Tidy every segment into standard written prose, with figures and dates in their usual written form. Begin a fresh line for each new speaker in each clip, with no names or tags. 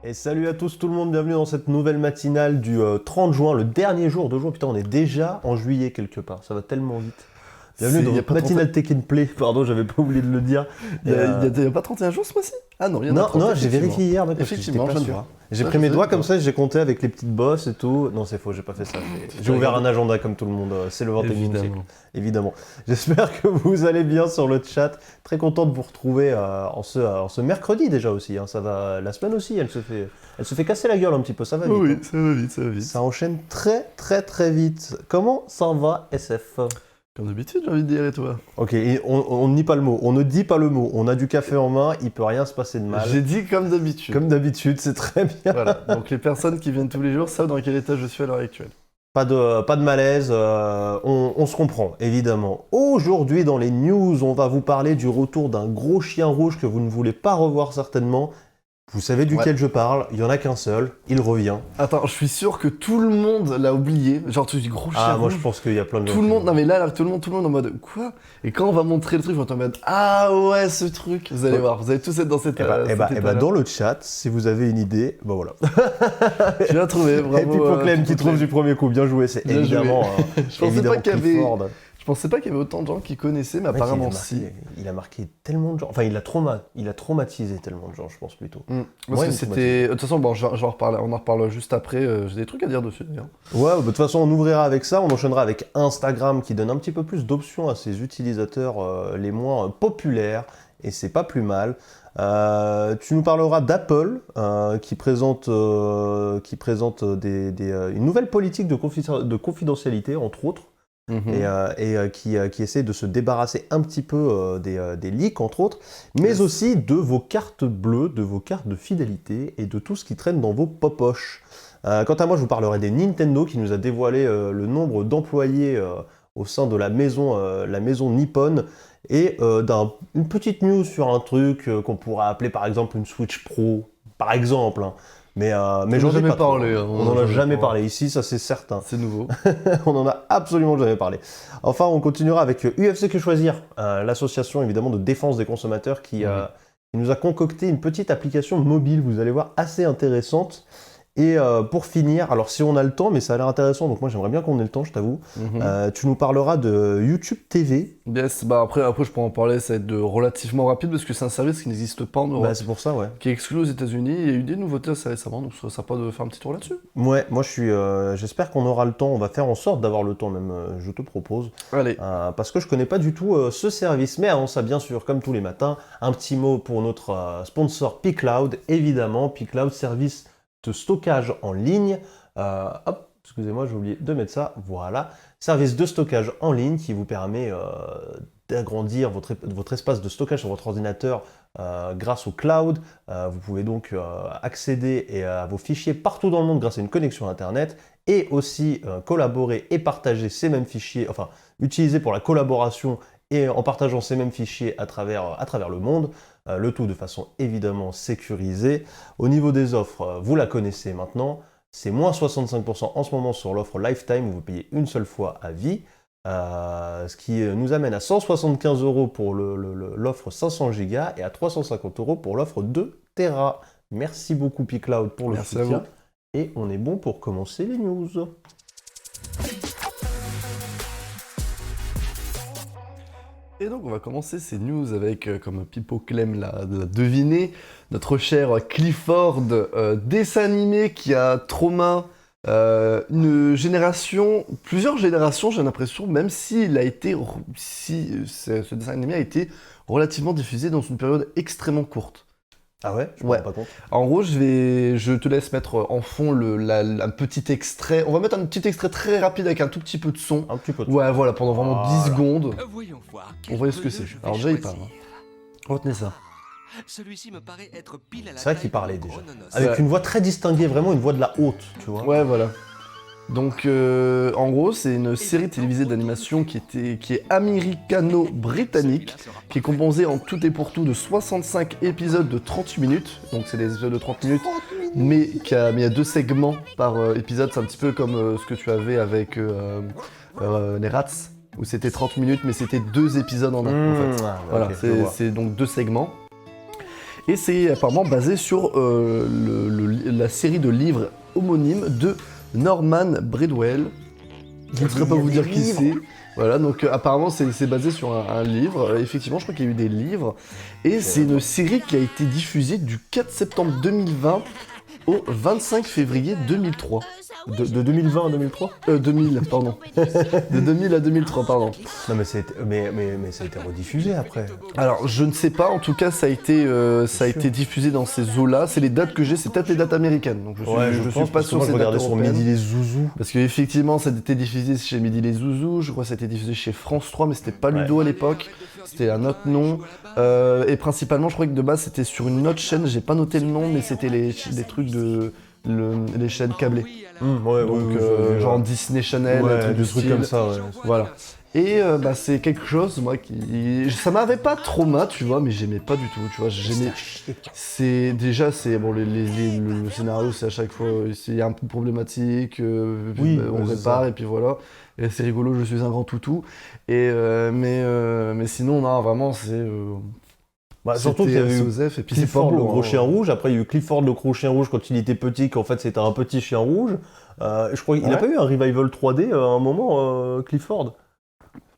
Et salut à tous tout le monde, bienvenue dans cette nouvelle matinale du 30 juin, le dernier jour de juin. Putain, on est déjà en juillet quelque part, ça va tellement vite. Bienvenue dans votre matinale Take and Play, pardon, j'avais pas oublié de le dire.
Il n'y a pas 31 jours ce mois-ci? Ah non, il y en a 30.
Non, j'ai vérifié hier, mec,
effectivement,
parce que j'étais pas sûr. J'ai pris mes doigts comme ça, j'ai compté avec les petites bosses et tout. Non, c'est faux, j'ai pas fait ça. J'ai ouvert un agenda comme tout le monde, c'est le 21e siècle. Évidemment. J'espère que vous allez bien sur le chat. Très content de vous retrouver en ce mercredi déjà aussi. Hein. Ça va, la semaine aussi, elle se fait casser la gueule un petit peu, ça va vite.
Oui,
hein.
ça va vite, ça va vite.
Ça enchaîne très vite. Comment ça va, SF?
Comme d'habitude, j'ai envie de dire, et toi?
Ok, on ne nie pas le mot, on ne dit pas le mot. On a du café en main, il peut rien se passer de mal.
J'ai dit comme d'habitude.
Comme d'habitude, c'est très bien.
Voilà, donc les personnes qui viennent tous les jours savent dans quel état je suis à l'heure actuelle.
Pas de malaise, on se comprend, évidemment. Aujourd'hui, dans les news, on va vous parler du retour d'un gros chien rouge que vous ne voulez pas revoir certainement. Vous savez duquel je parle, il n'y en a qu'un seul, il revient.
Attends, je suis sûr que tout le monde l'a oublié. Genre, tu dis gros chien rouge.
Moi je pense qu'il y a plein de gens.
Tout le monde, non mais là, tout le monde en mode quoi? Et quand on va montrer le truc, on va être en mode ah ouais, ce truc. Vous allez voir, vous allez tous être dans cette
Et dans le chat, si vous avez une idée, bah voilà.
Tu l'as trouvé, bravo.
Et Pipo Clem qui trouve du premier coup, bien joué, c'est bien évidemment.
Je pensais pas qu'il y avait. Je pensais pas qu'il y avait autant de gens qui connaissaient, mais apparemment si.
Il a marqué tellement de gens. Enfin, il a traumatisé tellement de gens, je pense plutôt.
Parce que c'était. De toute façon, bon, on en reparle juste après. J'ai des trucs à dire dessus d'ailleurs.
Ouais, de toute façon, on ouvrira avec ça. On enchaînera avec Instagram qui donne un petit peu plus d'options à ses utilisateurs les moins populaires. Et c'est pas plus mal. Tu nous parleras d'Apple qui présente une nouvelle politique de confidentialité, entre autres. Et qui essaie de se débarrasser un petit peu des leaks, entre autres, mais aussi de vos cartes bleues, de vos cartes de fidélité et de tout ce qui traîne dans vos popoches. Quant à moi, je vous parlerai des Nintendo qui nous a dévoilé le nombre d'employés au sein de la maison Nippon et une petite news sur un truc qu'on pourrait appeler par exemple une Switch Pro, par exemple. Hein. Mais j'en ai jamais parlé. On n'en a jamais parlé ici, ça c'est certain.
C'est nouveau.
On n'en a absolument jamais parlé. Enfin, on continuera avec UFC Que Choisir, l'association évidemment de défense des consommateurs qui nous a concocté une petite application mobile, vous allez voir, assez intéressante. Et pour finir, alors si on a le temps, mais ça a l'air intéressant, donc moi j'aimerais bien qu'on ait le temps, je t'avoue, tu nous parleras de YouTube TV.
Yes, bah après je pourrais en parler, ça va être relativement rapide parce que c'est un service qui n'existe pas en Europe.
Bah c'est pour ça, ouais.
Qui est exclu aux États-Unis. Il y a eu des nouveautés assez récemment, donc ce serait sympa de faire un petit tour là-dessus.
Ouais, moi j'espère qu'on aura le temps, on va faire en sorte d'avoir le temps même, je te propose.
Allez.
Parce que je connais pas du tout ce service, mais avant ça, bien sûr, comme tous les matins, un petit mot pour notre sponsor P-Cloud, évidemment, P-Cloud, service de stockage en ligne. Excusez-moi, j'ai oublié de mettre ça. Voilà. Service de stockage en ligne qui vous permet d'agrandir votre espace de stockage sur votre ordinateur grâce au cloud. Vous pouvez donc accéder à vos fichiers partout dans le monde grâce à une connexion Internet et aussi collaborer et partager ces mêmes fichiers, enfin utiliser pour la collaboration et en partageant ces mêmes fichiers à travers le monde. Le tout de façon évidemment sécurisée. Au niveau des offres, vous la connaissez maintenant, c'est moins 65% en ce moment sur l'offre Lifetime où vous payez une seule fois à vie, ce qui nous amène à 175 € pour l'offre 500 Go et à 350 € pour l'offre 2 Tera. Merci beaucoup P-Cloud pour le soutien. Et on est bon pour commencer les news.
Et donc on va commencer ces news avec, comme Pipo Clem l'a deviné, notre cher Clifford, dessin animé qui a trauma une génération, plusieurs générations j'ai l'impression, même ce dessin animé a été relativement diffusé dans une période extrêmement courte.
Ah ouais? Je me rends pas compte.
En gros, je te laisse mettre en fond un petit extrait. On va mettre un petit extrait très rapide avec un tout petit peu de son.
Un petit peu de
son. Ouais, voilà, pendant vraiment 10 secondes.
Voyons voir.
On voit ce que c'est. Alors déjà, il parle. Retenez ça.
Celui-ci me paraît être pile à la
C'est vrai qu'il parlait déjà. Avec une voix très distinguée, vraiment une voix de la haute, tu vois.
Ouais, voilà. Donc, en gros, c'est une série télévisée d'animation qui est américano-britannique, qui est composée en tout et pour tout de 65 épisodes de 30 minutes. Donc, c'est des épisodes de 30 minutes, mais il y a 2 segments par épisode. C'est un petit peu comme ce que tu avais avec les Rats, où c'était 30 minutes, mais c'était 2 épisodes en un, en fait. Voilà, okay, c'est donc 2 segments. Et c'est apparemment basé sur la série de livres homonymes de Norman Bridwell. Je ne saurais pas vous dire qui c'est. Voilà, donc apparemment c'est basé sur un livre. Effectivement, je crois qu'il y a eu des livres. Et c'est une série qui a été diffusée du 4 septembre 2020 au 25 février 2003.
De 2020 à 2003
2000, pardon. De 2000 à 2003, pardon.
Non, mais ça a été rediffusé après.
Alors, je ne sais pas, en tout cas, ça a été diffusé dans ces eaux-là. C'est les dates que j'ai, c'est peut-être les dates américaines. Donc, je suis pas sûr que
je
c'est les dates
regardais sur
européennes.
Midi les Zouzous.
Parce qu'effectivement, ça a été diffusé chez Midi les Zouzous, je crois que ça a été diffusé chez France 3, mais c'était pas Ludo à l'époque, c'était un autre nom. Et principalement, je crois que de base, c'était sur une autre chaîne, j'ai pas noté le nom, mais c'était des trucs les chaînes câblées. Donc, genre Disney Channel,
des trucs comme ça, ouais.
Voilà. Et c'est quelque chose, moi, ça m'avait pas traumatisé, tu vois, mais j'aimais pas du tout, tu vois, j'aimais... Le scénario, c'est à chaque fois, c'est un peu problématique, on répare, et puis voilà. Et c'est rigolo, je suis un grand toutou. Mais sinon, non, vraiment, c'est...
surtout qu'il y avait eu
Joseph, et puis
Clifford,
c'est pas beau,
le gros
hein.
chien rouge. Après, il y a eu Clifford, le gros chien rouge, quand il était petit, qu'en fait, c'était un petit chien rouge. Je crois qu'il n'a pas eu un revival 3D à un moment, Clifford.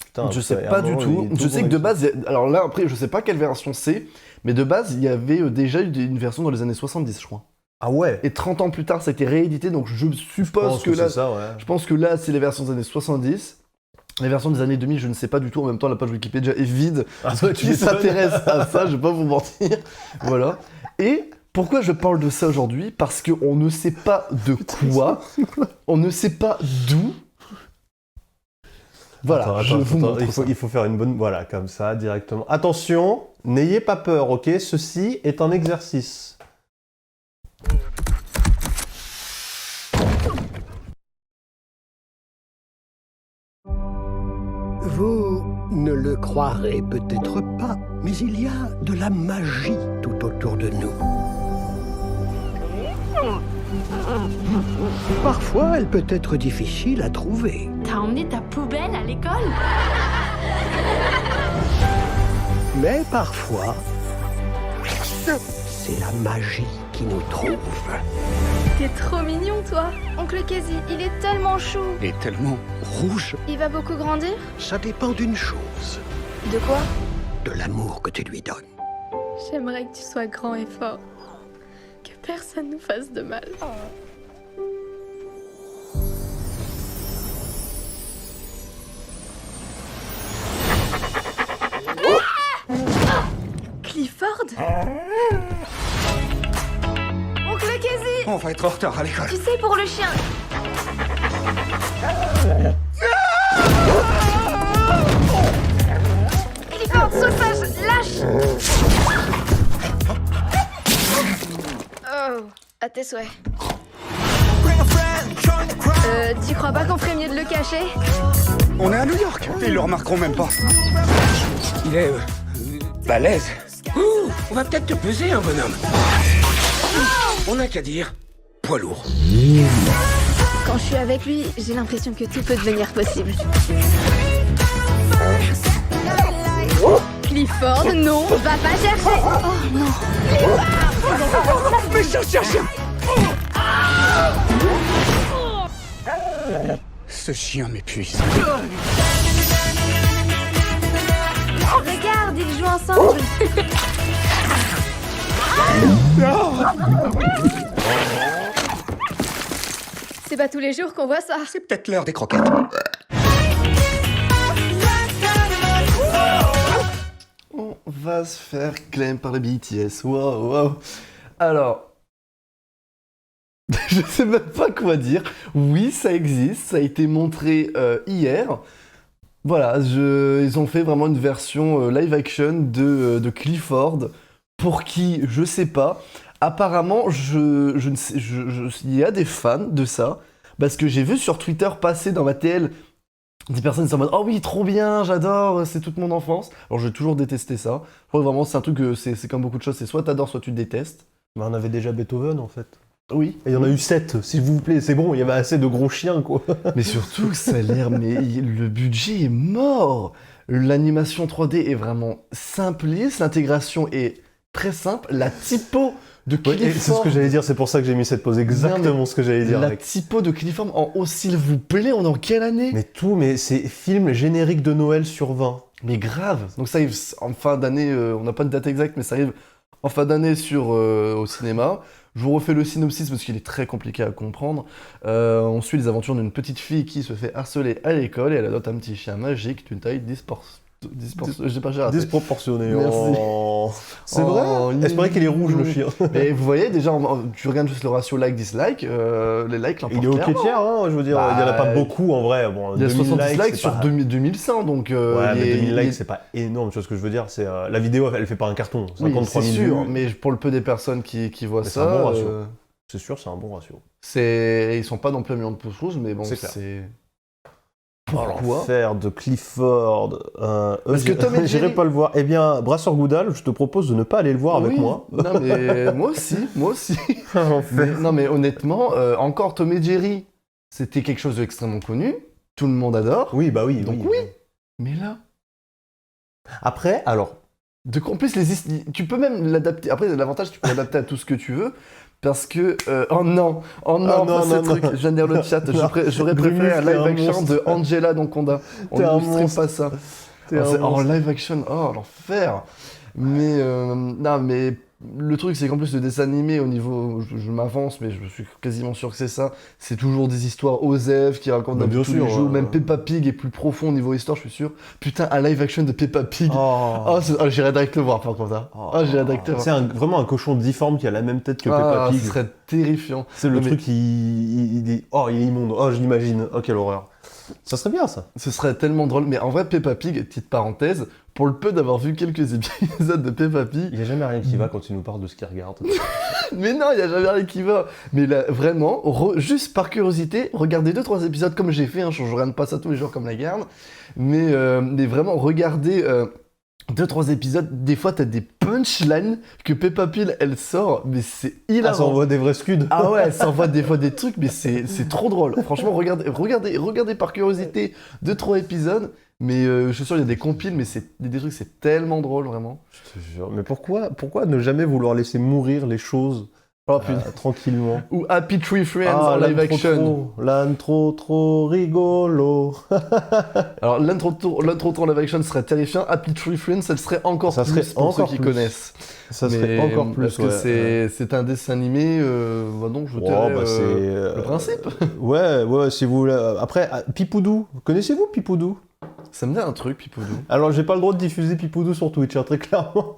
Putain,
je sais pas du tout. Je sais que de base, alors là, après, je sais pas quelle version c'est, mais de base, il y avait déjà eu une version dans les années 70, je crois.
Ah ouais.
Et 30 ans plus tard, ça a été réédité, donc je suppose que là, je pense que là, c'est les versions des années 70. Les versions des années 2000, je ne sais pas du tout. En même temps, la page Wikipédia est vide. Qui s'intéresse à ça, je vais pas vous mentir. Voilà. Et pourquoi je parle de ça aujourd'hui? Parce qu'on ne sait pas de quoi, on ne sait pas d'où. Voilà,
il faut faire une bonne... Voilà, comme ça, directement. Attention, n'ayez pas peur, ok? Ceci est un exercice.
Vous ne le croirez peut-être pas, mais il y a de la magie tout autour de nous. Parfois, elle peut être difficile à trouver.
T'as emmené ta poubelle à l'école?
Mais parfois, c'est la magie qui nous trouve.
T'es trop mignon, toi. Oncle Casey, il est tellement chou.
Et tellement rouge.
Il va beaucoup grandir?
Ça dépend d'une chose,
De quoi?
de l'amour que tu lui donnes.
J'aimerais que tu sois grand et fort. Que personne nous fasse de mal. Clifford? Oncle Casey!
On va être en retard à l'école.
Tu sais, pour le chien. Clifford, sauvage, lâche! Oh, à tes souhaits. Tu crois pas qu'on ferait mieux de le cacher?
On est à New York, ils le remarqueront même pas. Il est balèze.
Ouh, on va peut-être te peser, un bonhomme. On n'a qu'à dire poids lourd.
Quand je suis avec lui, j'ai l'impression que tout peut devenir possible. Clifford, non, va pas chercher. Oh non.
Mais ça cherche. Ce chien m'épuise.
Regarde, ils jouent ensemble. C'est pas tous les jours qu'on voit ça.
C'est peut-être l'heure des croquettes.
On va se faire claim par les BTS. Wow. Alors, je sais même pas quoi dire. Oui, ça existe. Ça a été montré hier. Voilà, ils ont fait vraiment une version live action de Clifford. Pour qui, je sais pas. Apparemment, il y a des fans de ça. Parce que j'ai vu sur Twitter passer dans ma TL des personnes qui sont en mode « Oh oui, trop bien, j'adore, c'est toute mon enfance ». Alors j'ai toujours détesté ça. Je crois que vraiment c'est un truc, c'est comme beaucoup de choses, c'est soit t'adores, soit tu détestes.
Mais on avait déjà Beethoven, en fait.
Oui.
Et il y en a eu 7, s'il vous plaît. C'est bon, il y avait assez de gros chiens, quoi.
Mais surtout que ça a l'air... Mais le budget est mort. L'animation 3D est vraiment simpliste. L'intégration est très simple. La typo de
Ouais, et c'est ce
Clifford.
que j'allais dire, c'est pour ça que j'ai mis cette pause, exactement ce que j'allais dire.
La
Avec.
typo de Clifford en haut, s'il vous plaît, on est en quelle année?
Mais c'est film générique de Noël sur 20.
Mais grave. Donc ça arrive en fin d'année, on n'a pas de date exacte, mais ça arrive en fin d'année au cinéma. Je vous refais le synopsis parce qu'il est très compliqué à comprendre. On suit les aventures d'une petite fille qui se fait harceler à l'école et elle adopte un petit chien magique d'une taille j'ai pas géré.
Disproportionné.
Merci.
Oh. C'est
Oh,
vrai. C'est vrai qu'il est rouge le chien.
Mais vous voyez déjà, tu regardes juste le ratio like-dislike, les likes l'emportent
Il est au
clairement.
tiers, hein, je veux dire,
Bah,
il n'y en a pas beaucoup en vrai. Bon,
Il y a
2000
70 likes
c'est
sur
pas...
2100, donc...
Ouais, mais 2000 likes, c'est pas énorme, tu vois ce que je veux dire. C'est, la vidéo, elle fait pas un carton.
Oui,
53
c'est
000
sûr,
vues.
mais pour le peu des personnes qui voient
Mais c'est
ça...
un bon ratio. C'est sûr, c'est un bon ratio.
Ils sont pas non plus un million de pouces rouges, mais bon,
C'est clair.
c'est...
Pourquoi L'enfer de Clifford.
Parce que Tom et
J'irai
Jerry-
pas le voir. Eh bien, Brasseur Goudal, je te propose de ne pas aller le voir avec
Oui,
moi.
Non, mais moi aussi.
L'enfer.
Non, mais honnêtement, encore Tom et Jerry, c'était quelque chose d'extrêmement connu. Tout le monde adore.
Oui, bah oui.
Donc oui. Mais là...
Après, alors,
En plus, tu peux même l'adapter. Après, l'avantage, tu peux l'adapter à tout ce que tu veux. Parce que. Oh non,
non,
pas ce
non,
truc.
non.
Je viens de lire le chat.
Non.
J'aurais préféré un
Grimus, t'es
live
un
action
monstre.
de Angela Anaconda. On
T'es un
ne stream
monstre.
pas ça.
T'es un
En
monstre.
live action, oh l'enfer. Mais. Non, mais. Le truc, c'est qu'en plus, le dessin animé, au niveau. Je m'avance, mais je suis quasiment sûr que c'est ça. C'est toujours des histoires OSEF qui racontent
Bah,
la vie
bien
de tous les
sûr,
jours.
ouais.
Même Peppa Pig est plus profond au niveau histoire, je suis sûr. Putain, un live action de Peppa Pig.
Oh.
J'irais direct le voir par contre. Hein. J'irais direct le voir.
C'est vraiment un cochon difforme qui a la même tête que Peppa Pig.
Ce serait terrifiant.
C'est le
Non, mais
truc, il est... Oh, il est immonde. Oh, je l'imagine. Oh, quelle horreur. Ça serait bien, ça.
Ce serait tellement drôle. Mais en vrai, Peppa Pig, petite parenthèse, pour le peu d'avoir vu quelques épisodes de Peppa Pig,
Il n'y a jamais rien qui va quand il nous parle de ce qu'il regarde.
mais non, il n'y a jamais rien qui va. Mais là, vraiment, juste par curiosité, regardez 2-3 épisodes comme j'ai fait. Hein, je regarde pas ça tous les jours comme la garde. Mais vraiment, regardez 2-3 épisodes. Des fois, t'as des punchlines que Peppa Pig, elle sort. Mais c'est
Ah, ça
hilarant.
envoie des vrais scuds.
Ah ouais, elle s'envoie des fois des trucs, mais c'est trop drôle. Franchement, regardez par curiosité 2-3 épisodes. Mais je suis sûr, il y a des compiles, mais c'est des trucs, c'est tellement drôle, vraiment.
Je te jure. Mais pourquoi ne jamais vouloir laisser mourir les choses
Oh putain.
tranquillement
Ou Happy Tree Friends en live action.
L'âne trop rigolo.
Alors, l'intro en live action serait terrifiant. Happy Tree Friends, ça serait encore
Ça
plus
serait
pour
encore
ceux qui
plus.
connaissent.
Ça serait
Mais
encore plus.
Parce que c'est un dessin animé, donc je dirais le principe.
Ouais, si vous voulez. Après, Pipoudou. Connaissez-vous Pipoudou?
Ça me dit un truc, Pipoudou.
Alors, j'ai pas le droit de diffuser Pipoudou sur Twitch, hein, très clairement.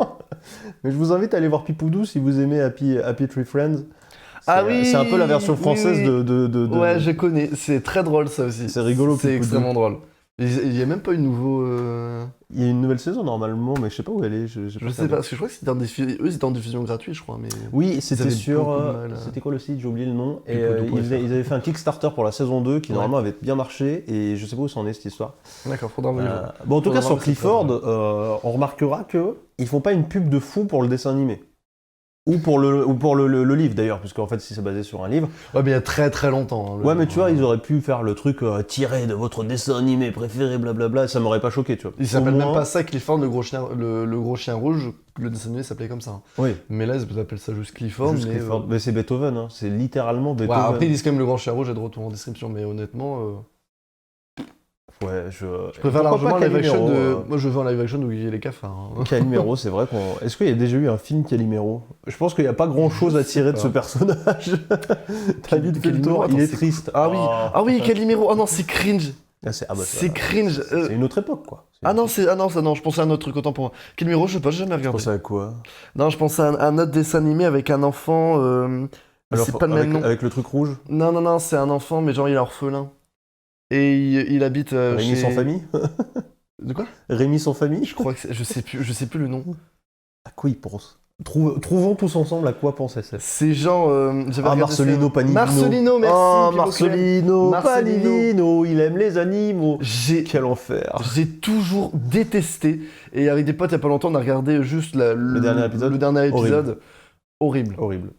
Mais je vous invite à aller voir Pipoudou si vous aimez Happy Tree Friends.
Ah oui,
c'est un peu la version française
oui, oui.
de...
Ouais, je connais. C'est très drôle, ça aussi.
C'est rigolo,
C'est
Pipoudou.
extrêmement drôle. Il y a même pas eu de nouveau...
Il y a une nouvelle saison normalement, mais je sais pas où elle est.
Je sais pas, parce que je crois que c'était eux, ils étaient en diffusion gratuite, je crois. Mais...
Oui,
Ils
c'était
avaient
sur...
beaucoup de mal,
C'était quoi le site? J'ai oublié le nom. Et
Pipoudou.fr.
ils avaient fait un Kickstarter pour la saison 2 qui normalement avait bien marché, et je sais pas où ça en est cette histoire.
D'accord, faudra voir.
Bon, en tout cas,
Faudra
sur
voir, c'est
Clifford, on remarquera que ils font pas une pub de fou pour le dessin animé. Ou pour le livre d'ailleurs, puisque en fait, si c'est basé sur un livre.
Ouais, mais il y a très très longtemps.
Ouais, mais tu vois, ils auraient pu faire le truc tiré de votre dessin animé préféré, blablabla, ça m'aurait pas choqué, tu vois.
Il s'appelle
Au
même
moins-
pas ça Clifford, le gros chien rouge. Le dessin animé s'appelait comme ça. Hein.
Oui,
Mais là, ils appellent ça juste Clifford.
juste
mais,
Clifford. Mais c'est Beethoven, hein. C'est littéralement
ouais,
Beethoven.
après, ils disent quand même le grand chien rouge est de retour en description, mais honnêtement,
Ouais,
je préfère
Pourquoi
largement
pas
un live action
Calimero,
de. Moi, je veux un live action où il y a les cafards. Hein.
Calimero, c'est vrai qu'on... Est-ce qu'il y a déjà eu un film Calimero? Je pense qu'il n'y a pas grand-chose à tirer de ce
pas.
personnage. T'as vite fait le
Calimero,
tour,
attends,
il est
c'est
triste.
Ah oui,
Oh.
ah oui, Calimero. Oh non, c'est cringe.
Ah,
C'est cringe.
C'est une autre époque, quoi.
Ah non, je pensais à un autre truc, autant pour moi. Calimero, je sais pas, j'ai jamais
Je
regardé.
pensais à quoi?
Non, je pensais à un autre dessin animé avec un enfant. Mais
Alors,
c'est pas le même nom.
avec le truc rouge?
Non, c'est un enfant, mais genre il est orphelin. Et il habite
Rémi
chez...
sans famille?
De quoi?
Rémi sans famille?
Je crois que je sais plus le nom.
À quoi il pense? Trouvons tous ensemble à quoi pense SF.
C'est genre... j'avais regardé
Marcelino
ça.
Panivino.
Marcelino, merci.
Oh,
Pipo
Marcelino
Clem.
Panivino, il aime les animaux.
J'ai
Quel enfer.
toujours détesté. Et avec des potes, il y a pas longtemps, on a regardé juste le
dernier épisode.
Le dernier épisode. Horrible.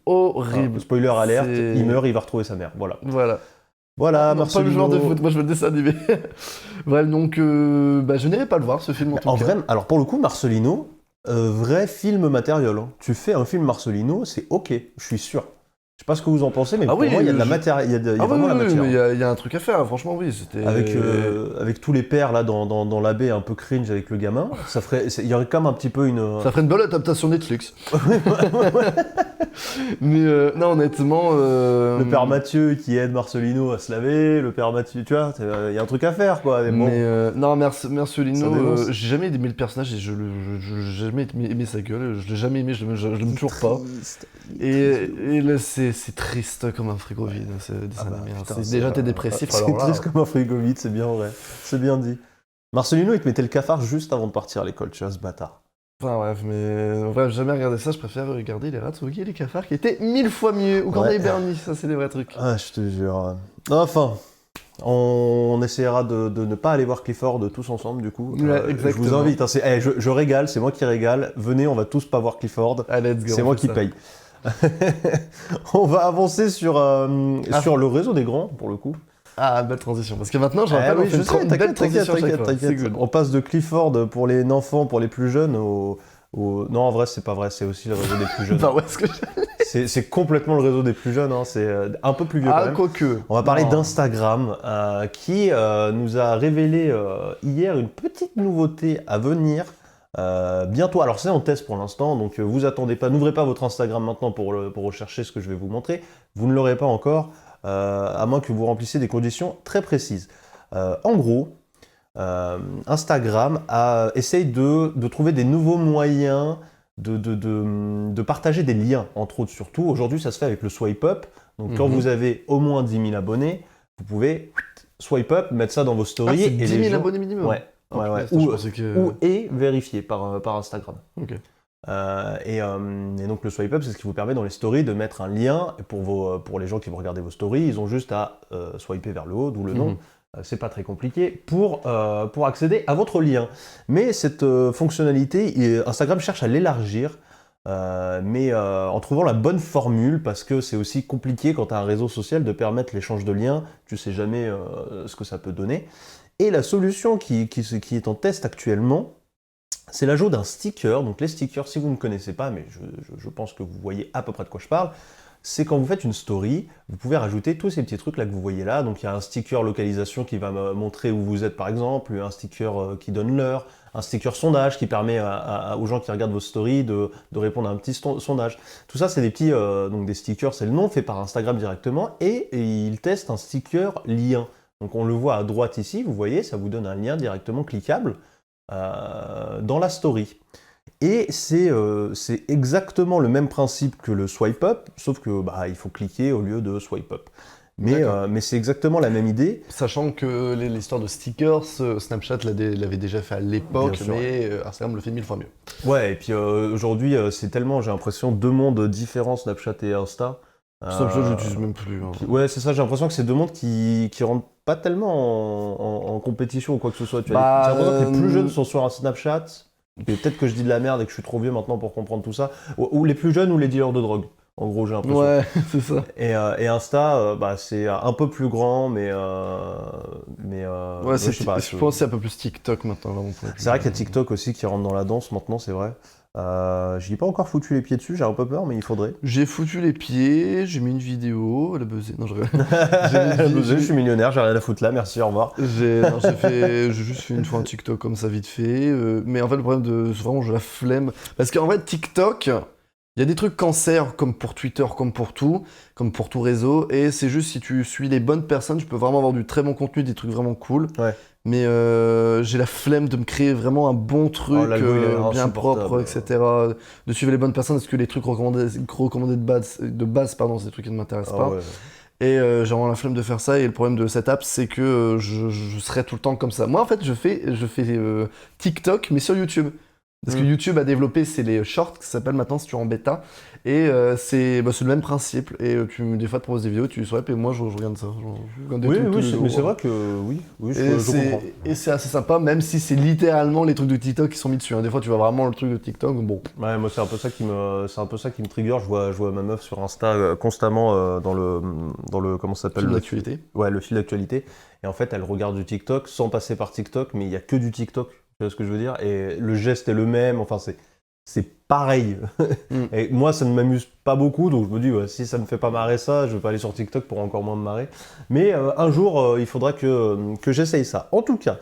Ah, spoiler alerte,
C'est-
il meurt, il va retrouver sa mère. Voilà.
Voilà.
Voilà,
Non, pas le
Marcelino.
genre de foot, moi je veux le dessin animé. Bref, donc je n'irai pas le voir ce film en tout
En
cas.
vrai, alors pour le coup, Marcelino, vrai film matériel. Hein. Tu fais un film Marcelino, c'est ok, je suis sûr. Je sais pas ce que vous en pensez, mais
Ah
pour
oui,
moi, il y a de la
je-
matière, il y a, il y a
Ah
vraiment
oui,
la
oui,
matière.
mais il y a un truc à faire, franchement, oui. C'était...
Avec tous les pères là dans la baie un peu cringe avec le gamin, il y aurait quand même un petit peu une.
Ça ferait une bonne adaptation Netflix. Mais non, honnêtement...
Le père Mathieu qui aide Marcelino à se laver, le père Mathieu, tu vois, il y a un truc à faire quoi. Mais bon,
Mais non,
Ça
Marcelino,
dénonce.
j'ai jamais aimé le personnage et j'ai jamais aimé sa gueule, je l'ai jamais aimé, je l'aime toujours pas. Et là, c'est triste comme un frigo vide, ce dessin animé. Hein.
putain,
Déjà, t'es dépressif,
C'est
alors là...
triste comme un frigo vide, c'est bien vrai. C'est bien dit. Marcelino, il te mettait le cafard juste avant de partir à l'école, tu vois, ce bâtard.
Enfin bref, mais en vrai, j'ai jamais regardé ça, je préfère regarder les Ratsugi et les cafards qui étaient 1000 fois mieux, ou Corneille
Ouais.
et Bernie, ça c'est des vrais trucs.
Ah, je te jure. Enfin, on essaiera de ne pas aller voir Clifford tous ensemble, du coup.
Ouais,
Je
exactement.
vous invite. Hein, je régale, c'est moi qui régale. Venez, on va tous pas voir Clifford.
Ah, let's go.
C'est
on
moi
fait
qui
ça.
paye. On va avancer sur le réseau des grands, pour le coup.
Ah, belle transition, parce que maintenant, je
Ah
rappelle,
oui,
on fait
je
une
sais,
belle
t'inquiète,
transition à chaque fois. C'est
t'inquiète.
good.
On passe de Clifford pour les enfants, pour les plus jeunes, Non, en vrai, c'est pas vrai, c'est aussi le réseau des plus jeunes.
Bah ouais, ce que
C'est complètement le réseau des plus jeunes, hein, c'est un peu plus vieux quand
Ah,
même.
quoique.
On va parler
Non.
d'Instagram, qui nous a révélé hier une petite nouveauté à venir bientôt. Alors c'est en test pour l'instant, donc vous attendez pas, n'ouvrez pas votre Instagram maintenant pour rechercher ce que je vais vous montrer. Vous ne l'aurez pas encore, à moins que vous remplissiez des conditions très précises. En gros, Instagram essaye de trouver des nouveaux moyens de partager des liens, entre autres surtout. Aujourd'hui, ça se fait avec le swipe up. Donc quand
Mhm.
vous avez au moins 10 000 abonnés, vous pouvez swipe up, mettre ça dans vos
Ah,
stories.
c'est
et
10
les
000
gens...
abonnés minimum.
Ouais,
Oh,
ouais, ouais.
putain, je pensais que...
Et vérifié par Instagram.
Ok.
Et donc le swipe up, c'est ce qui vous permet dans les stories de mettre un lien pour les gens qui vont regarder vos stories. Ils ont juste à swiper vers le haut, d'où le nom.
Mhm.
C'est pas très compliqué pour accéder à votre lien. Mais cette fonctionnalité, Instagram cherche à l'élargir, mais en trouvant la bonne formule, parce que c'est aussi compliqué quand tu as un réseau social de permettre l'échange de liens. Tu sais jamais ce que ça peut donner. Et la solution qui est en test actuellement, c'est l'ajout d'un sticker. Donc les stickers, si vous ne connaissez pas, mais je pense que vous voyez à peu près de quoi je parle, c'est quand vous faites une story, vous pouvez rajouter tous ces petits trucs là que vous voyez là. Donc il y a un sticker localisation qui va me montrer où vous êtes par exemple, un sticker qui donne l'heure, un sticker sondage qui permet aux gens qui regardent vos stories de répondre à un petit sondage. Tout ça c'est des petits, donc des stickers, c'est le nom fait par Instagram directement, et ils testent un sticker lien. Donc on le voit à droite ici, vous voyez, ça vous donne un lien directement cliquable dans la story. Et c'est exactement le même principe que le swipe up, sauf que il faut cliquer au lieu de swipe up. Mais c'est exactement la même idée.
Sachant que l'histoire de stickers, Snapchat l'avait déjà fait à l'époque,
Bien sûr.
mais Instagram le fait 1000 fois mieux.
Ouais, et puis aujourd'hui, c'est tellement, j'ai l'impression, deux mondes différents, Snapchat et Insta.
Snapchat, je l'utilise même plus. Hein.
Ouais, c'est ça, j'ai l'impression que c'est deux mondes qui rentrent pas tellement en compétition ou quoi que ce soit. Tu vois. J'ai l'impression que les plus jeunes sont sur un Snapchat, et peut-être que je dis de la merde et que je suis trop vieux maintenant pour comprendre tout ça, ou les plus jeunes ou les dealers de drogue. En gros, j'ai l'impression.
Ouais, c'est ça.
Et Insta, c'est un peu plus grand, mais
Ouais,
je sais pas.
je pense que c'est un peu plus TikTok maintenant. Vraiment, pour le coup.
C'est vrai qu'il y a TikTok aussi qui rentre dans la danse maintenant, c'est vrai. J'y ai pas encore foutu les pieds dessus, j'ai un peu peur, mais il faudrait.
J'ai foutu les pieds, j'ai mis une vidéo, elle a buzzé. Non, je rigole.
Je suis millionnaire, j'ai rien à foutre là, merci, au revoir.
J'ai juste fait une fois un TikTok comme ça vite fait. Mais en fait, le problème c'est vraiment, j'ai la flemme. Parce qu'en fait, TikTok, il y a des trucs cancer, comme pour Twitter, comme pour tout réseau. Et c'est juste si tu suis les bonnes personnes, tu peux vraiment avoir du très bon contenu, des trucs vraiment cool.
Ouais.
Mais j'ai la flemme de me créer vraiment un bon truc,
Oh, l'algo, il est
bien
insupportable.
propre, etc. De suivre les bonnes personnes, parce que les trucs recommandés de base, pardon, c'est des trucs qui ne m'intéressent pas.
Ouais.
Et j'ai vraiment la flemme de faire ça. Et le problème de cette app, c'est que je serai tout le temps comme ça. Moi, en fait, je fais TikTok, mais sur YouTube. Parce que YouTube a développé, c'est les shorts, qui s'appellent maintenant, si tu es en bêta. Et c'est le même principe. Et des fois, tu proposes des vidéos, tu swipes, et moi, je regarde ça. Je regarde des trucs tous les jours.
mais c'est vrai que oui, je comprends.
Et c'est assez sympa, même si c'est littéralement les trucs de TikTok qui sont mis dessus. Hein. Des fois, tu vois vraiment le truc de TikTok, bon.
Ouais, moi c'est un peu ça qui me trigger. Je vois ma meuf sur Insta constamment dans le comment ça s'appelle
Fil
le
d'actualité.
Ouais, le fil d'actualité. Et en fait, elle regarde du TikTok sans passer par TikTok, mais il y a que du TikTok. Tu vois ce que je veux dire? Et le geste est le même. Enfin, c'est pareil. Et moi, ça ne m'amuse pas beaucoup, donc je me dis, ouais, si ça me fait pas marrer ça, je vais pas aller sur TikTok pour encore moins me marrer. Mais un jour, il faudra que j'essaye ça. En tout cas,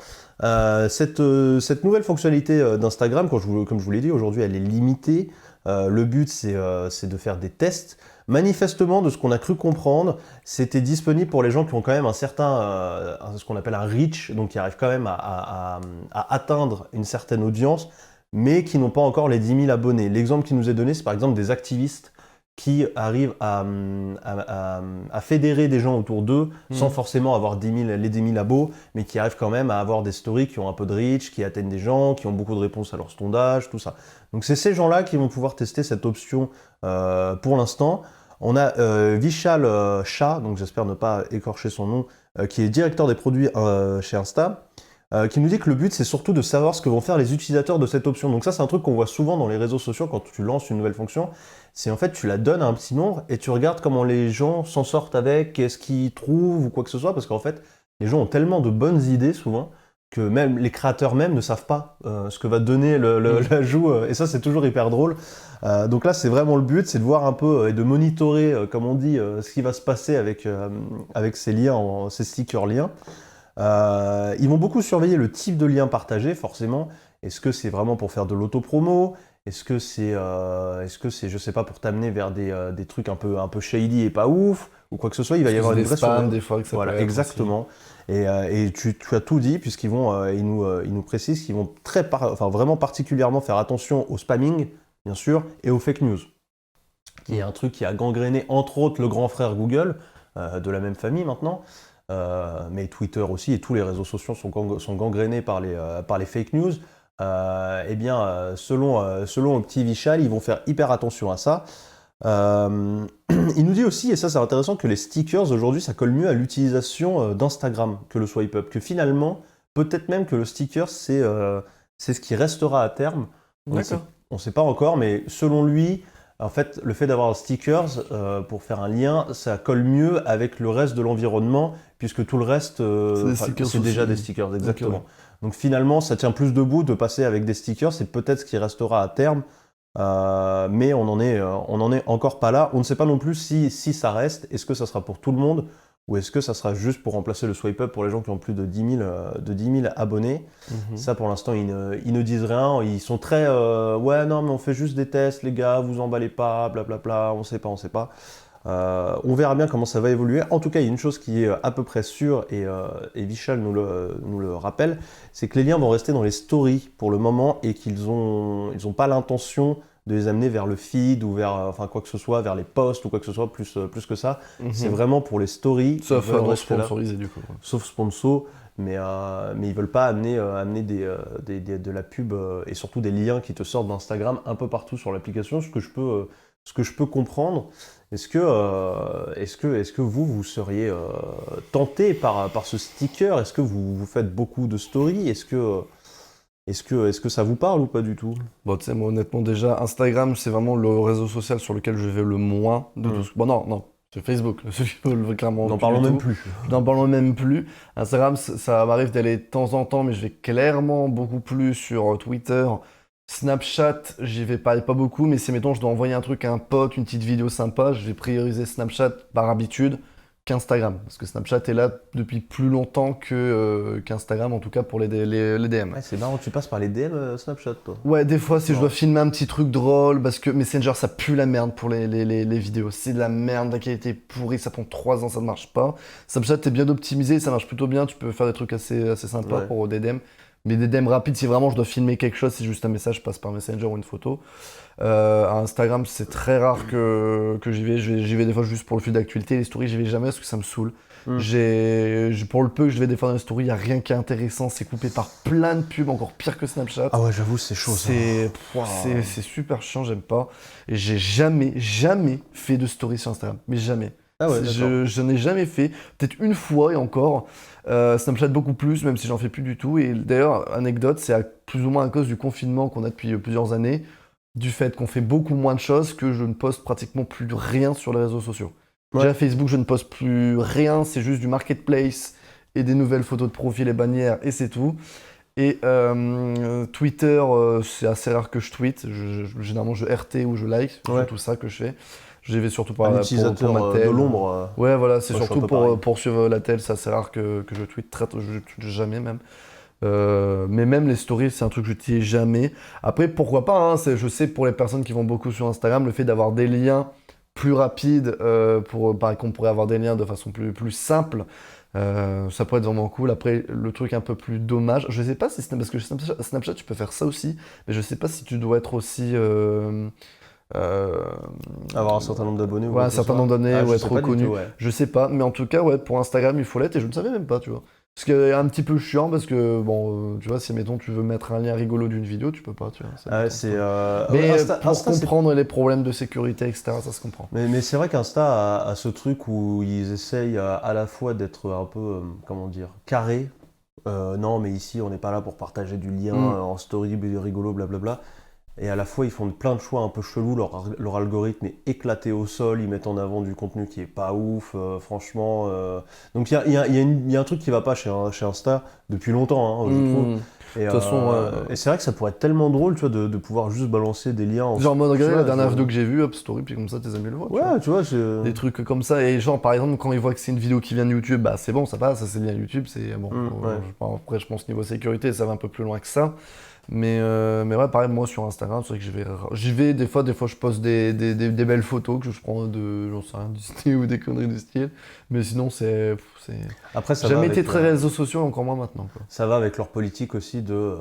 cette nouvelle fonctionnalité d'Instagram, comme je vous l'ai dit, aujourd'hui, elle est limitée. Le but, c'est de faire des tests. Manifestement, de ce qu'on a cru comprendre, c'était disponible pour les gens qui ont quand même un certain, ce qu'on appelle un reach, donc qui arrivent quand même à atteindre une certaine audience, mais qui n'ont pas encore les 10 000 abonnés. L'exemple qui nous est donné, c'est par exemple des activistes qui arrivent à fédérer des gens autour d'eux sans forcément avoir les 10 000 abos, mais qui arrivent quand même à avoir des stories qui ont un peu de reach, qui atteignent des gens, qui ont beaucoup de réponses à leur sondage, tout ça. Donc c'est ces gens-là qui vont pouvoir tester cette option pour l'instant. On a Vishal Shah, donc j'espère ne pas écorcher son nom, qui est directeur des produits chez Insta, qui nous dit que le but, c'est surtout de savoir ce que vont faire les utilisateurs de cette option. Donc ça, c'est un truc qu'on voit souvent dans les réseaux sociaux quand tu lances une nouvelle fonction. C'est en fait, tu la donnes à un petit nombre et tu regardes comment les gens s'en sortent avec, qu'est-ce qu'ils trouvent ou quoi que ce soit, parce qu'en fait, les gens ont tellement de bonnes idées souvent que même les créateurs même ne savent pas ce que va donner l'ajout. Et ça, c'est toujours hyper drôle. Donc là, c'est vraiment le but, c'est de voir un peu et de monitorer, comme on dit, ce qui va se passer avec ces liens, ces stickers liens. Ils vont beaucoup surveiller le type de lien partagé, forcément. Est-ce que c'est vraiment pour faire de l'auto-promo ? Est-ce que c'est, je sais pas, pour t'amener vers des trucs un peu shady et pas ouf, ou quoi que ce soit? Il va y avoir une vraie
spams, des fois, que ça
voilà, exactement. Et tu as tout dit, puisqu'ils vont, ils nous précisent qu'ils vont vraiment particulièrement faire attention au spamming, bien sûr, et aux fake news, qui est un truc qui a gangréné, entre autres, le grand frère Google, de la même famille maintenant. Mais Twitter aussi et tous les réseaux sociaux sont gangrénés par les fake news. Eh bien, selon le petit Vishal, ils vont faire hyper attention à ça. Il nous dit aussi, et ça c'est intéressant, que les stickers aujourd'hui ça colle mieux à l'utilisation d'Instagram que le swipe up, que finalement, peut-être même que le sticker c'est ce qui restera à terme. On ne sait pas encore, mais selon lui, en fait, le fait d'avoir stickers pour faire un lien, ça colle mieux avec le reste de l'environnement, puisque tout le reste, c'est déjà des stickers, exactement. Okay. Donc finalement, ça tient plus debout de passer avec des stickers, c'est peut-être ce qui restera à terme, mais on en est encore pas là. On ne sait pas non plus si ça reste, est-ce que ça sera pour tout le monde, ou est-ce que ça sera juste pour remplacer le swipe up pour les gens qui ont plus de 10 000 abonnés. Ça, pour l'instant, ils ne disent rien. Ils sont très ouais, non, mais on fait juste des tests, les gars, vous emballez pas, blablabla, on sait pas. On verra bien comment ça va évoluer. En tout cas, il y a une chose qui est à peu près sûre, et Vishal nous le rappelle, c'est que les liens vont rester dans les stories pour le moment, et qu'ils ont pas l'intention de les amener vers le feed ou vers quoi que ce soit, vers les posts ou quoi que ce soit, plus que ça. C'est vraiment pour les stories.
Sauf sponsorisé du coup.
Sauf sponsor, mais ils veulent pas amener de la pub et surtout des liens qui te sortent d'Instagram un peu partout sur l'application, ce que je peux comprendre. Est-ce que vous seriez tenté par ce sticker? Est-ce que vous faites beaucoup de stories? Est-ce que ça vous parle ou pas du tout?
Bon, tu sais, moi, honnêtement, déjà, Instagram, c'est vraiment le réseau social sur lequel je vais le moins de tout. Bon, non, c'est Facebook, clairement.
N'en parlons même plus.
N'en parlons même plus. Instagram, ça m'arrive d'aller de temps en temps, mais je vais clairement beaucoup plus sur Twitter. Snapchat, j'y vais pas beaucoup, mais si, mettons, je dois envoyer un truc à un pote, une petite vidéo sympa, je vais prioriser Snapchat par habitude qu'Instagram, parce que Snapchat est là depuis plus longtemps qu'Instagram, en tout cas pour les DM.
Ouais, c'est marrant, tu passes par les DM Snapchat, toi.
Ouais, des fois, si je dois filmer un petit truc drôle, parce que Messenger, ça pue la merde pour les vidéos. C'est de la merde, la qualité pourrie, ça prend 3 ans, ça ne marche pas. Snapchat est bien optimisé, ça marche plutôt bien, tu peux faire des trucs assez sympas pour des DM. Mais des DM rapides, si vraiment je dois filmer quelque chose, c'est juste un message, je passe par Messenger ou une photo. À Instagram, c'est très rare que j'y vais. J'y vais des fois juste pour le fil d'actualité. Les stories, j'y vais jamais parce que ça me saoule. Pour le peu que je vais des fois dans les stories, il n'y a rien qui est intéressant. C'est coupé par plein de pubs, encore pire que Snapchat.
Ah ouais, j'avoue, c'est chaud.
C'est super chiant, j'aime pas. Et j'ai jamais fait de stories sur Instagram. Mais jamais.
Ah ouais,
je n'ai jamais fait. Peut-être une fois et encore. Snapchat beaucoup plus, même si j'en fais plus du tout. Et d'ailleurs, anecdote, c'est plus ou moins à cause du confinement qu'on a depuis plusieurs années, du fait qu'on fait beaucoup moins de choses, que je ne poste pratiquement plus rien sur les réseaux sociaux. Ouais. Déjà Facebook, je ne poste plus rien, c'est juste du marketplace et des nouvelles photos de profil et bannières, et c'est tout. Et Twitter, c'est assez rare que je tweete. Généralement, je RT ou je like. C'est
Ouais.
tout ça que je fais. J'y vais surtout pour
Un
pour
utilisateur
ma
de
telle.
l'ombre.
Ouais, voilà, c'est
Moi, je suis un
surtout
peu pareil.
pour suivre la telle. C'est assez rare que je tweete. Je tweete jamais même. Mais même les stories, c'est un truc que j'utilise jamais. Après, pourquoi pas, hein, je sais pour les personnes qui vont beaucoup sur Instagram, le fait d'avoir des liens plus rapides, pareil qu'on pourrait avoir des liens de façon plus simple, ça pourrait être vraiment cool. Après, le truc un peu plus dommage, je sais pas si parce que Snapchat, tu peux faire ça aussi, mais je sais pas si tu dois être aussi...
Avoir un certain nombre d'abonnés.
Ouais, un certain nombre d'abonnés, ou
je
être
sais pas du
reconnu.
tout, ouais.
Je sais pas, mais en tout cas, ouais, pour Instagram, il faut l'être, et je ne savais même pas, tu vois. Ce qui est un petit peu chiant, parce que, bon, tu vois, si, mettons, tu veux mettre un lien rigolo d'une vidéo, tu peux pas, tu vois.
Ah ouais, c'est.
Mais
Insta,
pour
Insta, c'est-
comprendre les problèmes de sécurité, etc., ça se comprend.
Mais c'est vrai qu'Insta a ce truc où ils essayent à la fois d'être un peu, comment dire, carré. Non, mais ici, on n'est pas là pour partager du lien en story, rigolo, blablabla. Et à la fois, ils font plein de choix un peu chelous. Leur algorithme est éclaté au sol. Ils mettent en avant du contenu qui est pas ouf, franchement. Donc il y a un truc qui va pas chez Insta depuis longtemps, hein, je trouve. Et,
De toute façon,
et c'est vrai que ça pourrait être tellement drôle, tu vois, de pouvoir juste balancer des liens.
Genre, en mode, regardez
tu
la
vois,
dernière vidéo que j'ai vue, hop, story, puis comme ça, tes amis le voient. tu vois.
Ouais, tu vois, c'est.
Des trucs comme ça, et genre, par exemple, quand ils voient que c'est une vidéo qui vient de YouTube, bah c'est bon, ça passe, ça c'est bien YouTube, c'est bon.
ouais.
Après, je pense niveau sécurité, ça va un peu plus loin que ça. Mais ouais, pareil, moi sur Instagram, c'est vrai que j'y vais des fois je poste des belles photos que je prends j'en sais rien, Disney ou des conneries du style. Mais sinon, c'est
Après, ça
j'ai
va
jamais
avec,
été très réseaux sociaux, encore moins maintenant, quoi.
ça va avec leur politique aussi de.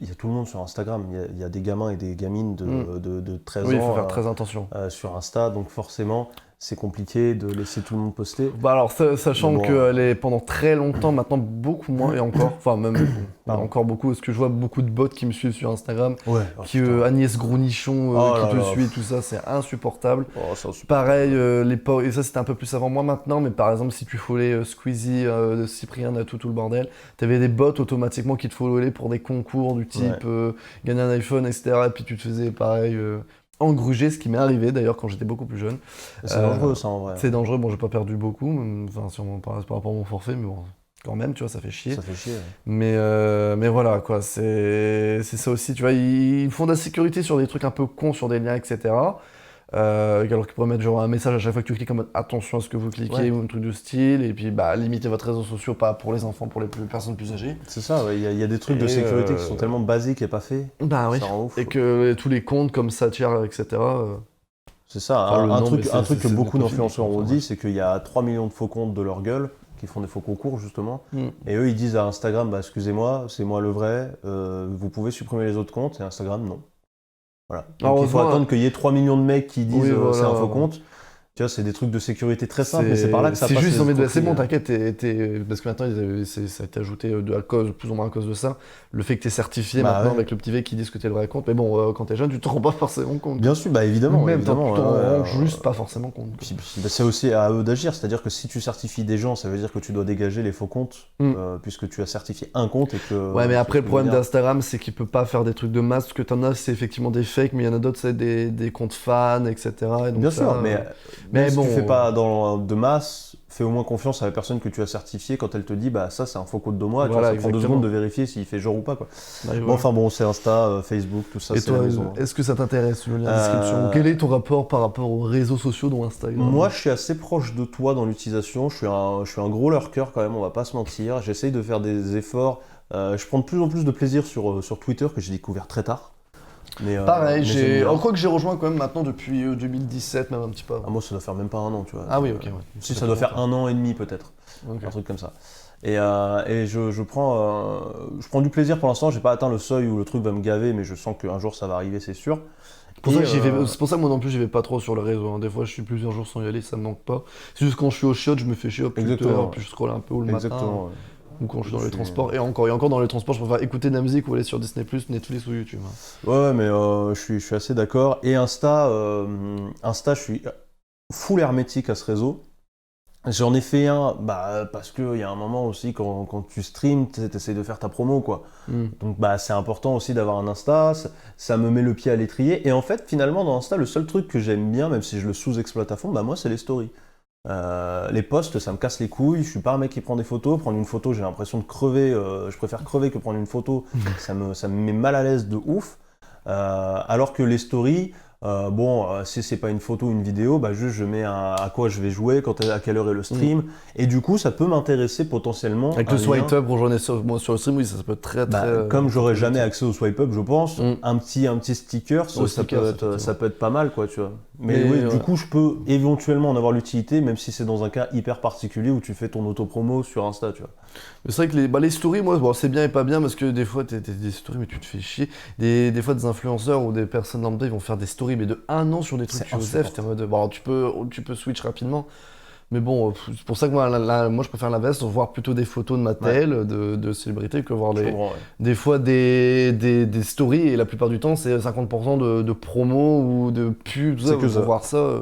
Il y a tout le monde sur Instagram. Il y a des gamins et des gamines de 13
Oui, il
ans
faut faire très attention.
sur Insta, donc forcément, c'est compliqué de laisser tout le monde poster.
Bah alors, sachant
Bon,
qu'elle est pendant très longtemps, maintenant beaucoup moins, et encore, enfin même
Pardon.
encore beaucoup, parce que je vois beaucoup de bots qui me suivent sur Instagram,
Ouais.
Agnès Grounichon
Oh
qui
là
te
là.
suit, tout ça, c'est insupportable.
Oh, c'est insupportable.
Pareil, et ça c'était un peu plus avant moi maintenant, mais par exemple, si tu followais Squeezie, Cyprien, tout le bordel, t'avais des bots automatiquement qui te followaient pour des concours du type gagner un iPhone, etc. Et puis tu te faisais pareil. Engruger, ce qui m'est arrivé d'ailleurs quand j'étais beaucoup plus jeune.
C'est dangereux, ça, en vrai.
C'est dangereux, bon j'ai pas perdu beaucoup, enfin sûrement par rapport à mon forfait, mais bon, quand même, tu vois, ça fait chier.
Ça fait chier. Ouais.
Mais voilà, quoi, c'est ça aussi, tu vois, ils font de la sécurité sur des trucs un peu cons, sur des liens, etc. Alors qu'ils pourraient mettre genre un message à chaque fois que tu cliques en mode attention à ce que vous cliquez ou un truc de style, et puis bah limiter votre réseaux sociaux, pas pour les enfants, pour les personnes plus âgées.
C'est ça, ouais. Il y a des trucs de
Et,
sécurité qui sont tellement basiques et pas faits.
Bah oui.
Ça rend ouf.
Et que tous les comptes comme Satire, etc.
C'est ça,
Enfin, le
un
nom,
truc,
mais
un truc que
c'est
beaucoup
beaucoup
d'influenceurs
fini,
ont
enfin,
dit, c'est qu'il y a 3 millions de faux comptes de leur gueule qui font des faux concours justement.
Mm.
Et eux ils disent à Instagram, bah excusez-moi, c'est moi le vrai, vous pouvez supprimer les autres comptes, et Instagram non. Voilà. Donc il faut
Heureusement,
attendre qu'il y ait 3 millions de mecs qui disent
Oui, voilà.
c'est un faux compte. Tu vois, c'est des trucs de sécurité très simples, mais c'est par là que ça passe.
C'est juste,
les
mais c'est bon,
escroqueries,
t'inquiète, parce que maintenant, ça a été ajouté plus ou moins à cause de ça, le fait que t'es certifié
Bah
maintenant
ouais.
avec le petit V qui disent que t'es le vrai compte, mais bon, quand t'es jeune, tu te rends pas forcément compte.
Bien sûr, bah évidemment.
Même
évidemment,
tu t'en rends
ouais,
juste pas forcément compte.
Puis, bah, c'est aussi à eux d'agir, c'est-à-dire que si tu certifies des gens, ça veut dire que tu dois dégager les faux comptes, puisque tu as certifié un compte et que...
Ouais, mais après, le problème
d'un
d'Instagram, c'est qu'il peut pas faire des trucs de masse, parce que t'en as, c'est effectivement des fakes, mais il y en a d'autres, c'est des comptes fans, etc. Et donc
Bien
ça,
sûr, mais
mais
si
bon,
tu fais pas de masse, fais au moins confiance à la personne que tu as certifiée quand elle te dit bah ça c'est un faux compte de moi, tu vois,
Voilà,
ça prend 2
exactement.
secondes de vérifier s'il fait genre ou pas quoi.
ouais,
Bon,
voilà.
enfin bon, c'est Insta, Facebook, tout ça,
Et
c'est
toi,
la maison.
est-ce que ça t'intéresse, le lien de description? Quel est ton rapport par rapport aux réseaux sociaux dont Instagram?
Moi, je suis assez proche de toi dans l'utilisation. Je suis un gros lurker quand même, on va pas se mentir. J'essaye de faire des efforts. Je prends de plus en plus de plaisir sur Twitter que j'ai découvert très tard. Mais,
Pareil,
mais j'aime bien.
en quoi que j'ai rejoint quand même maintenant depuis 2017, même un petit peu avant.
Ah, moi, ça doit faire même pas un an, tu vois.
Ah oui, ok, ouais.
Si, ça doit faire 1 an et demi peut-être.
Ok.
Un truc comme ça. Et je prends du plaisir pour l'instant. J'ai pas atteint le seuil où le truc va me gaver, mais je sens qu'un jour ça va arriver, c'est sûr.
Pour ça
Et,
que c'est pour ça que moi non plus j'y vais pas trop sur le réseau, hein. Des fois je suis plusieurs jours sans y aller, ça me manque pas. C'est juste quand je suis au chiottes, je me fais chier, hop, Twitter,
Exactement,
puis je scrolle un peu le
Exactement.
matin.
Ouais.
Ou quand je suis dans
Je
les
suis-
transports. Et encore dans les transports, je préfère écouter de la musique ou aller sur Disney+, Netflix ou YouTube, hein.
Ouais, mais je suis assez d'accord. Et Insta, je suis full hermétique à ce réseau. J'en ai fait un, parce qu'il y a un moment aussi, quand tu streams, tu essaies de faire ta promo, quoi. Donc c'est important aussi d'avoir un Insta, ça me met le pied à l'étrier. Et en fait, finalement, dans Insta, le seul truc que j'aime bien, même si je le sous-exploite à fond, moi, c'est les stories. Les posts, ça me casse les couilles. Je suis pas un mec qui prend des photos. Prendre une photo, j'ai l'impression de crever. Je préfère crever que prendre une photo. Ça me met mal à l'aise de ouf. Alors que les stories, si c'est pas une photo ou une vidéo, juste je mets à quoi je vais jouer, à quelle heure est le stream. Et du coup, ça peut m'intéresser potentiellement.
Avec le swipe up, rejoindre sur le stream, oui, ça peut être très.
Comme j'aurais jamais accès au swipe up, je pense, un petit sticker, ça peut être pas mal, quoi, tu vois. Mais oui, du coup, je peux éventuellement en avoir l'utilité, même si c'est dans un cas hyper particulier où tu fais ton auto-promo sur Insta, tu vois.
Mais c'est vrai que les stories, moi, c'est bien et pas bien parce que des fois, t'es des stories, mais tu te fais chier. Des fois, des influenceurs ou des personnes lambda, ils vont faire des stories, mais de 1 an sur des trucs Joseph, t'es en mode, tu peux switch rapidement. Mais bon, c'est pour ça que moi je préfère l'inverse, voir plutôt des photos de ma telle, de célébrités, que voir des fois des stories, et la plupart du temps, c'est 50% de promo ou de pub, tout ça, pour voir ça.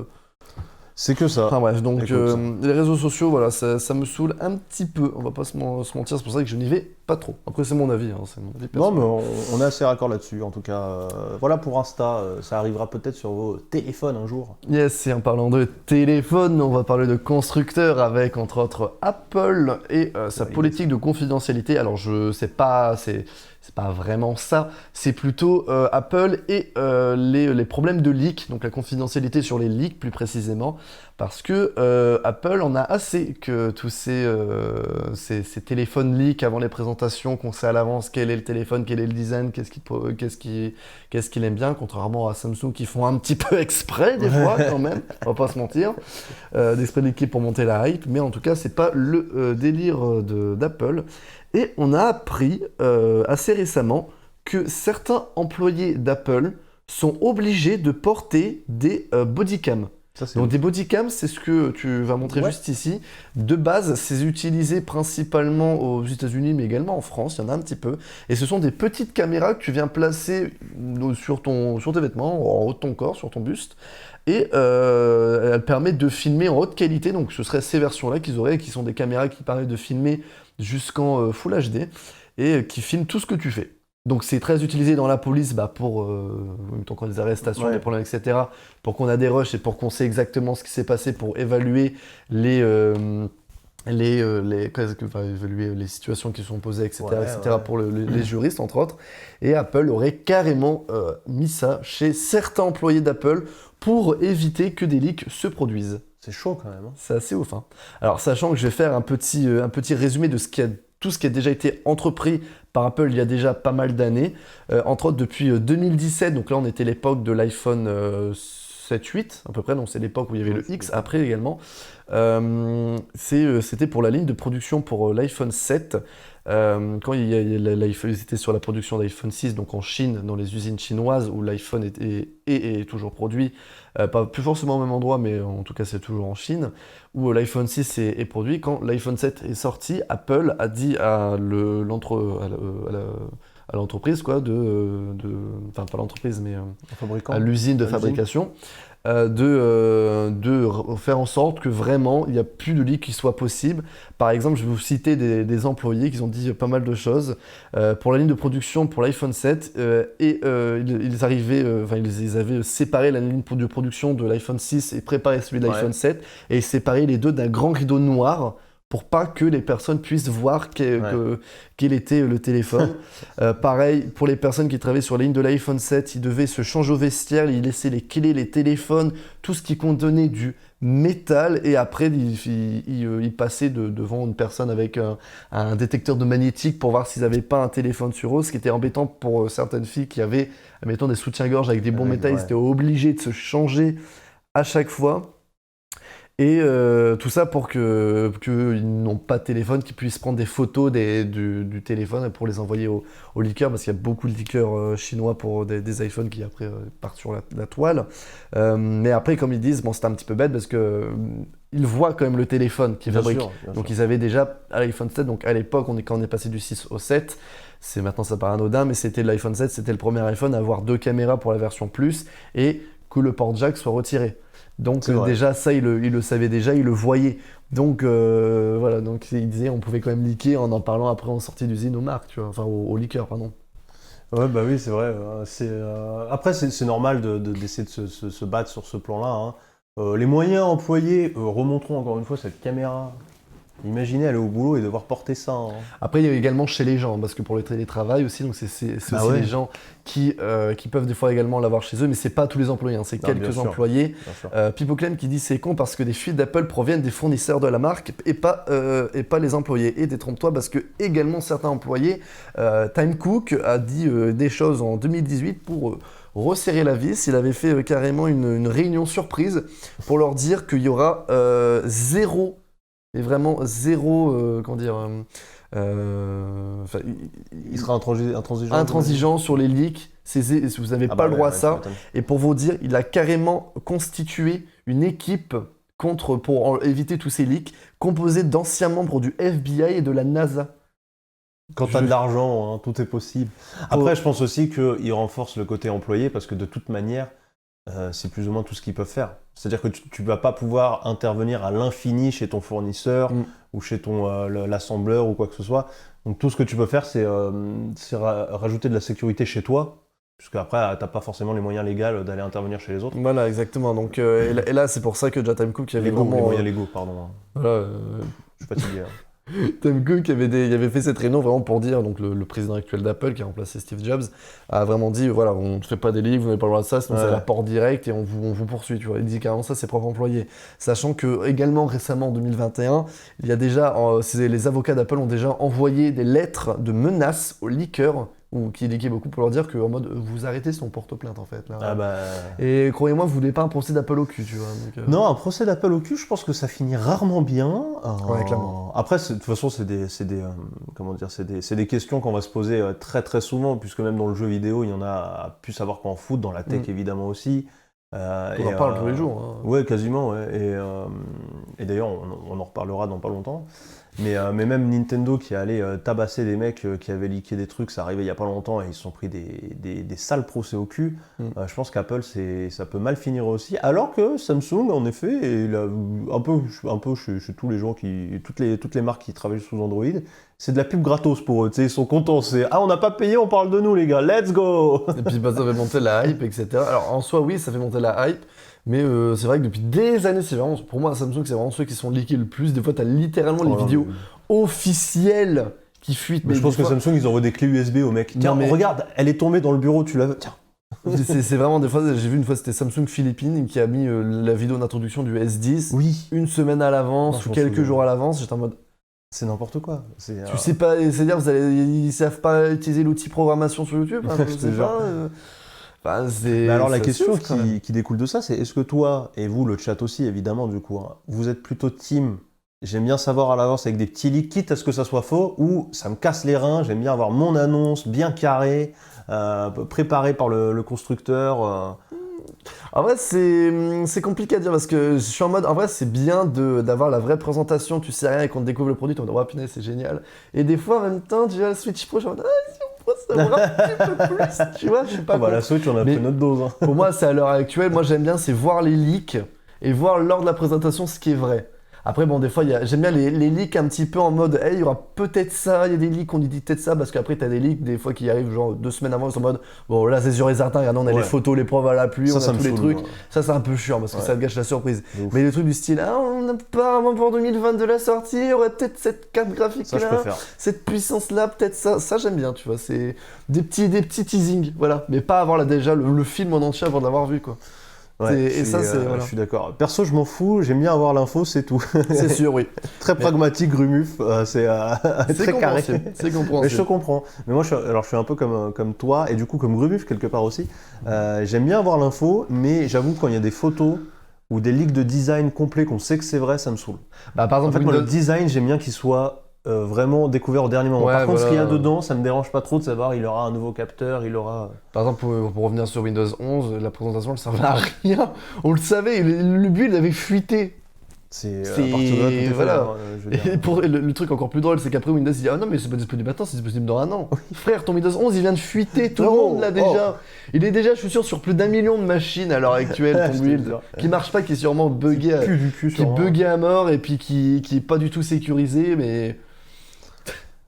C'est que ça.
Enfin bref, donc les réseaux sociaux, voilà, ça me saoule un petit peu, on va pas se mentir, c'est pour ça que je n'y vais pas trop. Après, c'est mon avis, c'est mon avis personnel.
Non, mais on est assez raccord là-dessus, en tout cas. Voilà pour Insta, ça arrivera peut-être sur vos téléphones un jour.
Yes, et en parlant de téléphone, on va parler de constructeurs avec, entre autres, Apple et sa politique de confidentialité. Alors, c'est pas vraiment ça, c'est plutôt Apple et les problèmes de leak, donc la confidentialité sur les leaks plus précisément, parce que Apple en a assez que tous ces téléphones leaks avant les présentations, qu'on sait à l'avance quel est le téléphone, quel est le design, qu'est-ce qu'il aime bien, contrairement à Samsung qui font un petit peu exprès des fois quand même, on va pas se mentir, d'exprès de leaker pour monter la hype, mais en tout cas c'est pas le délire d'Apple. Et on a appris assez récemment que certains employés d'Apple sont obligés de porter des bodycams. Donc des bodycams, c'est ce que tu vas montrer juste ici. De base, c'est utilisé principalement aux États-Unis, mais également en France, il y en a un petit peu. Et ce sont des petites caméras que tu viens placer sur tes vêtements, en haut de ton corps, sur ton buste. Et elles permettent de filmer en haute qualité. Donc ce serait ces versions-là qu'ils auraient, qui sont des caméras qui permettent de filmer jusqu'en Full HD et qui filment tout ce que tu fais. Donc c'est très utilisé dans la police pour tant qu'on a des arrestations, des problèmes, etc. Pour qu'on a des rushs et pour qu'on sait exactement ce qui s'est passé pour évaluer évaluer les situations qui sont posées, etc. Pour les juristes, entre autres. Et Apple aurait carrément mis ça chez certains employés d'Apple pour éviter que des leaks se produisent.
C'est chaud quand même.
C'est assez ouf. Alors, sachant que je vais faire un petit résumé de tout ce qui a déjà été entrepris par Apple il y a déjà pas mal d'années. Entre autres, depuis 2017, donc là on était l'époque de l'iPhone 7-8 à peu près, donc c'est l'époque où il y avait le X, après également. C'était pour la ligne de production pour l'iPhone 7. Quand ils étaient sur la production d'iPhone 6, donc en Chine, dans les usines chinoises où l'iPhone est toujours produit, pas plus forcément au même endroit, mais en tout cas c'est toujours en Chine, où l'iPhone 6 est produit. Quand l'iPhone 7 est sorti, Apple a dit à l'entreprise, pas l'entreprise, mais à l'usine de fabrication, de faire en sorte que vraiment il n'y a plus de leak qui soit possible. Par exemple, je vais vous citer des employés qui ont dit pas mal de choses. Pour la ligne de production pour l'iPhone 7, ils avaient séparé la ligne de production de l'iPhone 6 et préparé celui de l'iPhone 7 et séparé les deux d'un grand rideau noir pour pas que les personnes puissent voir quel était le téléphone. Pareil, pour les personnes qui travaillaient sur la ligne de l'iPhone 7, ils devaient se changer au vestiaire, ils laissaient les clés, les téléphones, tout ce qui contenait du métal, et après ils passaient devant une personne avec un détecteur de magnétique pour voir s'ils n'avaient pas un téléphone sur eux, ce qui était embêtant pour certaines filles qui avaient, admettons, des soutiens-gorge avec des bons métal, ils étaient obligés de se changer à chaque fois. Et tout ça pour qu'ils n'ont pas de téléphone, qu'ils puissent prendre des photos du téléphone pour les envoyer aux leakers, parce qu'il y a beaucoup de leakers chinois pour des iPhones qui après partent sur la toile. Mais après, comme ils disent, c'est un petit peu bête parce que ils voient quand même le téléphone qu'ils fabriquent. Donc ils avaient déjà à l'iPhone 7, donc à l'époque, quand on est passé du 6 au 7, maintenant ça paraît anodin, mais c'était l'iPhone 7, c'était le premier iPhone à avoir 2 caméras pour la version Plus et que le port jack soit retiré. Donc déjà ça il le savait déjà, il le voyait. Donc voilà, donc il disait on pouvait quand même leaker en parlant après en sortie d'usine aux marques, tu vois, enfin aux leakers, pardon.
Ouais, bah oui, c'est vrai. Après c'est normal d'essayer de se battre sur ce plan-là. Les moyens employés, remonterons encore une fois cette caméra. Imaginez aller au boulot et devoir porter ça. Hein.
Après, il y a également chez les gens, parce que pour le télétravail aussi, donc c'est aussi
ouais.
les gens qui peuvent des fois également l'avoir chez eux, mais c'est pas tous les employés, hein, c'est
Non, bien
quelques
sûr.
employés.
Bien sûr.
Pipoclem qui dit c'est con parce que des fuites d'Apple proviennent des fournisseurs de la marque et pas les employés. Et détrompe-toi parce que également certains employés, Tim Cook a dit des choses en 2018 pour resserrer la vis. Il avait fait carrément une réunion surprise pour leur dire qu'il y aura zéro. Et vraiment zéro, comment dire,
Il sera intransigeant.
intransigeant sur les leaks. Vous n'avez pas le droit à ça. Et pour vous dire, il a carrément constitué une équipe pour éviter tous ces leaks, composée d'anciens membres du FBI et de la NASA.
Quand t'as de l'argent, hein, tout est possible. Après, je pense aussi qu'il renforce le côté employé parce que de toute manière, c'est plus ou moins tout ce qu'ils peuvent faire. C'est-à-dire que tu vas pas pouvoir intervenir à l'infini chez ton fournisseur ou chez ton l'assembleur ou quoi que ce soit. Donc tout ce que tu peux faire, c'est rajouter de la sécurité chez toi, puisque après t'as pas forcément les moyens légaux d'aller intervenir chez les autres.
Voilà, exactement. Donc, et là, c'est pour ça que déjà Tim Cook avait
Les
vraiment...
moyens légaux, pardon.
Voilà,
Je suis fatigué. Hein.
Tim Cook avait fait cette réunion vraiment pour dire, donc le président actuel d'Apple qui a remplacé Steve Jobs, a vraiment dit voilà, on ne fait pas des leaks, vous n'avez pas le droit de ça, sinon c'est la porte directe et on vous poursuit. Tu vois. Il dit carrément ça, ses propres employés. Sachant que également récemment en 2021, il y a déjà, les avocats d'Apple ont déjà envoyé des lettres de menaces aux leakers, ou qui leakaient beaucoup pour leur dire que en mode vous arrêtez si on porte plainte en fait. Là.
Ah bah...
Et croyez-moi, vous voulez pas un procès d'Apple au cul, tu vois. Donc,
Non, un procès d'appel au cul, je pense que ça finit rarement bien.
Ouais, clairement.
Après, de toute façon, c'est des questions qu'on va se poser très très souvent, puisque même dans le jeu vidéo, il y en a plus savoir qu'en foot, dans la tech évidemment aussi.
on en parle tous les jours. Hein.
Ouais, quasiment. Ouais. Et d'ailleurs, on en reparlera dans pas longtemps. Mais même Nintendo qui allait tabasser des mecs qui avaient leaké des trucs, ça arrivait il y a pas longtemps et ils se sont pris des sales procès au cul. Je pense qu'Apple, ça peut mal finir aussi. Alors que Samsung, en effet, et un peu chez tous les gens toutes les marques qui travaillent sous Android, c'est de la pub gratos pour eux. Ils sont contents. C'est on n'a pas payé, on parle de nous les gars, let's go.
Et puis ça fait monter la hype, etc. Alors en soi, oui, ça fait monter la hype. Mais c'est vrai que depuis des années, c'est vraiment, pour moi, Samsung, c'est vraiment ceux qui sont leakés le plus. Des fois, t'as littéralement les vidéos officielles qui fuitent.
Mais je pense que Samsung, ils envoient des clés USB aux mecs. Tiens, regarde, elle est tombée dans le bureau, tu l'as... Tiens.
c'est vraiment des fois, j'ai vu une fois, c'était Samsung Philippines qui a mis la vidéo d'introduction du S10 une semaine à l'avance ou quelques jours à l'avance. J'étais en mode...
C'est n'importe quoi.
Tu sais pas, c'est-à-dire, ils savent pas utiliser l'outil programmation sur YouTube. Hein, je sais pas...
Mais alors la question qui découle de ça, c'est est-ce que toi, et vous, le chat aussi évidemment du coup, hein, vous êtes plutôt team, j'aime bien savoir à l'avance avec des petits leaks, quitte à ce que ça soit faux, ou ça me casse les reins, j'aime bien avoir mon annonce bien carrée, préparée par le constructeur.
En vrai, c'est compliqué à dire parce que je suis en mode, en vrai, c'est bien d'avoir la vraie présentation, tu sais rien et qu'on te découvre le produit, tu te dis, oh punaise, c'est génial. Et des fois, en même temps, tu as le Switch Pro, je suis en mode, ça me un petit peu plus, tu vois, je suis pas
la Switch, on a pris notre dose. Hein.
Pour moi, c'est à l'heure actuelle, moi j'aime bien, c'est voir les leaks et voir lors de la présentation ce qui est vrai. Après, bon, des fois, j'aime bien les leaks un petit peu en mode, hey, il y aura peut-être ça, il y a des leaks, on dit peut-être ça, parce qu'après, t'as des leaks, des fois, qui arrivent genre 2 semaines avant, ils sont en mode, bon, là, c'est sûr et certain, regardez, on a les photos, les preuves à la pluie, on a tous les trucs. Ouais. Ça, c'est un peu chiant, parce que ça gâche la surprise. Mais les trucs du style, on n'a pas avant pour 2020 de la sortie, il y aurait peut-être cette carte graphique-là, cette puissance-là, peut-être ça. Ça, j'aime bien, tu vois, c'est des petits teasings, voilà. Mais pas avoir déjà le film en entier avant de l'avoir vu, quoi.
Ouais, je suis d'accord. Perso, je m'en fous, j'aime bien avoir l'info, c'est tout.
C'est sûr, oui.
Très pragmatique, Grumuf, c'est très carré.
C'est compréhensible.
Mais je te comprends. Mais moi, je suis un peu comme toi, et du coup, comme Grumuf, quelque part aussi. J'aime bien avoir l'info, mais j'avoue, quand il y a des photos ou des leaks de design complets qu'on sait que c'est vrai, ça me saoule.
Par exemple,
en fait, moi, le design, j'aime bien qu'il soit vraiment découvert au dernier moment. Par contre, ce qu'il y a dedans, ça me dérange pas trop de savoir, il aura un nouveau capteur, il aura...
Par exemple, pour revenir sur Windows 11, la présentation ne servait à rien. On le savait, le build avait fuité.
C'est à partir de là, tout est
voilà.
fait,
et pour le truc encore plus drôle, c'est qu'après Windows il dit ah non mais c'est pas disponible maintenant, c'est disponible dans un an. Frère, ton Windows 11 il vient de fuiter, tout le monde l'a déjà. Il est déjà, je suis sûr, sur plus d'1 million de machines à l'heure actuelle, ton build, qui marche pas, qui est sûrement buggé, qui est buggé à mort et puis qui est pas du tout sécurisé, mais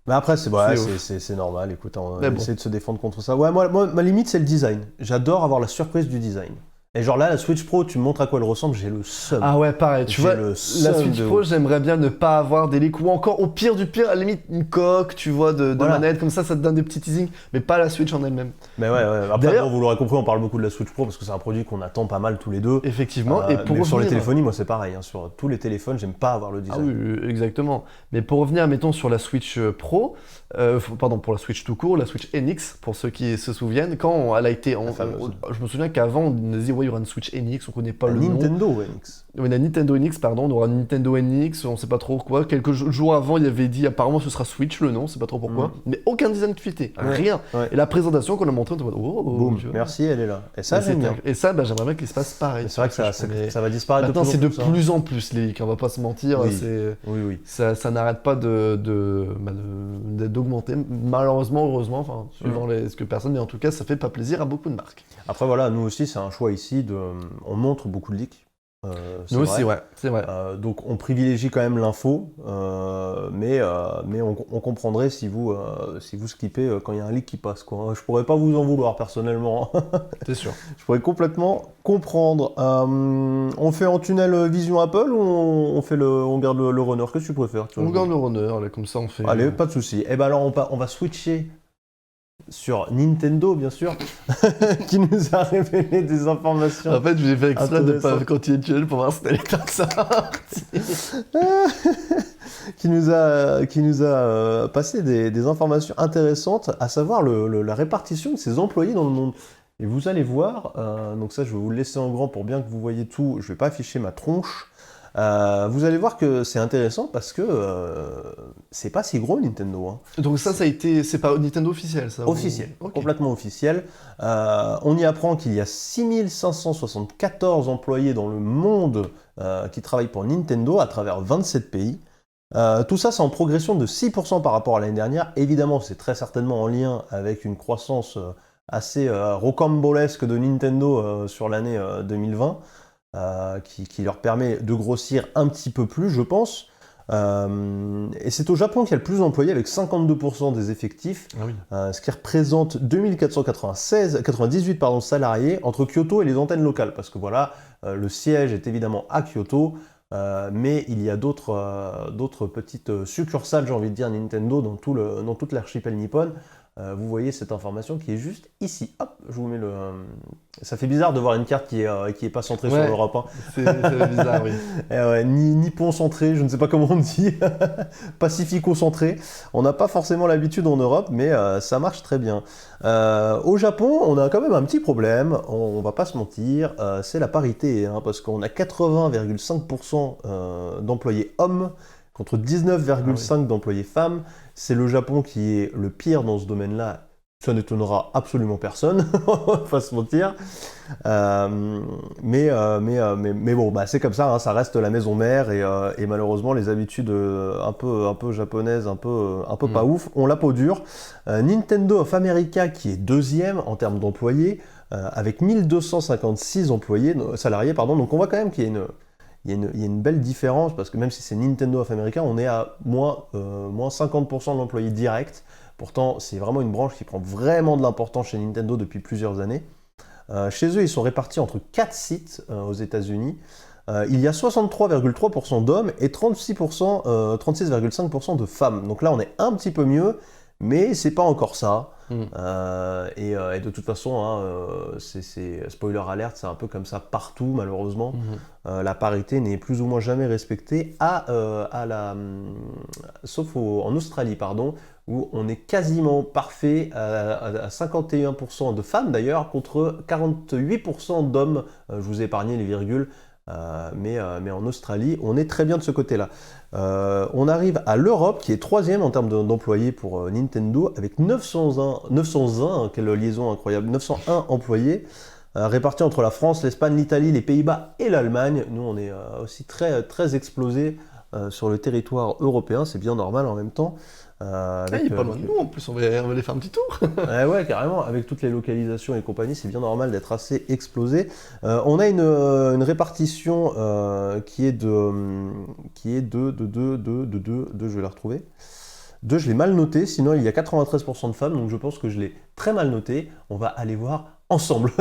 après, c'est normal, écoute, on essaie de se défendre contre ça. Ouais, moi, ma limite, c'est le design. J'adore avoir la surprise du design. Et genre là, la Switch Pro, tu me montres à quoi elle ressemble, j'ai le seum.
Ah ouais, pareil, tu
J'ai
vois,
le
la
seum
Switch
de
Pro,
ouf.
j'aimerais bien ne pas avoir des leaks, ou encore au pire du pire, à la limite une coque, tu vois, de
Voilà.
manette, comme ça te donne des petits teasings, mais pas la Switch en elle-même.
Mais ouais. Après,
D'ailleurs-
bon, vous l'aurez compris, on parle beaucoup de la Switch Pro parce que c'est un produit qu'on attend pas mal tous les deux.
Effectivement, et pour
mais sur les
revenir-
téléphonies, moi c'est pareil. Hein. Sur tous les téléphones, j'aime pas avoir le
Ah
design.
oui, exactement. Mais pour revenir, mettons, sur la Switch Pro, pardon, pour la Switch tout court, la Switch NX, pour ceux qui se souviennent, quand elle a été...
fameuse.
je me souviens qu'avant, on nous disait, ouais, il y aura une Switch NX, on connaît pas
La
le nom.
Nintendo NX.
Oui, la Nintendo NX, pardon, on aura une Nintendo NX, on sait pas trop quoi. Quelques jours avant, il y avait dit, apparemment, ce sera Switch le nom, on sait pas trop pourquoi. Mais aucun design fité,
Ouais,
rien.
ouais.
Et la présentation qu'on a montrée, on était en mode, oh,
Boum,
tu vois.
merci, elle est là. Et ça,
Et
j'aime bien.
Et ça, bah, j'aimerais bien qu'il se passe pareil.
Mais c'est vrai que ça,
Mais
ça va disparaître
maintenant, c'est de
plus en
plus en plus, les leaks, on va pas se mentir.
Oui.
C'est...
Oui.
Ça n'arrête pas d'augmenter, malheureusement, heureusement, enfin, suivant ce que personne, mais en tout cas, ça fait pas plaisir à beaucoup de marques.
Après, voilà, nous aussi, c'est un choix ici. On montre beaucoup de leaks.
Nous aussi, ouais, c'est vrai.
Donc, on privilégie quand même l'info, mais on comprendrait si vous skippez quand il y a un leak qui passe, quoi. Je pourrais pas vous en vouloir, personnellement.
C'est sûr.
Je pourrais complètement comprendre. On fait en tunnel Vision Apple ou on garde le runner? Qu'est-ce que tu préfères?
On garde le runner, là, comme ça, on fait...
Allez, pas de souci. Et ben alors, on va switcher sur Nintendo, bien sûr, qui nous a révélé des informations.
En fait, j'ai fait exprès de pas
Intéressant.
continuer le tunnel pour voir si t'allais faire ça.
qui nous a passé des informations intéressantes, à savoir la répartition de ses employés dans le monde. Et vous allez voir, donc ça je vais vous le laisser en grand pour bien que vous voyez tout, je vais pas afficher ma tronche. Vous allez voir que c'est intéressant parce que c'est pas si gros Nintendo. Hein.
Donc ça a été... C'est pas Nintendo officiel, ça?
Officiel,
Ok.
complètement officiel. On y apprend qu'il y a 6574 employés dans le monde qui travaillent pour Nintendo à travers 27 pays. Tout ça, c'est en progression de 6% par rapport à l'année dernière. Évidemment, c'est très certainement en lien avec une croissance assez rocambolesque de Nintendo sur l'année 2020, qui leur permet de grossir un petit peu plus, je pense. Et c'est au Japon qu'il y a le plus d'employés, avec 52% des effectifs,
Ah oui.
ce qui représente 2498 salariés entre Kyoto et les antennes locales, parce que voilà, le siège est évidemment à Kyoto, mais il y a d'autres petites succursales, j'ai envie de dire, Nintendo dans toute l'archipel nippon. Vous voyez cette information qui est juste ici. Hop, je vous mets le... Ça fait bizarre de voir une carte qui est pas centrée sur
Ouais.
l'Europe. Hein.
C'est bizarre, oui.
Ouais, Nippon centré, je ne sais pas comment on dit, Pacifico centré. On n'a pas forcément l'habitude en Europe, mais ça marche très bien. Au Japon, on a quand même un petit problème, on va pas se mentir, c'est la parité, hein, parce qu'on a 80,5% d'employés hommes contre 19,5% d'employés femmes. C'est le Japon qui est le pire dans ce domaine-là. Ça n'étonnera absolument personne, on va pas se mentir. Mais bon, bah, c'est comme ça, hein, ça reste la maison mère et malheureusement les habitudes un peu japonaises, un peu pas ouf, ont la peau dure. Nintendo of America qui est deuxième en termes d'employés, avec 1256 salariés, donc on voit quand même qu'il y a une belle différence, parce que même si c'est Nintendo of America, on est à moins 50% d'employés directs. Pourtant, c'est vraiment une branche qui prend vraiment de l'importance chez Nintendo depuis plusieurs années. Chez eux, ils sont répartis entre 4 sites aux États-Unis. Il y a 63,3% d'hommes et 36,5% de femmes. Donc là, on est un petit peu mieux, mais c'est pas encore ça. Et de toute façon, hein, c'est spoiler alert, c'est un peu comme ça partout, malheureusement. La parité n'est plus ou moins jamais respectée, sauf en Australie, pardon, où on est quasiment parfait à 51% de femmes d'ailleurs, contre 48% d'hommes. Je vous ai épargné les virgules. Mais en Australie, on est très bien de ce côté-là. On arrive à l'Europe, qui est troisième en termes d'employés pour Nintendo, avec 901, quelle liaison incroyable, 901 employés, répartis entre la France, l'Espagne, l'Italie, les Pays-Bas et l'Allemagne. Nous, on est aussi très, très explosés sur le territoire européen, c'est bien normal en même temps.
Il est pas loin de nous, en plus, on va aller faire un petit tour.
Ouais, carrément, avec toutes les localisations et compagnie, c'est bien normal d'être assez explosé. On a une répartition qui est de, je vais la retrouver. Je l'ai mal noté, sinon il y a 93% de femmes, donc je pense que je l'ai très mal noté. On va aller voir ensemble.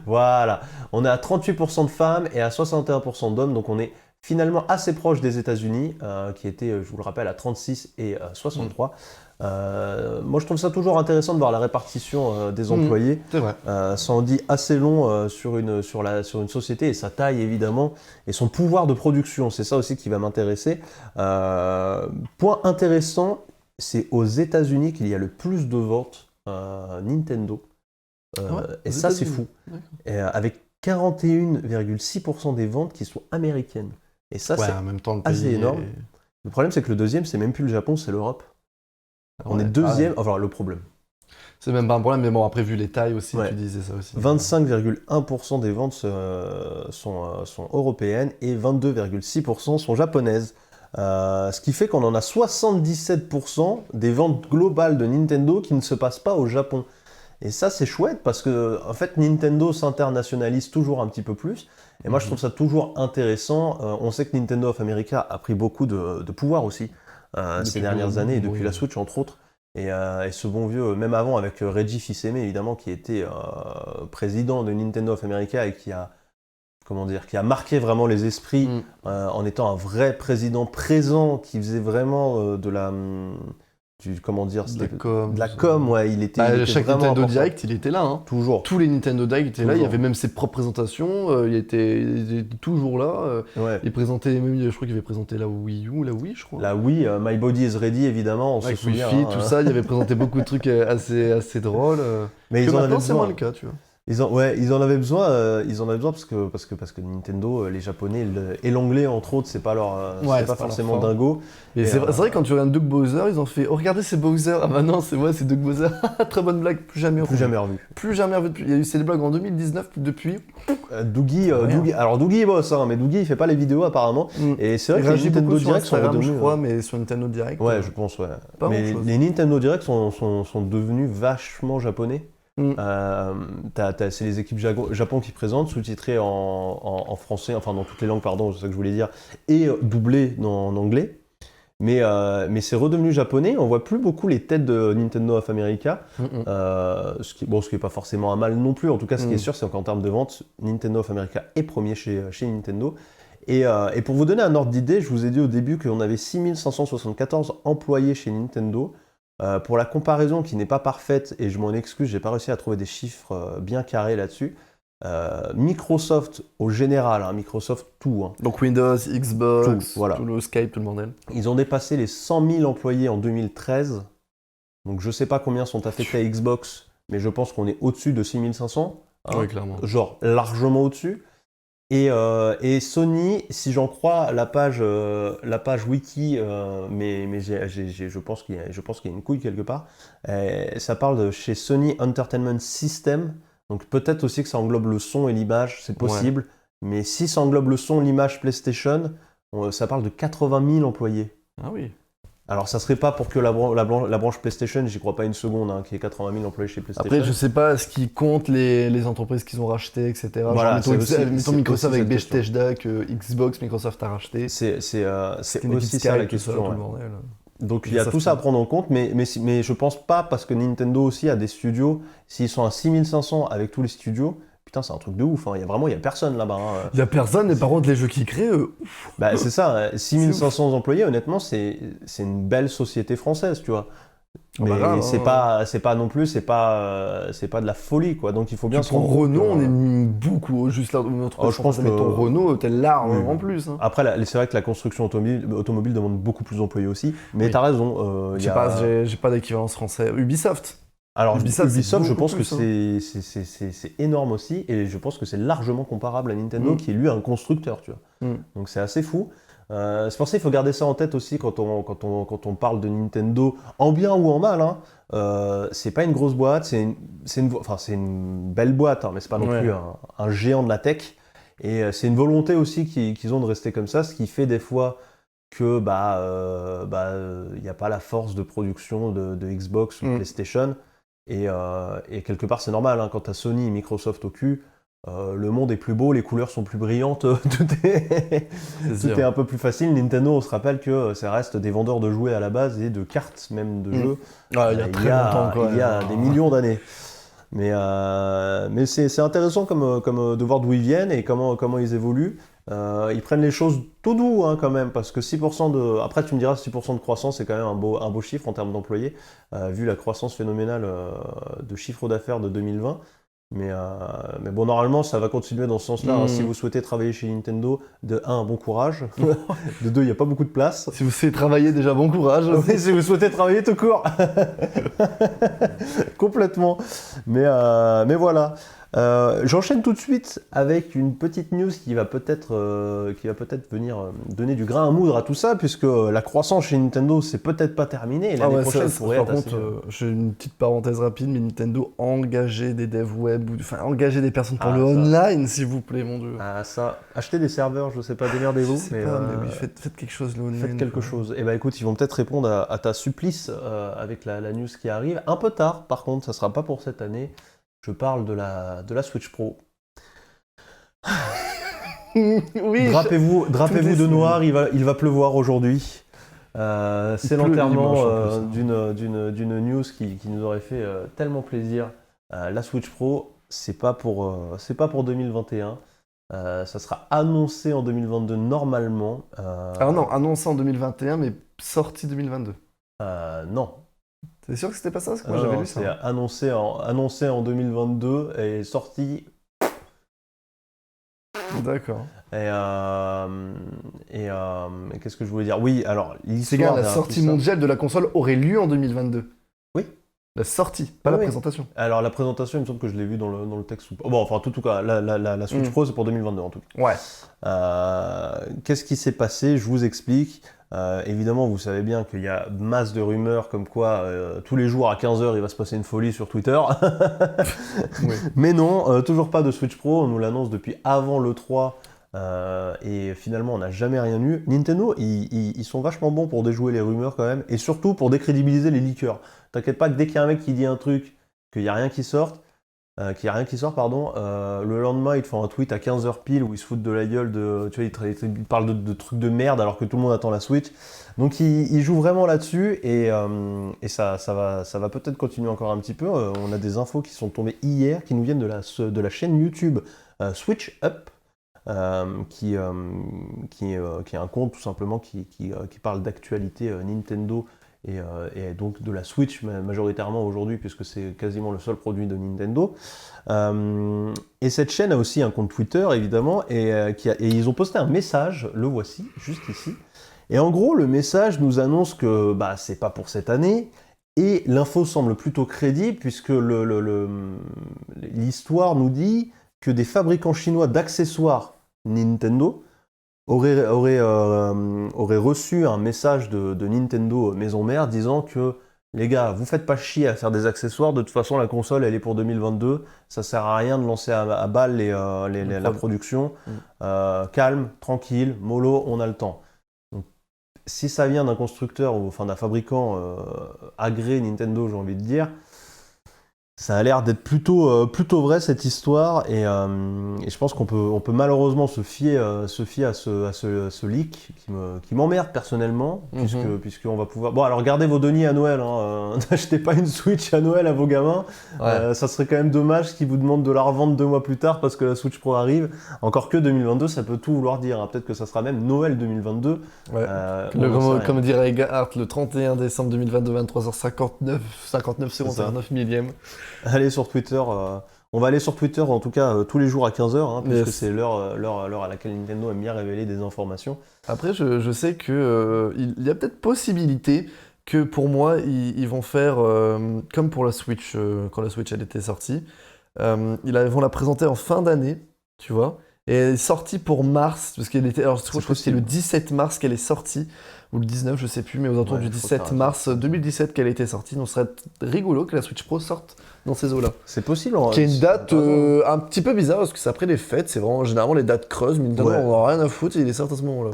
Voilà, on est à 38% de femmes et à 61% d'hommes, donc on est finalement assez proche des États-Unis, qui étaient, je vous le rappelle, à 36 et 63. Moi, je trouve ça toujours intéressant de voir la répartition des employés.
C'est vrai.
Ça en dit assez long sur une société et sa taille, évidemment, et son pouvoir de production. C'est ça aussi qui va m'intéresser. Point intéressant, c'est aux États-Unis qu'il y a le plus de ventes Nintendo. Et ça, c'est fou. Et, avec 41,6% des ventes qui sont américaines. Et ça, c'est
en même temps, le
assez
pays
énorme. Le problème, c'est que le deuxième, c'est même plus le Japon, c'est l'Europe. On est deuxième. Enfin, le problème.
C'est même pas un problème, mais bon, après, vu les tailles aussi,
Ouais.
tu disais ça aussi.
25,1% des ventes sont européennes et 22,6% sont japonaises. Ce qui fait qu'on en a 77% des ventes globales de Nintendo qui ne se passent pas au Japon. Et ça, c'est chouette parce que, en fait, Nintendo s'internationalise toujours un petit peu plus. Et moi, je trouve ça toujours intéressant. On sait que Nintendo of America a pris beaucoup de pouvoir aussi ces dernières années, et depuis la Switch, entre autres. Et ce bon vieux, même avant avec Reggie Fils-Aimé, évidemment, qui était président de Nintendo of America et qui a marqué vraiment les esprits en étant un vrai président présent, qui faisait vraiment de la com, ouais, il était
chaque
vraiment
Nintendo
important.
Direct, il était là. Hein.
Toujours.
Tous les Nintendo Direct étaient là, il y
Toujours.
avait même ses propres présentations, il était toujours là.
Ouais.
Il présentait, même, je crois qu'il avait présenté la Wii U, la Wii, je crois.
La Wii, My Body is Ready, évidemment, on
Avec
se souvient.
Wi-Fi, tout ça, il avait présenté beaucoup de trucs assez drôles.
Mais
Que
ils en avaient
maintenant, c'est moins
besoin.
le cas, tu vois.
Ils en avaient besoin parce que Nintendo, les Japonais et l'anglais entre autres, c'est pas
c'est
pas
pas
forcément
leur fort.
dingo.
Et
Et,
c'est vrai, quand tu regardes Doug Bowser, ils ont fait « Oh, regardez, c'est Bowser !» Ah bah non, c'est Doug Bowser. Très bonne blague, plus jamais
Plus jamais revu.
Plus jamais revu depuis. Il y a eu ces blagues en 2019, depuis.
Doogie, alors Doogie il bosse, hein, mais Doogie il fait pas les vidéos apparemment. Et c'est vrai
Il
que les
réagit
Nintendo
beaucoup sur
Direct sont
Instagram,
redevenus.
je crois, mais sur Nintendo Direct.
Ouais, je pense, ouais.
Pas
Mais
grand-chose.
les Nintendo Direct sont devenus vachement japonais. C'est les équipes Japon qui présentent, sous-titrés en français, enfin dans toutes les langues, pardon, c'est ça que je voulais dire, et doublés en anglais. Mais c'est redevenu japonais, on voit plus beaucoup les têtes de Nintendo of America, ce qui est pas forcément un mal non plus. En tout cas, ce qui est sûr, c'est qu'en termes de vente, Nintendo of America est premier chez Nintendo. Et pour vous donner un ordre d'idée, je vous ai dit au début qu'on avait 6574 employés chez Nintendo. Pour la comparaison qui n'est pas parfaite, et je m'en excuse, j'ai pas réussi à trouver des chiffres bien carrés là-dessus. Microsoft au général, hein, Microsoft tout, hein,
Donc Windows, Xbox,
Tout, voilà.
tout le Skype, tout le bordel.
ils ont dépassé les 100 000 employés en 2013. Donc je sais pas combien sont affectés à Xbox, mais je pense qu'on est au-dessus de 6500. Hein,
Oui, clairement.
genre largement au-dessus. Et Sony, si j'en crois la page wiki, mais je pense qu'il y a une couille quelque part, ça parle de chez Sony Entertainment System, donc peut-être aussi que ça englobe le son et l'image, c'est possible, mais si ça englobe le son, l'image PlayStation, ça parle de 80 000 employés.
Ah oui.
Alors ça serait pas pour que la branche PlayStation, j'y crois pas une seconde, hein, qu'il y ait 80 000 employés chez PlayStation.
Après, je sais pas ce qui compte les entreprises qu'ils ont rachetées, etc.
Voilà,
Genre,
c'est
mettons Microsoft
aussi
avec
cette question.
Bethesda que Xbox, Microsoft a racheté.
C'est
une
aussi
petite
ça la
Skype, tout ça,
question.
tout
Ouais.
le bordel.
Donc il y a
Microsoft,
tout ça à prendre en compte, mais je pense pas, parce que Nintendo aussi a des studios, s'ils sont à 6500 avec tous les studios, putain c'est un truc de ouf, hein. Il y a personne là-bas. Hein.
Il y a personne, mais par contre, les jeux qu'ils créent,
Bah, c'est ça, 6500 employés, honnêtement, c'est une belle société française, tu vois. Mais
grave,
c'est pas non plus, c'est pas de la folie, quoi. Donc il faut bien
tu prends Renault, on est beaucoup, juste là,
je pense que
ton Renault, t'es large
Oui.
en plus. Hein.
Après, c'est vrai que la construction automobile demande beaucoup plus d'employés aussi, mais
Oui.
t'as raison.
J'ai pas d'équivalence français. Ubisoft.
Alors
Ubisoft,
Ubisoft,
c'est
je
beaucoup
pense que
plus,
c'est énorme aussi, et je pense que c'est largement comparable à Nintendo, qui est lui un constructeur, tu vois. Donc c'est assez fou. C'est pour ça qu'il faut garder ça en tête aussi quand on parle de Nintendo, en bien ou en mal. Hein. C'est pas une grosse boîte, c'est une belle boîte, hein, mais c'est pas non plus un géant de la tech. Et c'est une volonté aussi qu'ils ont de rester comme ça, ce qui fait des fois que y a pas la force de production de Xbox ou PlayStation. Et quelque part c'est normal, hein, quand t'as Sony et Microsoft au cul, le monde est plus beau, les couleurs sont plus brillantes, tout est un peu plus facile. Nintendo, on se rappelle que ça reste des vendeurs de jouets à la base et de cartes même de jeux.
Il y a très longtemps, quoi.
Il y a des millions d'années. Mais c'est intéressant comme de voir d'où ils viennent et comment ils évoluent. Ils prennent les choses tout doux hein, quand même, parce que 6% de... Après tu me diras 6% de croissance c'est quand même un beau chiffre en termes d'employés, vu la croissance phénoménale de chiffre d'affaires de 2020. Mais bon, normalement, ça va continuer dans ce sens-là. Hein. Si vous souhaitez travailler chez Nintendo, de 1, bon courage. De 2, il n'y a pas beaucoup de place.
Si vous souhaitez travailler, déjà, bon courage.
Oui, si vous souhaitez travailler tout court. Complètement. Mais voilà. J'enchaîne tout de suite avec une petite news qui va peut-être venir donner du grain à moudre à tout ça, puisque la croissance chez Nintendo, c'est peut-être pas terminé. L'année prochaine pourrait
par
être
contre, j'ai une petite parenthèse rapide, mais Nintendo a engagé des devs web, engagé des personnes pour le online, s'il vous plaît, mon dieu.
Ah ça, achetez des serveurs, je sais pas, démerdez-vous.
Je sais pas, mais oui, faites quelque chose le online.
Faites quelque chose. Et bah écoute, ils vont peut-être répondre à ta supplice avec la news qui arrive. Un peu tard, par contre, ça sera pas pour cette année. Je parle de la Switch Pro.
Oui,
drapez-vous de noir, il va pleuvoir aujourd'hui. C'est l'enterrement d'une news qui nous aurait fait tellement plaisir. La Switch Pro, c'est pas pour 2021. Ça sera annoncé en 2022 normalement.
Alors non, annoncé en 2021, mais sorti 2022.
Non.
T'es sûr que c'était pas ça? Parce que moi j'avais lu ça.
C'est annoncé en 2022 et sorti.
D'accord.
Et qu'est-ce que je voulais dire? Oui, alors l'histoire.
La sortie mondiale de la console aurait lieu en 2022.
Oui.
La sortie, pas la présentation.
Alors la présentation, il me semble que je l'ai vu dans le texte ou pas. Bon, enfin, en tout cas, la Switch Pro, c'est pour 2022 en tout cas.
Ouais.
Qu'est-ce qui s'est passé? Je vous explique. Évidemment, vous savez bien qu'il y a masse de rumeurs comme quoi tous les jours à 15h il va se passer une folie sur Twitter. Oui. Mais non, toujours pas de Switch Pro, on nous l'annonce depuis avant l'E3 et finalement on n'a jamais rien eu. Nintendo, ils sont vachement bons pour déjouer les rumeurs quand même et surtout pour décrédibiliser les leakers. T'inquiète pas que dès qu'il y a un mec qui dit un truc, qu'il n'y a rien qui sort, le lendemain ils te font un tweet à 15h pile où ils se foutent de la gueule tu vois, ils parlent de trucs de merde alors que tout le monde attend la Switch. Donc ils jouent vraiment là-dessus et ça va peut-être continuer encore un petit peu. On a des infos qui sont tombées hier qui nous viennent de la chaîne YouTube Switch Up qui est un compte tout simplement qui parle d'actualité Nintendo et donc de la Switch majoritairement aujourd'hui puisque c'est quasiment le seul produit de Nintendo. Et cette chaîne a aussi un compte Twitter évidemment et ils ont posté un message, le voici, juste ici. Et en gros le message nous annonce que c'est pas pour cette année et l'info semble plutôt crédible puisque l'histoire nous dit que des fabricants chinois d'accessoires Nintendo aurait reçu un message de Nintendo maison mère disant que les gars, vous faites pas chier à faire des accessoires, de toute façon la console elle est pour 2022, ça sert à rien de lancer à balle la production, calme, tranquille, mollo, on a le temps. Donc, si ça vient d'un constructeur ou d'un fabricant agréé Nintendo, j'ai envie de dire, ça a l'air d'être plutôt vrai cette histoire et je pense qu'on peut malheureusement se fier à ce leak qui m'emmerde personnellement puisqu'on va pouvoir... Bon alors gardez vos deniers à Noël, n'achetez pas une Switch à Noël à vos gamins, ça serait quand même dommage qu'ils vous demandent de la revendre 2 mois plus tard parce que la Switch Pro arrive, encore que 2022 ça peut tout vouloir dire, peut-être que ça sera même Noël 2022.
Ouais. Comme dirait Ega le 31 décembre 2022, 23h59, 59 millième.
Allez sur Twitter, on va aller sur Twitter en tout cas tous les jours à 15h, puisque c'est l'heure à laquelle Nintendo aime bien révéler des informations.
Après, je sais qu'il y a peut-être possibilité que pour moi, ils vont faire comme pour la Switch, quand la Switch elle était sortie. Ils vont la présenter en fin d'année, tu vois. Et elle est sortie pour mars, parce qu'elle était. Alors, je crois que c'est le 17 mars qu'elle est sortie, ou le 19, je sais plus, mais aux alentours du 17 mars 2017 qu'elle était sortie. Donc, ce serait rigolo que la Switch Pro sorte dans ces eaux-là.
C'est possible.
Qui est une date un petit peu bizarre, parce que c'est après les fêtes, c'est vraiment généralement les dates creuses, mais Nintendo, on n'a rien à foutre, et il est sorti à ce moment-là.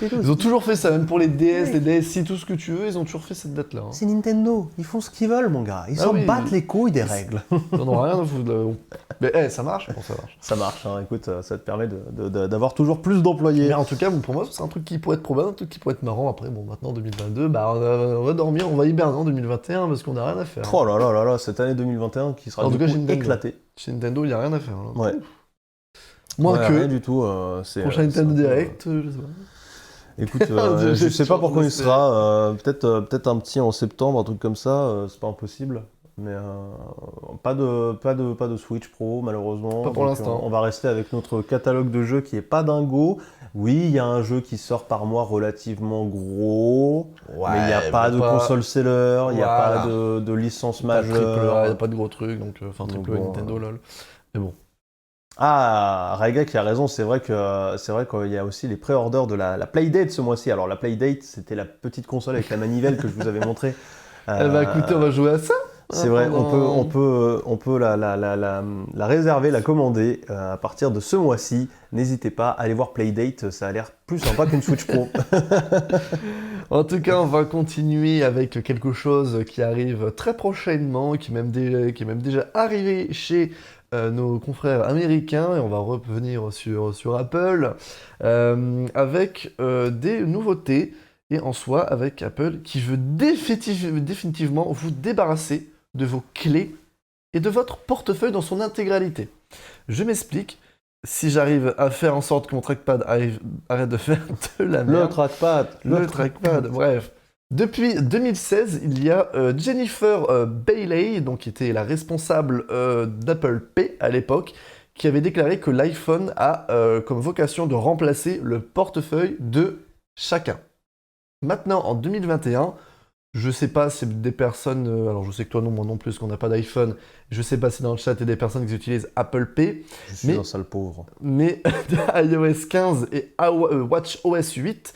Ils ont toujours fait ça, même pour les DS, les DSi, tout ce que tu veux, ils ont toujours fait cette date-là.
C'est Nintendo, ils font ce qu'ils veulent, mon gars. Ils s'en battent les couilles des règles.
Ils n'en ont rien à foutre. Mais ça marche, bon, ça marche.
Ça marche, écoute, ça te permet d'avoir toujours plus d'employés.
Mais en tout cas, pour moi, c'est un truc qui pourrait être probable, un truc qui pourrait pour être marrant. Après, bon, maintenant 2022, bah on va dormir, on va hiberner en 2021 parce qu'on n'a rien à faire.
Oh là là là là, cette année 2021 qui sera
En tout cas, chez Nintendo.
éclatée.
Chez Nintendo, il n'y a rien à faire. Là.
Ouais.
Moins
Ouais,
que
rien du tout. C'est,
prochain Nintendo
c'est un peu,
Direct, je sais pas.
Écoute, je sais pas pour quand il sera. Peut-être un petit en septembre, un truc comme ça. C'est pas impossible. Mais pas de Switch Pro malheureusement.
Pas pour
Donc,
l'instant.
On va rester avec notre catalogue de jeux qui est pas dingo. Oui, il y a un jeu qui sort par mois relativement gros, mais il n'y a pas de console seller, il n'y a
Voilà.
pas de licence
Pas de triple A, il n'y a
majeure.
pas de gros trucs, donc triple A
bon,
Nintendo, lol. Mais bon.
Ah, Raiga qui a raison, c'est vrai qu'il y a aussi les pré-orders de la Playdate ce mois-ci. Alors la Playdate, c'était la petite console avec la manivelle que je vous avais montrée.
Eh bah écoutez, on va jouer à ça.
C'est vrai,
Pendant-
on peut la réserver, la commander à partir de ce mois-ci. N'hésitez pas à aller voir Playdate, ça a l'air plus sympa qu'une Switch Pro.
En tout cas, on va continuer avec quelque chose qui arrive très prochainement, qui est même déjà arrivé chez nos confrères américains, et on va revenir sur Apple, avec des nouveautés, et en soi avec Apple qui veut définitivement vous débarrasser de vos clés et de votre portefeuille dans son intégralité. Je m'explique. Si j'arrive à faire en sorte que mon trackpad arrête de faire de la
Le
merde.
trackpad,
Le trackpad, bref. Depuis 2016, il y a Jennifer Bailey, donc qui était la responsable d'Apple Pay à l'époque, qui avait déclaré que l'iPhone a comme vocation de remplacer le portefeuille de chacun. Maintenant, en 2021, je sais pas si des personnes, alors je sais que toi non, moi non plus, qu'on n'a pas d'iPhone, je sais pas si dans le chat il y a des personnes qui utilisent Apple Pay,
Je suis
Mais-
un sale pauvre.
mais iOS 15 et WatchOS 8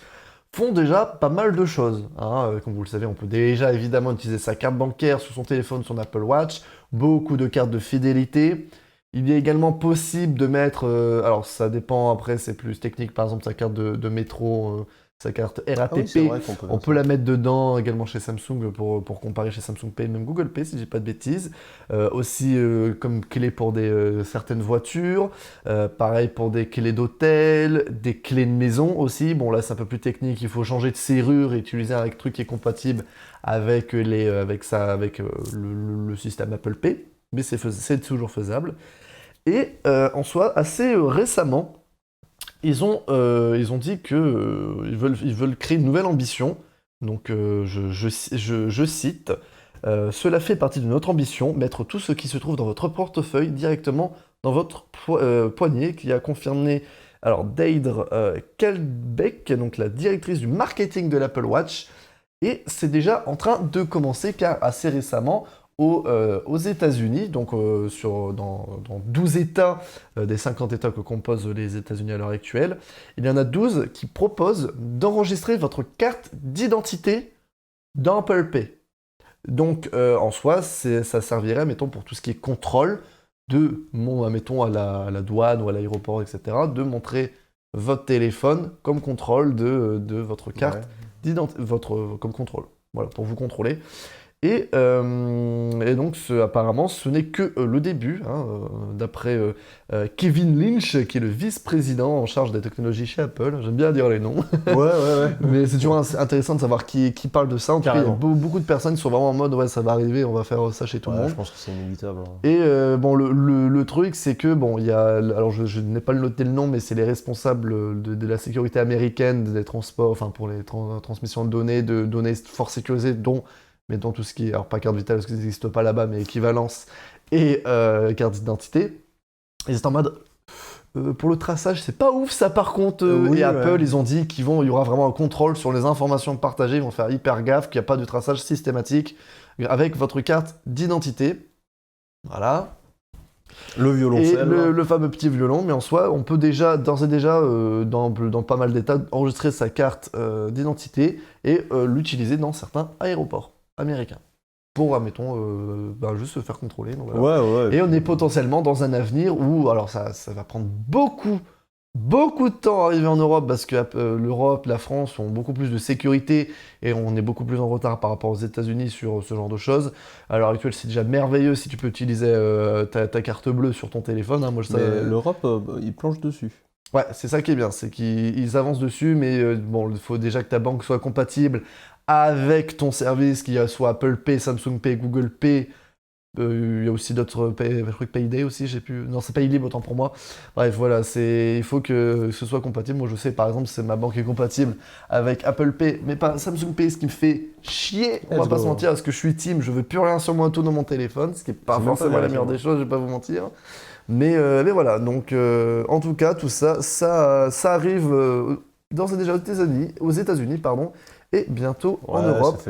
font déjà pas mal de choses. Hein. Comme vous le savez, on peut déjà évidemment utiliser sa carte bancaire sur son téléphone, son Apple Watch, beaucoup de cartes de fidélité. Il est également possible de mettre, alors ça dépend, après c'est plus technique, par exemple sa carte de métro, sa carte
Ah
RATP,
oui, c'est vrai qu'on peut
on peut la mettre dedans également chez Samsung pour comparer chez Samsung Pay, même Google Pay si je dis pas de bêtises. Aussi comme clé pour certaines voitures, pareil pour des clés d'hôtel, des clés de maison aussi. Bon là c'est un peu plus technique, il faut changer de serrure et utiliser un truc qui est compatible avec le système Apple Pay, mais c'est toujours faisable. Et en soi, assez récemment, ils ont dit que ils veulent créer une nouvelle ambition. Donc, je cite cela fait partie de notre ambition, mettre tout ce qui se trouve dans votre portefeuille directement dans votre poignet, qui a confirmé alors Deidre Kelbeck, donc la directrice du marketing de l'Apple Watch. Et c'est déjà en train de commencer, car assez récemment, aux États-Unis, donc dans 12 États des 50 États que composent les États-Unis à l'heure actuelle, il y en a 12 qui proposent d'enregistrer votre carte d'identité dans Apple Pay. Donc en soi, ça servirait, mettons, pour tout ce qui est contrôle mettons, à la douane ou à l'aéroport, etc., de montrer votre téléphone comme contrôle de votre carte d'identité, comme contrôle, voilà, pour vous contrôler. Et donc, apparemment, ce n'est que le début, hein, d'après Kevin Lynch, qui est le vice-président en charge des technologies chez Apple. J'aime bien dire les noms,
Ouais.
mais c'est toujours intéressant de savoir qui parle de ça. En tout cas, il y a
Carrément.
beaucoup de personnes qui sont vraiment en mode « ouais, ça va arriver, on va faire ça chez tout le
Ouais,
monde
je ». pense que c'est inévitable.
Et bon, le truc, c'est que, bon, il y a, alors je n'ai pas noté le nom, mais c'est les responsables de la sécurité américaine, des transports, enfin pour les transmissions de données fort sécurisées, dont tout ce qui est, alors pas carte vitale parce que ça n'existe pas là-bas, mais équivalence et carte d'identité. Ils étaient en mode, pour le traçage, c'est pas ouf ça par contre.
Oui,
et Apple,
ouais.
ils ont dit il y aura vraiment un contrôle sur les informations partagées, ils vont faire hyper gaffe, qu'il n'y a pas de traçage systématique avec votre carte d'identité. Voilà.
Le
Et
violoncelle.
le fameux petit violon, mais en soi, on peut d'ores et déjà, dans pas mal d'états, enregistrer sa carte d'identité et l'utiliser dans certains aéroports américains. Pour, admettons, juste se faire contrôler. Donc voilà.
Ouais.
Et on est potentiellement dans un avenir où, alors ça va prendre beaucoup de temps à arriver en Europe, parce que l'Europe, la France ont beaucoup plus de sécurité et on est beaucoup plus en retard par rapport aux États-Unis sur ce genre de choses. À l'heure actuelle, c'est déjà merveilleux si tu peux utiliser ta carte bleue sur ton téléphone. Hein. Moi,
Mais l'Europe, il planche dessus.
Ouais, c'est ça qui est bien, c'est qu'ils avancent dessus, mais bon, il faut déjà que ta banque soit compatible avec ton service, qu'il y a soit Apple Pay, Samsung Pay, Google Pay. Il y a aussi d'autres je crois que Payday aussi, j'ai plus. Non, c'est Paylib autant pour moi. Bref, voilà, il faut que ce soit compatible. Moi, je sais, par exemple, ma banque est compatible avec Apple Pay, mais pas Samsung Pay, ce qui me fait chier. On va pas se mentir, parce que je suis team, je veux plus rien sur moi tout dans mon téléphone, ce qui est pas forcément la meilleure des choses, je vais pas vous mentir. Mais voilà, donc en tout cas, tout ça, ça arrive d'ores et déjà aux États-Unis, pardon. Et bientôt en Europe,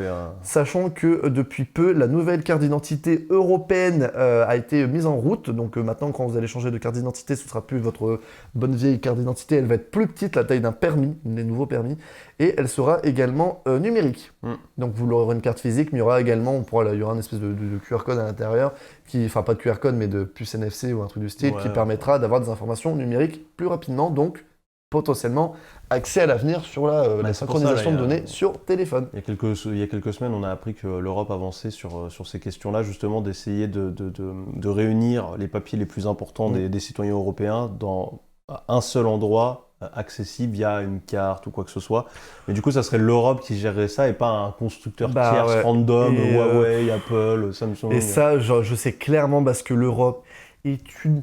sachant que depuis peu, la nouvelle carte d'identité européenne a été mise en route. Donc maintenant, quand vous allez changer de carte d'identité, ce ne sera plus votre bonne vieille carte d'identité. Elle va être plus petite, la taille d'un permis, des nouveaux permis. Et elle sera également numérique. Donc vous aurez une carte physique, mais il y aura également, il y aura une espèce de QR code à l'intérieur, enfin pas de QR code, mais de puce NFC ou un truc du style, qui permettra d'avoir des informations numériques plus rapidement. Donc potentiellement accès à l'avenir sur la synchronisation de données sur téléphone.
Il y a quelques semaines, on a appris que l'Europe avançait sur ces questions-là, justement d'essayer de réunir les papiers les plus importants des citoyens européens dans un seul endroit accessible via une carte ou quoi que ce soit. Mais du coup, ça serait l'Europe qui gérerait ça et pas un constructeur tierce random, Huawei, Apple, Samsung.
Et ça, je sais clairement parce que l'Europe est une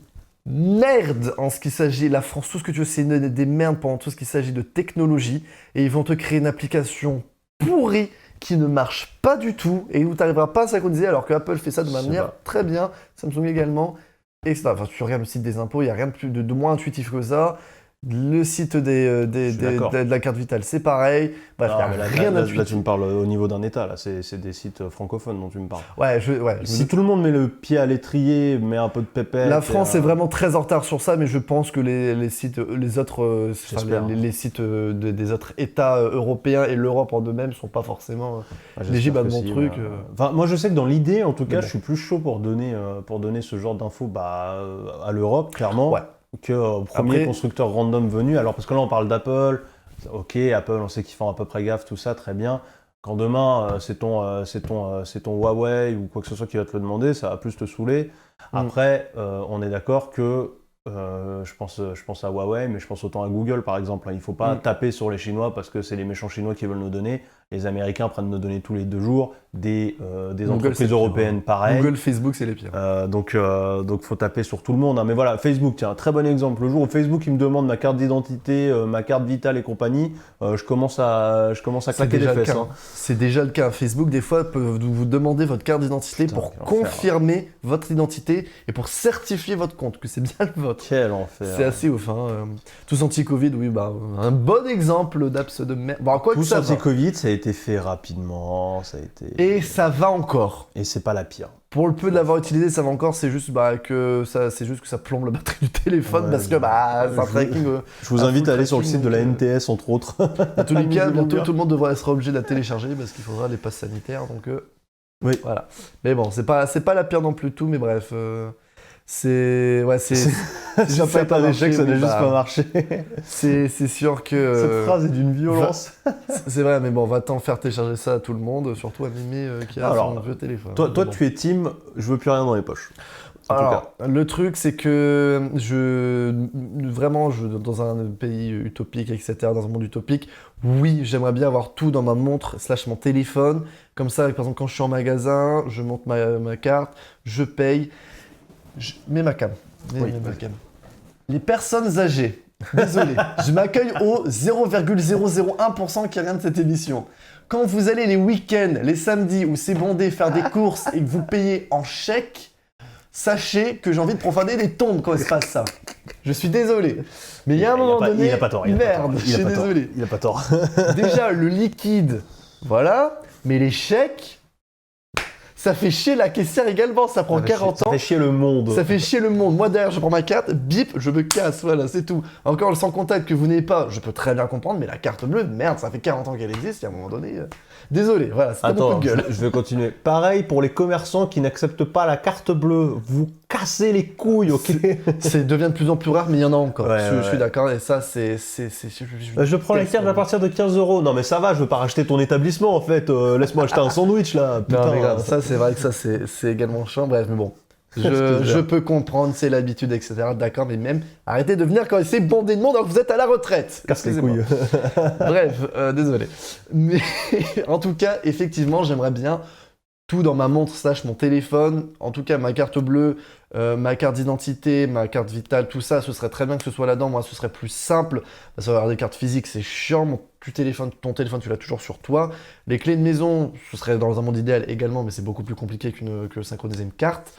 merde en ce qui s'agit, la France, tout ce que tu veux, c'est des merdes pendant tout ce qui s'agit de technologie, et ils vont te créer une application pourrie qui ne marche pas du tout et où tu n'arriveras pas à synchroniser, alors que Apple fait ça de manière très bien, Samsung également, etc. Enfin, tu regardes le site des impôts, il n'y a rien de moins intuitif que ça. Le site de la carte vitale, c'est pareil. Bref, il n'y a rien d'intuitif.
Là, tu me parles au niveau d'un État, là, c'est des sites francophones dont tu me parles.
Si
tout le monde met le pied à l'étrier, met un peu de pépette...
La France est vraiment très en retard sur ça, mais je pense que les sites des autres États européens et l'Europe en eux-mêmes ne sont pas forcément légibles à mon truc.
Enfin, moi, je sais que dans l'idée, en tout cas, je suis plus chaud pour donner ce genre d'infos à l'Europe, clairement. Ouais. Que premier constructeur random venu. Alors, parce que là, on parle d'Apple. Ok, Apple, on sait qu'ils font à peu près gaffe, tout ça, très bien. Quand demain, c'est ton Huawei ou quoi que ce soit qui va te le demander, ça va plus te saouler. Après, on est d'accord que je pense à Huawei, mais je pense autant à Google, par exemple. Il ne faut pas taper sur les Chinois parce que c'est les méchants Chinois qui veulent nos données. Les Américains prennent nos données tous les 2 jours. Des entreprises européennes, pareil.
Google, Facebook, c'est les pires.
Donc, faut taper sur tout le monde. Mais voilà, Facebook, tiens, très bon exemple. Le jour où Facebook il me demande ma carte d'identité, ma carte vitale et compagnie, je commence à claquer des fesses.
C'est déjà le cas. Facebook, des fois, peut vous demander votre carte d'identité pour confirmer votre identité et pour certifier votre compte, que c'est bien le vôtre.
Quel enfer.
C'est assez ouf. Tous anti-Covid, oui, un bon exemple d'apps de merde.
Tous anti-Covid, ça a été fait rapidement,
Et ça va encore.
Et c'est pas la pire.
Pour le peu de l'avoir utilisé, ça va encore, c'est juste que ça plombe la batterie du téléphone parce que c'est un tracking.
Je vous invite à aller sur le site de la NTS, entre autres.
En tous les cas, bientôt tout le monde sera obligé de la télécharger parce qu'il faudra les passes sanitaires. Donc
oui.
Voilà. Mais bon, c'est pas la pire non plus tout, mais bref. C'est
déjà pas un échec, ça n'a juste pas marché.
C'est sûr que
cette phrase est d'une violence.
C'est vrai, mais bon, va-t'en faire télécharger ça à tout le monde, surtout à Mimi qui a son vieux téléphone.
Toi, tu es team, je veux plus rien dans les poches.
Alors, le truc, c'est que dans un pays utopique, etc., dans un monde utopique, oui, j'aimerais bien avoir tout dans ma montre / mon téléphone. Comme ça, par exemple, quand je suis en magasin, je monte ma carte, je paye. Mets ma cam. Les personnes âgées, désolé, je m'accueille au 0,001% qui regarde cette émission. Quand vous allez les week-ends, les samedis où c'est bondé faire des courses et que vous payez en chèque, sachez que j'ai envie de profaner des tombes quand il se passe ça. Je suis désolé. Mais il y a un moment donné,
il a pas tort,
merde, je suis désolé.
Il a pas tort.
Déjà, le liquide, voilà, mais les chèques... Ça fait chier la caissière également, ça prend 40 ans.
Ça fait chier le monde.
Ça fait chier le monde. Moi, derrière, je prends ma carte, bip, je me casse, voilà, c'est tout. Encore le sans contact que vous n'avez pas, je peux très bien comprendre, mais la carte bleue, merde, ça fait 40 ans qu'elle existe, et à un moment donné... Désolé, voilà, c'était mon coup de gueule.
Je vais continuer. Pareil pour les commerçants qui n'acceptent pas la carte bleue. Vous cassez les couilles, ok?
Ça devient de plus en plus rare, mais il y en a encore. Je suis d'accord, et ça, c'est...
Je prends la carte à partir de 15 €. Non, mais ça va, je veux pas racheter ton établissement, en fait. Laisse-moi acheter un sandwich, là. Putain,
non, mais grave, ça, c'est vrai que ça, c'est également chiant. Bref, mais bon. Je peux comprendre, c'est l'habitude, etc. D'accord, mais même, arrêtez de venir quand c'est bondé de monde alors que vous êtes à la retraite.
Casse les
Excusez-moi.
couilles.
Bref, désolé. Mais en tout cas, effectivement, j'aimerais bien tout dans ma montre / mon téléphone. En tout cas, ma carte bleue, ma carte d'identité, ma carte vitale, tout ça, ce serait très bien que ce soit là-dedans. Moi, ce serait plus simple. Parce que avoir des cartes physiques, c'est chiant. Ton téléphone, tu l'as toujours sur toi. Les clés de maison, ce serait dans un monde idéal également, mais c'est beaucoup plus compliqué que synchroniser une carte.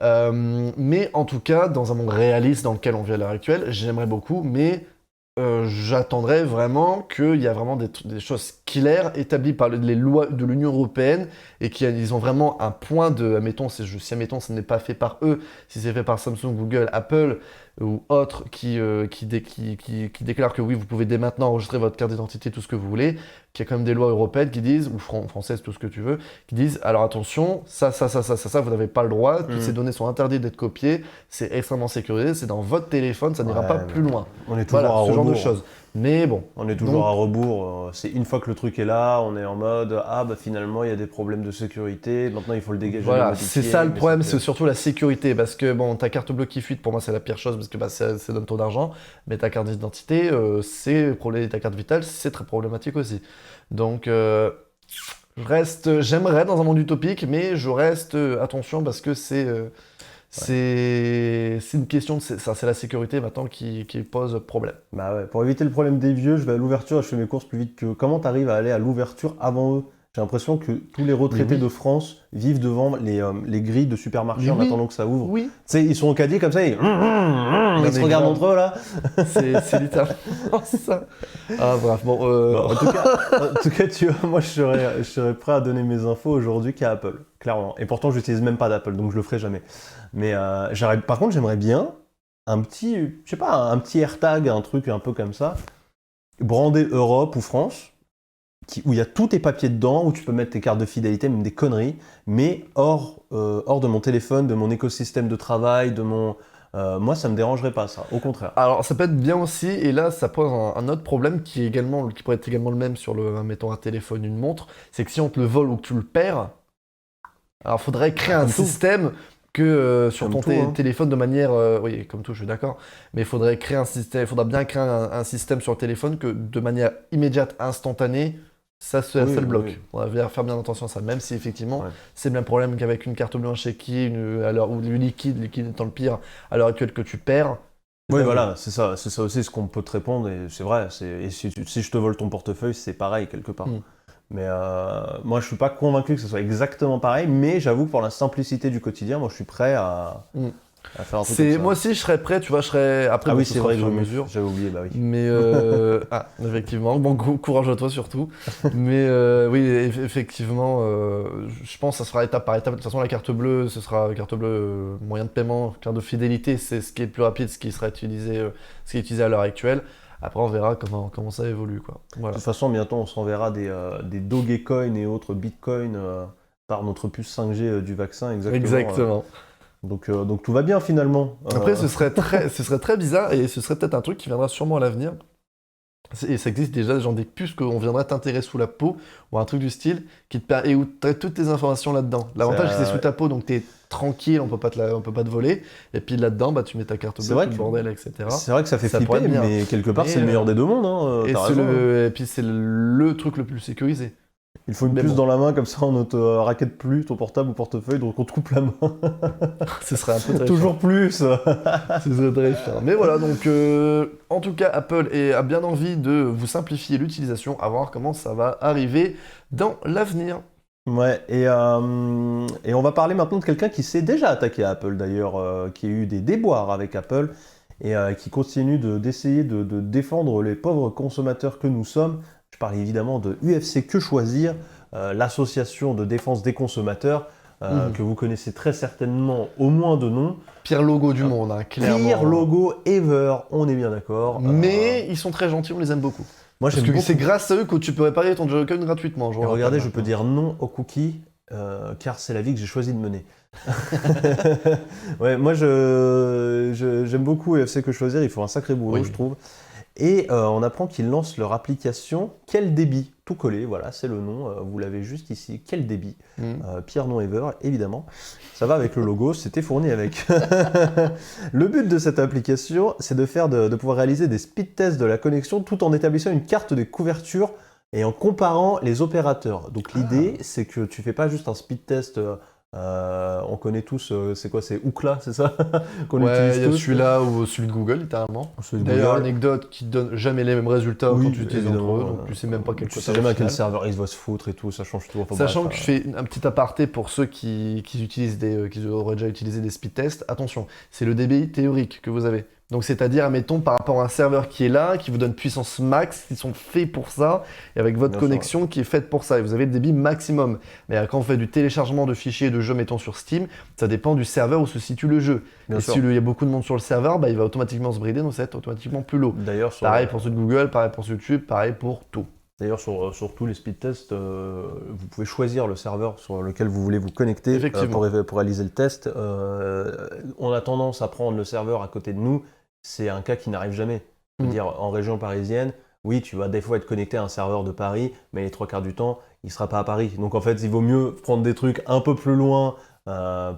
Mais en tout cas, dans un monde réaliste dans lequel on vit à l'heure actuelle, j'aimerais beaucoup, mais j'attendrais vraiment qu'il y a vraiment des choses claires établies par les lois de l'Union européenne et qu'ils ont vraiment un point de, admettons, si ce n'est pas fait par eux, si c'est fait par Samsung, Google, Apple ou autres qui déclarent que oui, vous pouvez dès maintenant enregistrer votre carte d'identité, tout ce que vous voulez, qu'il y a quand même des lois européennes qui disent, ou françaises, tout ce que tu veux, qui disent, alors attention, ça, vous n'avez pas le droit, toutes ces données sont interdites d'être copiées, c'est extrêmement sécurisé, c'est dans votre téléphone, ça n'ira pas plus loin.
On est toujours à
ce genre de
rebours.
choses. Mais bon.
On est toujours à rebours. C'est une fois que le truc est là, on est en mode finalement il y a des problèmes de sécurité. Maintenant il faut le dégager.
Voilà,
le
c'est
modifier,
ça le
mais
problème, c'est surtout la sécurité. Parce que bon, ta carte bleue qui fuite, pour moi c'est la pire chose parce que ça donne trop d'argent. Mais ta carte d'identité, ta carte vitale, c'est très problématique aussi. Donc j'aimerais dans un monde utopique, mais je reste attention parce que c'est une question, c'est la sécurité maintenant qui pose problème.
Bah ouais, pour éviter le problème des vieux, je vais à l'ouverture et je fais mes courses plus vite que. Comment t'arrives à aller à l'ouverture avant eux? J'ai l'impression que tous les retraités de France vivent devant les grilles de supermarchés en attendant que ça ouvre.
Oui.
Tu sais, ils sont au caddie comme ça, ils se regardent entre eux là.
C'est littéralement ça. Ah bref, bon.
En tout cas, tu vois, moi je serais prêt à donner mes infos aujourd'hui qu'à Apple, clairement. Et pourtant, j'utilise même pas d'Apple, donc je le ferai jamais. Mais par contre, j'aimerais bien un petit AirTag, un truc un peu comme ça, brandé Europe ou France, où il y a tous tes papiers dedans, où tu peux mettre tes cartes de fidélité, même des conneries, mais hors de mon téléphone, de mon écosystème de travail, de mon... moi, ça me dérangerait pas, ça, au contraire.
Alors, ça peut être bien aussi, et là, ça pose un autre problème qui pourrait être également le même sur mettons, un téléphone, une montre, c'est que si on te le vole ou que tu le perds, alors il faudrait créer un système que sur ton téléphone de manière... oui, comme tout, je suis d'accord, mais il faudrait bien créer un système sur le téléphone que de manière immédiate, instantanée, ça le bloque. Oui. On va faire bien attention à ça, même si effectivement c'est le même problème qu'avec une carte bleue, un chéquier, ou du liquide étant le pire à l'heure actuelle que tu perds.
Oui, voilà, c'est ça aussi ce qu'on peut te répondre, et c'est vrai, et si je te vole ton portefeuille, c'est pareil quelque part. Mais moi je suis pas convaincu que ce soit exactement pareil, mais j'avoue que pour la simplicité du quotidien, moi je suis prêt à faire un truc comme ça.
Moi aussi je serais prêt, tu vois, après
oui, c'est vrai que
mesure.
J'avais oublié, bah oui.
Mais effectivement, bon courage à toi surtout. Mais oui, effectivement, je pense que ça sera étape par étape. De toute façon, la carte bleue, ce sera carte bleue moyen de paiement, carte de fidélité, c'est ce qui est le plus rapide, ce qui est utilisé à l'heure actuelle. Après, on verra comment ça évolue, quoi. Voilà.
De toute façon, bientôt, on s'enverra des Dogecoin et autres Bitcoin par notre puce 5G du vaccin,
Exactement.
Donc tout va bien, finalement.
Après, ce serait très bizarre, et ce serait peut-être un truc qui viendra sûrement à l'avenir. Et ça existe déjà, genre des puces qu'on viendrait t'intéresser sous la peau, ou un truc du style, et où tu as toutes tes informations là-dedans. L'avantage, c'est sous ta peau, donc tu es tranquille, on peut pas te voler. Et puis là-dedans, tu mets ta carte bleue, tout le bordel, etc.
C'est vrai que ça fait flipper, mais quelque part, c'est le meilleur des deux mondes. Hein,
et puis c'est le truc le plus sécurisé.
Il faut une puce dans la main, comme ça on ne te raquette plus ton portable ou portefeuille, donc on te coupe la main.
Ce serait un peu très
toujours plus.
Ce serait très chiant. Mais voilà, donc en tout cas, Apple a bien envie de vous simplifier l'utilisation, à voir comment ça va arriver dans l'avenir.
Ouais, et on va parler maintenant de quelqu'un qui s'est déjà attaqué à Apple d'ailleurs, qui a eu des déboires avec Apple, et qui continue d'essayer de défendre les pauvres consommateurs que nous sommes. Je parle évidemment de UFC Que Choisir, l'association de défense des consommateurs, que vous connaissez très certainement au moins de nom.
Pire logo du monde, hein, clairement.
Pire logo ever, on est bien d'accord.
Mais ils sont très gentils, on les aime beaucoup.
Moi,
parce que c'est grâce à eux que tu peux réparer ton Joy-Con gratuitement.
Regardez, je peux dire non aux cookies, car c'est la vie que j'ai choisi de mener. Ouais, moi j'aime beaucoup UFC Que Choisir, ils font un sacré boulot, je trouve. Et on apprend qu'ils lancent leur application Quel débit, tout collé, voilà, c'est le nom, vous l'avez juste ici, Quel débit, pire nom ever, évidemment. Ça va avec le logo, c'était fourni avec. Le but de cette application, c'est de pouvoir réaliser des speed tests de la connexion tout en établissant une carte des couvertures et en comparant les opérateurs. Donc l'idée, c'est que tu fais pas juste un speed test. On connaît tous, c'est quoi, c'est Ookla, c'est ça qu'on
Ouais,
utilise
il y a
tous.
celui-là ou celui de Google, littéralement.
Celui de
D'ailleurs,
Google.
anecdote qui donne jamais les mêmes résultats
Oui,
quand tu utilises entre
évidemment,
eux, donc tu sais même pas quel
tu
côté
sais jamais à quel
final.
serveur il va se foutre et tout, ça change tout. Enfin,
Sachant
bref,
que je fais un petit aparté pour ceux qui utilisent qui auraient déjà utilisé des speed tests, attention, c'est le débit théorique que vous avez. Donc c'est-à-dire, admettons, par rapport à un serveur qui est là, qui vous donne puissance max, ils sont faits pour ça, et avec votre
Bien
connexion qui est faite pour ça, et vous avez le débit maximum. Mais quand on fait du téléchargement de fichiers de jeux, mettons sur Steam, ça dépend du serveur où se situe le jeu.
Bien
et
sûr.
si il y a beaucoup de monde sur le serveur, bah, il va automatiquement se brider, donc ça va être automatiquement plus low.
D'ailleurs, sur,
Pareil pour ceux de Google, pareil pour ceux de YouTube, pareil pour tout.
D'ailleurs, sur tous les speed tests, vous pouvez choisir le serveur sur lequel vous voulez vous connecter
Effectivement.
pour réaliser le test. On a tendance à prendre le serveur à côté de nous. C'est un cas qui n'arrive jamais. Je veux dire, en région parisienne, oui, tu vas des fois être connecté à un serveur de Paris, mais les 3 quarts du temps, il ne sera pas à Paris. Donc en fait, il vaut mieux prendre des trucs un peu plus loin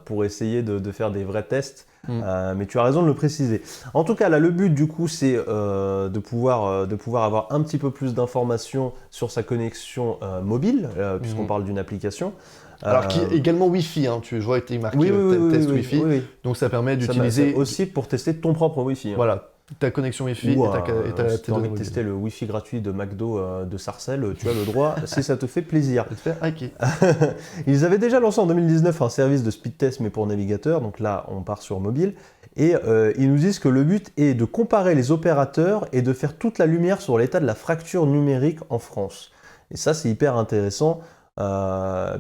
pour essayer de faire des vrais tests. Mais tu as raison de le préciser. En tout cas, là, le but du coup, c'est de pouvoir avoir un petit peu plus d'informations sur sa connexion mobile, puisqu'on parle d'une application.
Alors qui est également Wi-Fi, hein, je vois qu'il est marqué
Oui,
test
oui,
Wi-Fi,
oui.
donc ça permet
Ça
d'utiliser
aussi pour tester ton propre Wi-Fi. Hein.
voilà, ta connexion Wi-Fi
Ou
et ta
si tu as envie de
mobile.
tester le Wi-Fi gratuit de McDo de Sarcelles, tu as le droit si ça te fait plaisir.
Et te faire hacker.
Ils avaient déjà lancé en 2019 un service de speed test mais pour navigateur, donc là on part sur mobile, et ils nous disent que le but est de comparer les opérateurs et de faire toute la lumière sur l'état de la fracture numérique en France. Et ça c'est hyper intéressant.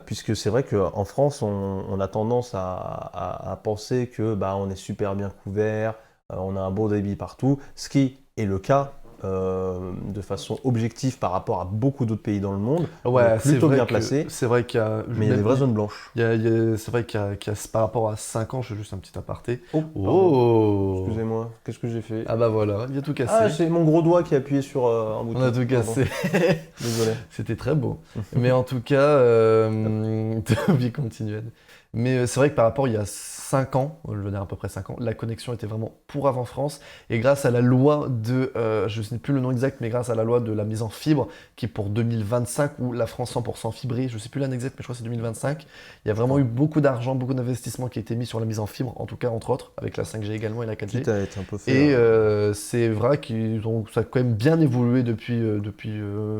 Puisque c'est vrai qu'en France, on a tendance à penser que on est super bien couvert, on a un bon débit partout, ce qui est le cas de façon objective par rapport à beaucoup d'autres pays dans le monde. On
Ouais,
est
c'est
plutôt
vrai
bien
que-
placé,
C'est vrai qu'il y a...
mais il y a des vraies zones blanches.
C'est vrai qu'il y a par rapport à 5 ans, je fais juste un petit aparté.
Oh, pardon.
Oh
Excusez-moi, qu'est-ce que j'ai fait?
Ah bah voilà, il a tout cassé.
Ah, c'est mon gros doigt qui a appuyé sur un bouton.
On a tout cassé.
Pardon. Désolé.
C'était très beau. Mais en tout cas, vie continuelle. Mais c'est vrai que par rapport il y a 5 ans, je veux dire à peu près 5 ans, la connexion était vraiment pourrave en France. Et grâce à la loi de, je ne sais plus le nom exact, mais grâce à la loi de la mise en fibre, qui est pour 2025, ou la France 100% fibrée, je ne sais plus l'année exacte, mais je crois que c'est 2025, il y a vraiment eu beaucoup d'argent, beaucoup d'investissements qui a été mis sur la mise en fibre, en tout cas entre autres, avec la 5G également et la 4G.
Quitte à être un peu fait.
Et c'est vrai que ça a quand même bien évolué depuis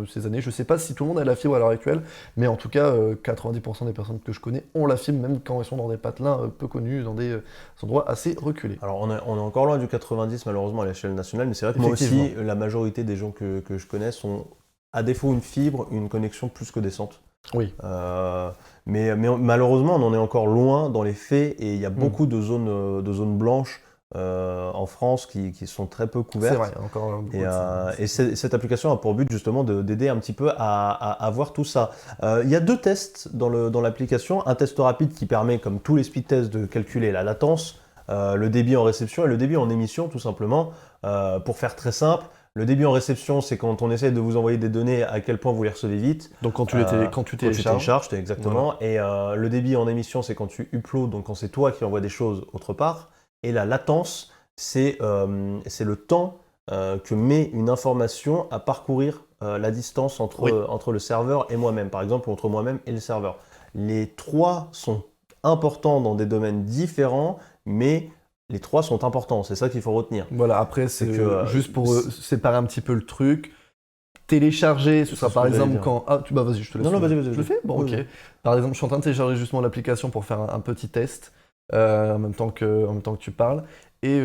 ces années. Je ne sais pas si tout le monde a la fibre à l'heure actuelle, mais en tout cas, 90% des personnes que je connais ont la fibre, même quand elles sont dans des patelins peu connus, dans des endroits assez reculés.
Alors on est encore loin du 90 malheureusement à l'échelle nationale, mais c'est vrai que moi aussi,
Effectivement.
la majorité des gens que je connais sont, à défaut une fibre, une connexion plus que décente.
Oui.
Mais malheureusement, on en est encore loin dans les faits et il y a beaucoup de zones blanches en France qui sont très peu couvertes.
C'est vrai, encore beaucoup
Et cette application a pour but justement d'aider un petit peu à voir tout ça. Il y a 2 tests dans l'application. Un test rapide qui permet, comme tous les speed tests, de calculer la latence, le débit en réception et le débit en émission, tout simplement. Pour faire très simple, le débit en réception, c'est quand on essaie de vous envoyer des données, à quel point vous les recevez vite.
Donc quand tu télécharges.
Exactement. Voilà. Et le débit en émission, c'est quand tu uploads, donc quand c'est toi qui envoies des choses autre part. Et la latence, c'est le temps que met une information à parcourir la distance entre le serveur et moi-même, par exemple, ou entre moi-même et le serveur. Les 3 sont importants dans des domaines différents, mais les 3 sont importants, c'est ça qu'il faut retenir.
Voilà, après, c'est
que,
juste pour séparer un petit peu le truc. Télécharger, ce sera par exemple quand... Ah, bah vas-y, je te laisse.
Non, vas-y.
Je le fais. Bon,
Oui,
ok.
oui.
Par exemple, je suis en train de télécharger justement l'application pour faire un petit test en même temps que tu parles. Et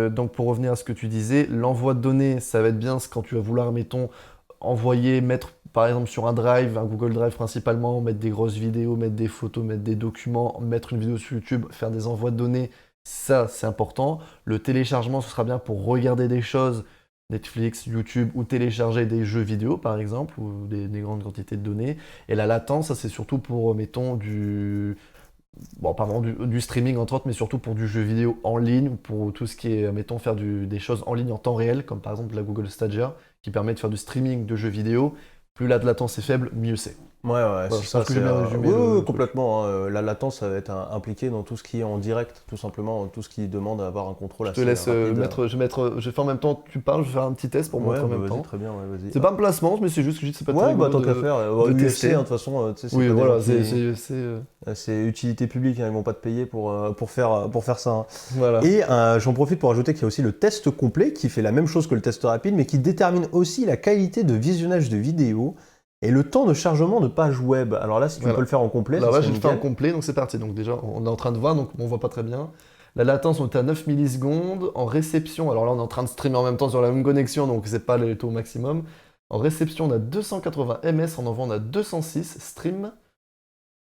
donc, pour revenir à ce que tu disais, l'envoi de données, ça va être bien quand tu vas vouloir, mettons, envoyer, mettre par exemple sur un drive, un Google Drive principalement, mettre des grosses vidéos, mettre des photos, mettre des documents, mettre une vidéo sur YouTube, faire des envois de données. Ça, c'est important. Le téléchargement, ce sera bien pour regarder des choses, Netflix, YouTube, ou télécharger des jeux vidéo, par exemple, ou des grandes quantités de données. Et la latence, ça, c'est surtout pour, mettons, bon, pas vraiment du streaming entre autres, mais surtout pour du jeu vidéo en ligne, ou pour tout ce qui est, mettons, faire des choses en ligne en temps réel, comme par exemple la Google Stadia, qui permet de faire du streaming de jeux vidéo. Plus la latence est faible, mieux c'est.
Ouais,
Voilà,
c'est
je
ça,
pense que
c'est,
j'ai bien résumé
oui,
le
oui,
truc.
complètement, hein. La latence, ça va être impliqué dans tout ce qui est en direct, tout simplement, tout ce qui demande à avoir un contrôle
Je te
assez
laisse
rapide.
je fais en même temps, tu parles, je vais faire un petit test pour
Ouais,
montrer en
bah,
même
vas-y,
temps.
très bien, ouais, vas-y.
C'est pas un placement, mais c'est juste que c'est pas très
Ouais,
rigolo
bah tant
de-
qu'à faire,
de
UFC,
tester.
hein, de toute façon, tu sais, c'est
Oui,
pas des
voilà,
gens qui-
c'est
c'est utilité publique, hein, ils vont pas te payer pour faire ça, hein.
voilà.
Et j'en profite pour ajouter qu'il y a aussi le test complet qui fait la même chose que le test rapide, mais qui détermine aussi la qualité de visionnage de vidéo et le temps de chargement de page web. Alors là, si tu
Voilà.
peux le faire en complet,
Alors
ça
là,
serait
j'ai fait en
nickel.
complet, donc c'est parti. Donc déjà, on est en train de voir, donc on voit pas très bien. La latence, on était à 9 millisecondes. En réception, alors là, on est en train de streamer en même temps sur la même connexion, donc c'est pas le taux maximum. En réception, on a 280 ms, en envoi, on a 206 stream.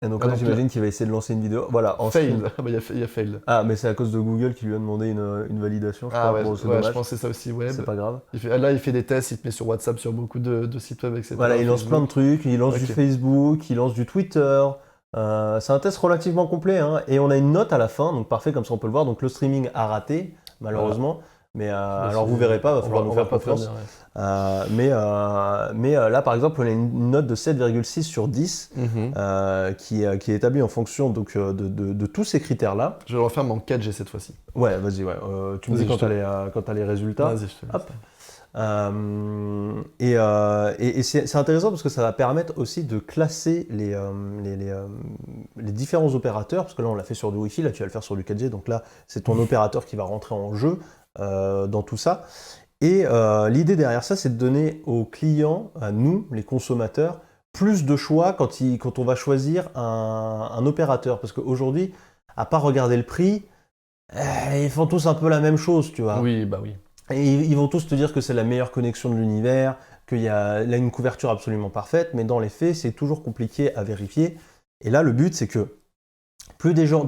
Et donc
Ah,
là,
donc
j'imagine qu'il va essayer de lancer une vidéo. Voilà, en stream.
Failed. Ah bah, il y a failed.
Ah, mais c'est à cause de Google qui lui a demandé une validation, je
Ah
crois.
ouais,
Bon, c'est
ouais, je
dommage.
pense que c'est ça aussi, web.
C'est pas grave.
Là, il fait des tests, il te met sur WhatsApp, sur beaucoup de sites web, etc.
Voilà, il lance
Facebook.
plein de trucs, il lance du
Ok.
Facebook, il lance du Twitter. C'est un test relativement complet, hein, et on a une note à la fin, donc parfait, comme ça on peut le voir. Donc le streaming a raté, malheureusement. Mais alors vous verrez pas, va falloir nous faire confiance. Mais là, par exemple, on a une note de 7,6 sur 10 qui est établie en fonction donc, de tous ces critères-là.
Je vais le refaire, mais en 4G cette fois-ci.
Ouais, vas-y, ouais. Tu me
Vas-y,
dis quand
je te-
t'as les résultats.
Vas-y, je te laisse.
Hop. Et c'est intéressant parce que ça va permettre aussi de classer les différents opérateurs, parce que là on l'a fait sur du Wi-Fi, là tu vas le faire sur du 4G, donc là c'est ton opérateur qui va rentrer en jeu dans tout ça. Et l'idée derrière ça, c'est de donner aux clients, à nous, les consommateurs, plus de choix quand on va choisir un opérateur. Parce qu'aujourd'hui, à part regarder le prix, ils font tous un peu la même chose, tu vois.
Oui, bah oui.
Et ils vont tous te dire que c'est la meilleure connexion de l'univers, qu'il y a là, une couverture absolument parfaite, mais dans les faits, c'est toujours compliqué à vérifier. Et là, le but, c'est que plus des gens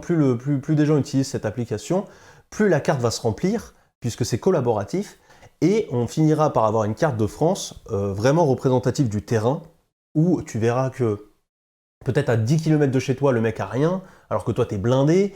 utilisent cette application, plus la carte va se remplir, puisque c'est collaboratif, et on finira par avoir une carte de France vraiment représentative du terrain, où tu verras que peut-être à 10 km de chez toi, le mec a rien, alors que toi, t'es blindé,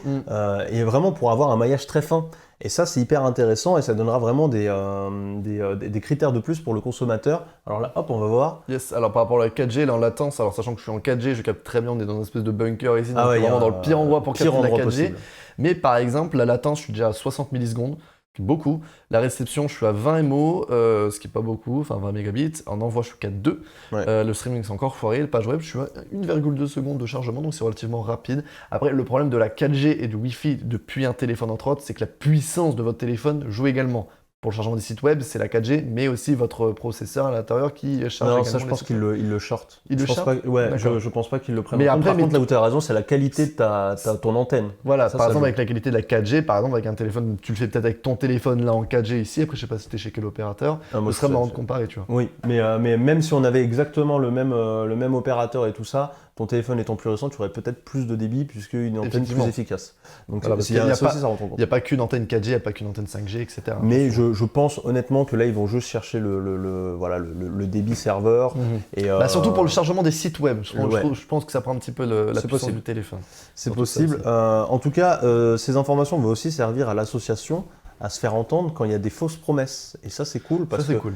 et vraiment pour avoir un maillage très fin. Et ça, c'est hyper intéressant et ça donnera vraiment des critères de plus pour le consommateur. Alors là, hop, on va voir.
Yes, alors par rapport à la 4G, là en latence, alors sachant que je suis en 4G, je capte très bien, on est dans une espèce de bunker ici, donc
Ah ouais,
je suis
il y a
vraiment dans le pire endroit pour capter la 4G.
possible.
Mais par exemple, la latence, je suis déjà à 60 millisecondes, beaucoup. La réception, je suis à 20 MO, ce qui est pas beaucoup, enfin 20 mégabits. En envoi, je suis qu'à 2.
Ouais.
Le streaming, c'est encore foiré. Le page web, je suis à 1,2 secondes de chargement, donc c'est relativement rapide. Après, le problème de la 4G et du Wi-Fi depuis un téléphone, entre autres, c'est que la puissance de votre téléphone joue également. Pour le chargement des sites web, c'est la 4G, mais aussi votre processeur à l'intérieur qui charge
Non,
également
ça, je
les
pense
sites
qu'il
web.
le short.
Il le
Je pense
short
pas- Ouais,
D'accord.
je pense pas qu'il le prenne.
Mais
en compte.
après,
Par
mais
contre, là où tu as raison, c'est la qualité de ton antenne.
Voilà,
Ça,
par
ça
exemple
joue.
avec la qualité de la 4G, par exemple avec un téléphone, tu le fais peut-être avec ton téléphone là en 4G ici, après je sais pas si t'es chez quel opérateur,
Ah, moi,
ce serait
c'est-
marrant de comparer, tu vois.
Oui, mais même si on avait exactement le même opérateur et tout ça, ton téléphone étant plus récent, tu aurais peut-être plus de débit puisqu'il y a une antenne
Effectivement.
plus efficace. Donc
Voilà, parce
il y a,
qu'il y a
ça
pas-
aussi, ça rentre en compte.
Il n'y a pas qu'une antenne 4G, il n'y a pas qu'une antenne 5G, etc.
Mais je pense honnêtement que là, ils vont juste chercher le débit serveur. Et,
Bah, surtout pour le chargement des sites web,
Ouais.
je pense que ça prend un petit peu la
C'est
puissance
possible.
du téléphone.
c'est
surtout ça
possible.
aussi.
En tout cas, ces informations vont aussi servir à l'association à se faire entendre quand il y a des fausses promesses. Et ça, c'est cool parce
Ça c'est
que
cool.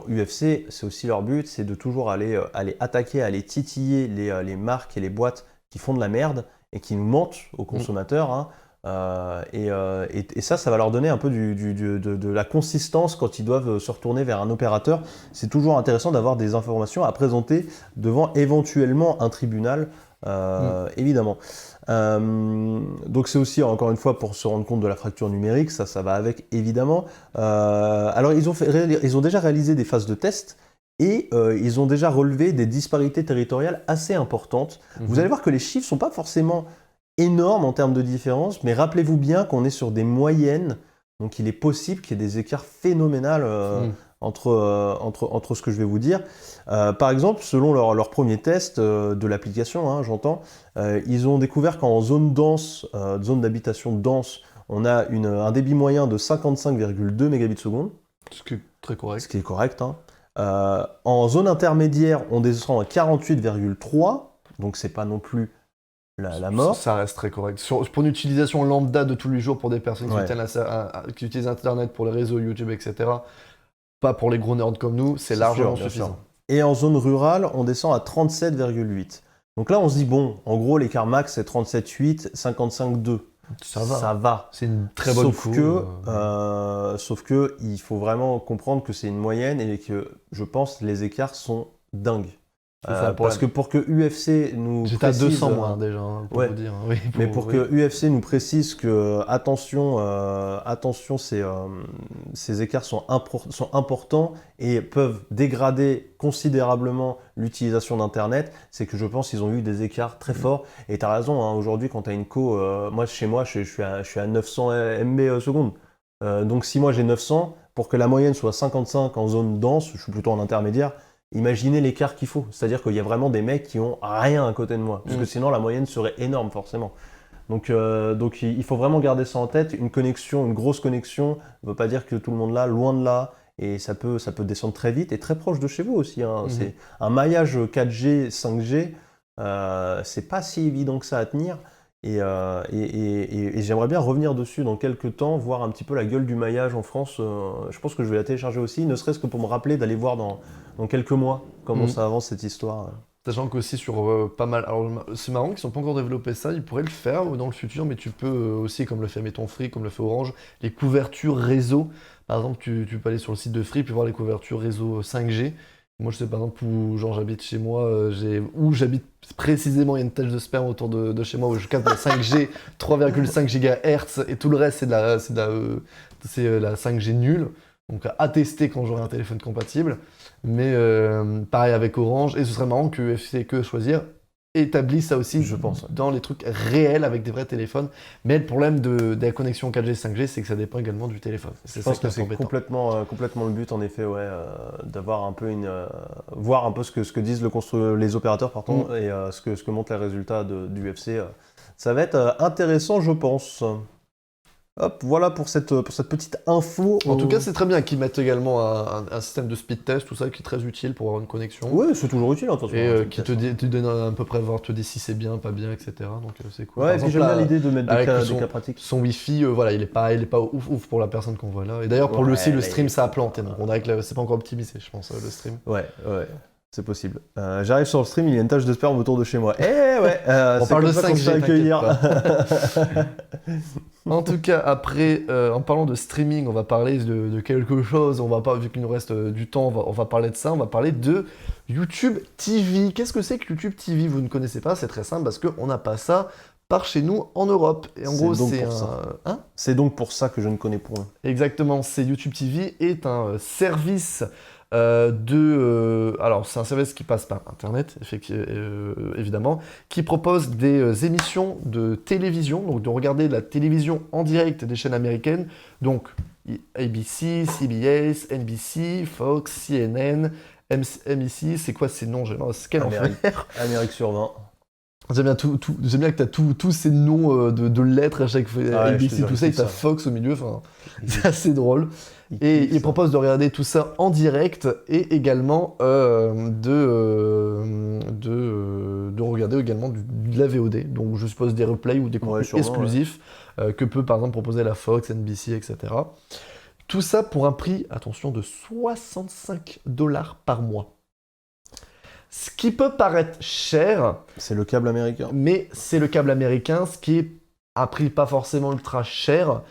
UFC, c'est aussi leur but, c'est de toujours aller attaquer, aller titiller les marques et les boîtes qui font de la merde et qui nous mentent aux consommateurs. Hein. Et ça va leur donner un peu de la consistance quand ils doivent se retourner vers un opérateur. C'est toujours intéressant d'avoir des informations à présenter devant éventuellement un tribunal, évidemment. Donc c'est aussi, encore une fois, pour se rendre compte de la fracture numérique, ça va avec, évidemment. Alors ils ont déjà réalisé des phases de test et ils ont déjà relevé des disparités territoriales assez importantes. Vous allez voir que les chiffres ne sont pas forcément énormes en termes de différence, mais rappelez-vous bien qu'on est sur des moyennes, donc il est possible qu'il y ait des écarts phénoménaux entre ce que je vais vous dire. Par exemple, selon leur premier test de l'application, hein, j'entends, ils ont découvert qu'en zone dense, zone d'habitation dense, on a un débit moyen de 55,2 mégabits seconde,
Ce qui est très correct.
ce qui est correct. Hein. En zone intermédiaire, on descend à 48,3, donc c'est pas non plus la mort.
Ça reste très correct. Pour une utilisation lambda de tous les jours pour des personnes
Ouais.
qui utilisent Internet pour les réseaux YouTube, etc., pas pour les gros nerds comme nous, c'est largement
sûr, bien
suffisant.
sûr. Et en zone rurale, on descend à 37,8. Donc là, on se dit, bon, en gros, l'écart max, c'est 37,8, 55,2.
Ça va.
Ça va.
C'est une très bonne courbe.
Sauf que il faut vraiment comprendre que c'est une moyenne et que, je pense, les écarts sont dingues.
C'est ça le
Parce que pour que UFC nous
J'étais à
précise,
200 moins déjà, hein, pour
ouais.
vous dire. Oui,
mais pour que UFC nous précise que, attention, ces écarts sont importants et peuvent dégrader considérablement l'utilisation d'Internet, c'est que je pense qu'ils ont eu des écarts très forts. Et tu as raison, hein, aujourd'hui, quand tu as une moi, chez moi, je suis à 900 MB secondes. Donc si moi j'ai 900, pour que la moyenne soit 55 en zone dense, je suis plutôt en intermédiaire, imaginez l'écart qu'il faut. C'est-à-dire qu'il y a vraiment des mecs qui ont rien à côté de moi. Parce que sinon, la moyenne serait énorme, forcément. Donc il faut vraiment garder ça en tête. Une grosse connexion, ne veut pas dire que tout le monde l'a, loin de là. Et ça peut descendre très vite et très proche de chez vous aussi. Hein. C'est un maillage 4G, 5G, c'est pas si évident que ça à tenir. Et j'aimerais bien revenir dessus dans quelques temps, voir un petit peu la gueule du maillage en France. Je pense que je vais la télécharger aussi, ne serait-ce que pour me rappeler d'aller voir dans quelques mois comment ça avance cette histoire.
Sachant qu'aussi sur pas mal... Alors c'est marrant qu'ils n'ont pas encore développé ça, ils pourraient le faire dans le futur, mais tu peux aussi, comme le fait Mettons Free, comme le fait Orange, les couvertures réseau. Par exemple, tu peux aller sur le site de Free puis voir les couvertures réseau 5G. Moi, je sais par exemple où j'habite chez moi, où j'habite précisément, il y a une tache de sperme autour de chez moi où je capte la 5G, 3,5 GHz et tout le reste, c'est la 5G nulle. Donc à tester quand j'aurai un téléphone compatible. Mais pareil avec Orange, et ce serait marrant que FCK Choisir établisse ça aussi,
Je pense, ouais.
dans les trucs réels avec des vrais téléphones. Mais le problème de la connexion 4G 5G, c'est que ça dépend également du téléphone.
Je pense que c'est complètement le but, en effet, ouais, d'avoir un peu voir un peu ce que disent les opérateurs, et ce que montrent les résultats du UFC. Ça va être intéressant, je pense. Hop, voilà pour cette petite info.
En tout cas, c'est très bien qu'ils mettent également un système de speed test, tout ça, qui est très utile pour avoir une connexion.
Oui, c'est toujours utile, hein, de toute façon.
Et qui te donne à peu près te dit si c'est bien, pas bien, etc. Donc c'est cool.
Ouais, et puis j'aime bien l'idée de mettre des cas pratiques.
Son Wi-Fi, voilà, il est pas ouf pour la personne qu'on voit là. Et d'ailleurs, pour le stream, ça a planté. Donc on dirait que c'est pas encore optimisé, je pense, le stream.
Ouais. C'est possible. J'arrive sur le stream, il y a une tache de sperme autour de chez moi. Ouais,
on parle de 5G,
accueillir.
En tout cas, après, en parlant de streaming, on va parler de quelque chose. Vu qu'il nous reste du temps, on va parler de ça. On va parler de YouTube TV. Qu'est-ce que c'est que YouTube TV? Vous ne connaissez pas? C'est très simple parce qu'on n'a pas ça par chez nous en Europe. Et en gros, c'est
c'est donc pour ça que je ne connais point.
Exactement. C'est YouTube TV est un service. Alors, c'est un service qui passe par Internet, évidemment, qui propose des émissions de télévision, donc de regarder de la télévision en direct des chaînes américaines, donc ABC, CBS, NBC, Fox, CNN, MSNBC, c'est quoi ces noms? Quel enfer.
Amérique sur 20.
J'aime bien que tu as tous ces noms de lettres à chaque fois, ABC, tout ça, et tu as Fox au milieu, enfin, c'est assez drôle. Et il propose de regarder tout ça en direct et également de regarder également de la VOD, donc je suppose des replays ou des contenus exclusifs que peut par exemple proposer la Fox, NBC, etc. Tout ça pour un prix, attention, de $65 par mois. Ce qui peut paraître cher.
C'est le câble américain.
Mais c'est le câble américain, ce qui est un prix pas forcément ultra cher.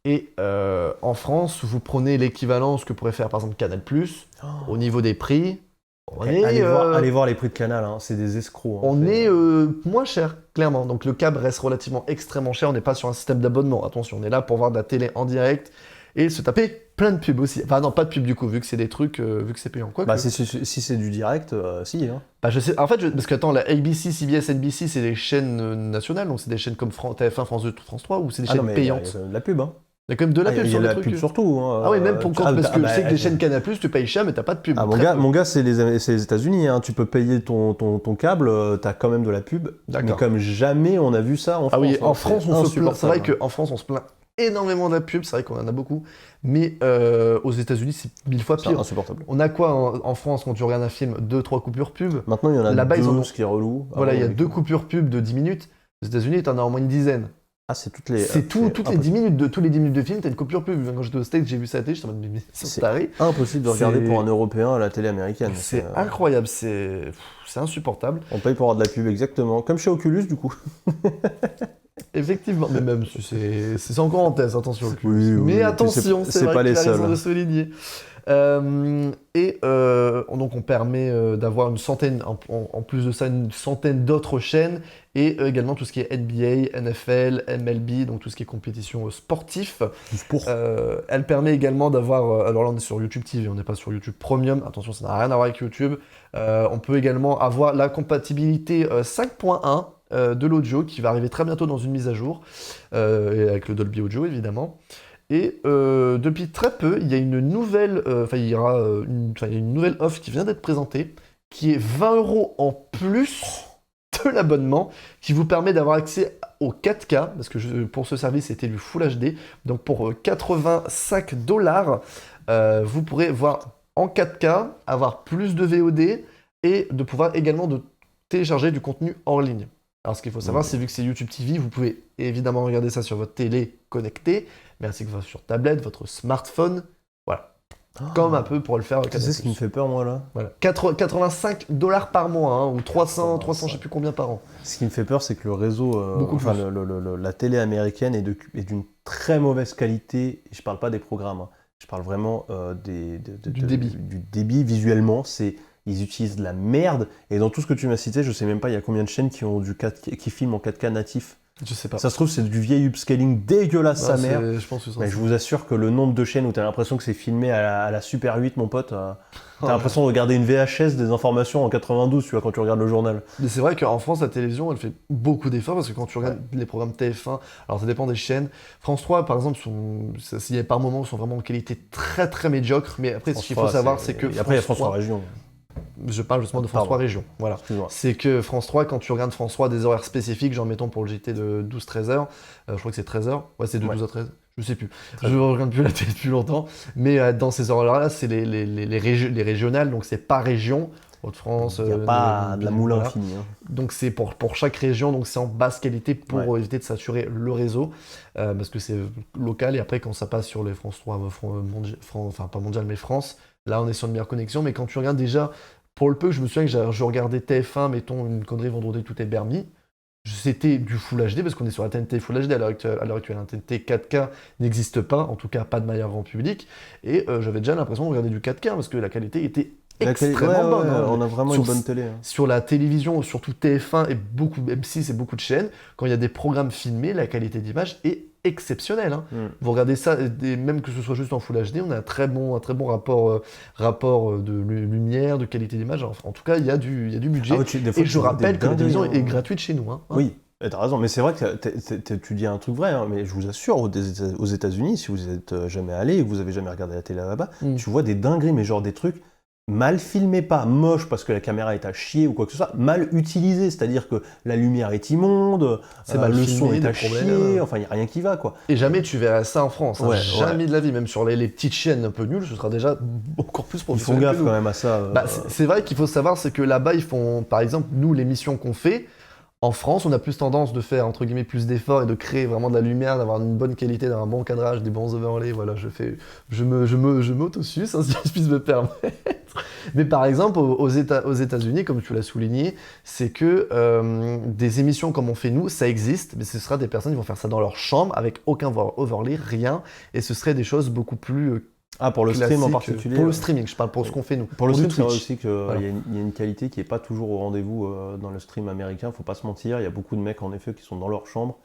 Et en France, vous prenez l'équivalent, ce que pourrait faire par exemple Canal+, au niveau des prix.
Allez voir les prix de Canal, hein, c'est des escrocs. Hein,
on est moins cher, clairement. Donc le câble reste relativement extrêmement cher. On n'est pas sur un système d'abonnement. Attention, on est là pour voir de la télé en direct et se taper plein de pubs aussi. Enfin non, pas de pubs du coup, vu que c'est des trucs, vu que c'est payant.
Si c'est du direct, si. Hein.
Je sais. En fait, parce que attends, la ABC, CBS, NBC, c'est des chaînes nationales, donc c'est des chaînes comme TF1, France 2, France 3, ou c'est des chaînes payantes?
Il y a de la pub, hein.
Il y a quand même de la pub sur les trucs.
Il y a la pub surtout. Hein.
Ah oui, même pour parce que je sais que les chaînes Canal+, tu payes cher, mais t'as pas de pub.
Mon gars, c'est les États-Unis. Hein. Tu peux payer ton câble, t'as quand même de la pub. Mais comme jamais on a vu ça en France.
Ah oui, en France, on se plaint. C'est vrai
hein.
qu'en France, on se plaint énormément de la pub. C'est vrai qu'on en a beaucoup. Mais aux États-Unis, c'est 1000 fois pire.
C'est insupportable.
On a quoi en France quand tu regardes un film? 2-3 coupures pub.
Maintenant, il y en a
là-bas,
2, ce qui est relou.
Voilà, il y a 2 coupures pub de 10 minutes. Aux États-Unis, t'en as au moins une dizaine.
Ah, c'est toutes les.
C'est toutes les 10 minutes tous les 10 minutes de film, t'as une coupure pub. Quand j'étais au States, j'ai vu ça à la télé, j'étais en mode, mais c'est taré.
Impossible de regarder
C'est-
pour un Européen à la télé américaine.
C'est incroyable, c'est insupportable.
On paye pour avoir de la pub, exactement. Comme chez Oculus, du coup.
Effectivement, mais même si c'est encore en test, attention.
Oui, oui,
mais
oui,
attention,
c'est
c'est vrai
pas
qu'il
les
a raison
seuls.
de souligner. Donc on permet d'avoir une centaine, en plus de ça, une centaine d'autres chaînes et également tout ce qui est NBA, NFL, MLB, donc tout ce qui est compétition sportif. Elle permet également d'avoir, alors là on est sur YouTube TV, on n'est pas sur YouTube Premium, attention ça n'a rien à voir avec YouTube. On peut également avoir la compatibilité 5.1 de l'audio qui va arriver très bientôt dans une mise à jour, et avec le Dolby Audio évidemment. Et depuis très peu, il y a une nouvelle, il y a une nouvelle offre qui vient d'être présentée, qui est 20 € en plus de l'abonnement, qui vous permet d'avoir accès au 4K, parce que pour ce service c'était du Full HD, donc pour 85 $, vous pourrez voir en 4K, avoir plus de VOD, et de pouvoir également télécharger du contenu hors ligne. Alors ce qu'il faut savoir, c'est vu que c'est YouTube TV, vous pouvez évidemment regarder ça sur votre télé connectée, mais ainsi que sur tablette, votre smartphone, voilà. Comme un peu pour le faire.
Tu sais ce qui me fait peur, moi, là?
Voilà. 85 $ par mois, hein, ou 300, je sais plus combien par an.
Ce qui me fait peur, c'est que le réseau,
Beaucoup plus.
la télé américaine est d'une très mauvaise qualité. Je parle pas des programmes, hein. Je parle vraiment
Du débit.
Du débit visuellement. Ils utilisent de la merde. Et dans tout ce que tu m'as cité, je sais même pas il y a combien de chaînes qui filment en 4K natif.
Je sais pas.
Ça se trouve, c'est du vieil upscaling dégueulasse sa mère.
Je pense que ça.
Mais je vous assure que le nombre de chaînes où t'as l'impression que c'est filmé à la Super 8, mon pote, t'as l'impression de regarder une VHS des informations en 92, tu vois, quand tu regardes le journal.
Mais c'est vrai qu'en France, la télévision, elle fait beaucoup d'efforts parce que quand tu regardes les programmes TF1, alors ça dépend des chaînes. France 3, par exemple, il y a par moments sont vraiment en qualité très très médiocre. Mais après, ce qu'il faut savoir, c'est que.
Et après, il y a France 3 Région.
Je parle justement de France 3 Région. Voilà. C'est que France 3, quand tu regardes France 3 des horaires spécifiques, genre mettons pour le JT de 12-13 heures, je crois que c'est 13 heures. Ouais, c'est de 12 à 13. Je sais plus. Je ne regarde plus la télé depuis longtemps. Mais dans ces horaires-là, c'est les régionales, donc c'est par région. Hauts-de-France.
Il n'y a pas de la moule
voilà.
infinie. Hein.
Donc c'est pour chaque région, donc c'est en basse qualité pour éviter de saturer le réseau, parce que c'est local, et après quand ça passe sur les France 3, enfin pas mondial mais France, là on est sur une meilleure connexion, mais quand tu regardes déjà, pour le peu, je me souviens que je regardais TF1, mettons une connerie vendredi tout est permis, c'était du Full HD, parce qu'on est sur la TNT Full HD à l'heure actuelle, la TNT 4K n'existe pas, en tout cas pas de manière grand public, et j'avais déjà l'impression de regarder du 4K, parce que la qualité était extrêmement bonne. Hein.
On a vraiment une bonne télé. Hein.
Sur la télévision, surtout TF1 et M6 et beaucoup de chaînes, quand il y a des programmes filmés, la qualité d'image est exceptionnelle. Hein. Vous regardez ça, même que ce soit juste en Full HD, on a un très bon rapport de lumière, de qualité d'image. En tout cas, il y a du budget. Et je rappelle que la télévision est gratuite chez nous. Hein.
Oui. T'as raison, mais c'est vrai que tu dis un truc vrai, hein, mais je vous assure, aux États-Unis, si vous êtes jamais allé et que vous avez jamais regardé la télé là-bas, tu vois des dingueries, mais genre des trucs mal filmés, pas moche parce que la caméra est à chier ou quoi que ce soit, mal utilisé, c'est-à-dire que la lumière est immonde, le son est à chier, enfin il n'y a rien qui va quoi.
Et jamais tu verras ça en France, hein, jamais de la vie, même sur les petites chaînes un peu nulles, ce sera déjà encore plus professionnel.
Ils font gaffe quand même à ça.
C'est vrai qu'il faut savoir, c'est que là-bas ils font, par exemple, nous l'émission qu'on fait, en France, on a plus tendance de faire, entre guillemets, plus d'efforts et de créer vraiment de la lumière, d'avoir une bonne qualité, d'avoir un bon cadrage, des bons overlays, voilà, je m'auto-suce, hein, si je puisse me permettre. Mais par exemple, aux États-Unis, comme tu l'as souligné, c'est que des émissions comme on fait nous, ça existe, mais ce sera des personnes qui vont faire ça dans leur chambre, avec aucun overlay, rien, et ce serait des choses beaucoup plus...
pour le stream en particulier.
Pour le streaming, je parle pour ce qu'on fait nous.
Pour le stream, c'est vrai aussi qu'il y a une qualité qui n'est pas toujours au rendez-vous dans le stream américain, faut pas se mentir. Il y a beaucoup de mecs en effet qui sont dans leur chambre.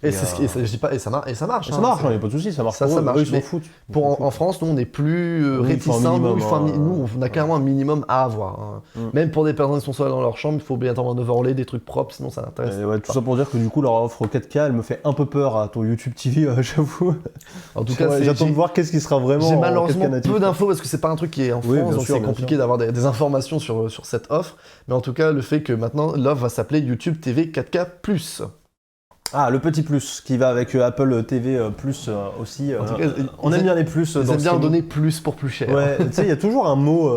Et je dis pas, et ça marche.
Ça marche, il n'y a pas de souci, ça marche.
Ça marche.
Ils s'en foutent.
En France, nous on est plus réticents. Nous, on a clairement un minimum à avoir. Hein. Même pour des personnes qui sont seules dans leur chambre, il faut bien avoir un overlay, des trucs propres, sinon ça n'intéresse pas.
Tout ça pour dire que du coup, leur offre 4K, elle me fait un peu peur à ton YouTube TV, j'avoue.
En tout cas,
j'attends de voir qu'est-ce qui sera vraiment.
J'ai malheureusement peu d'infos parce que c'est pas un truc qui est en France, donc c'est compliqué d'avoir des informations sur cette offre. Mais en tout cas, le fait que maintenant l'offre va s'appeler YouTube TV 4K+.
Ah, le petit plus qui va avec Apple TV plus aussi.
En tout cas,
on aime bien les plus.
Ils
dans
aiment
le
bien
streaming.
donner plus pour plus cher.
Ouais, tu sais, il y a toujours un mot,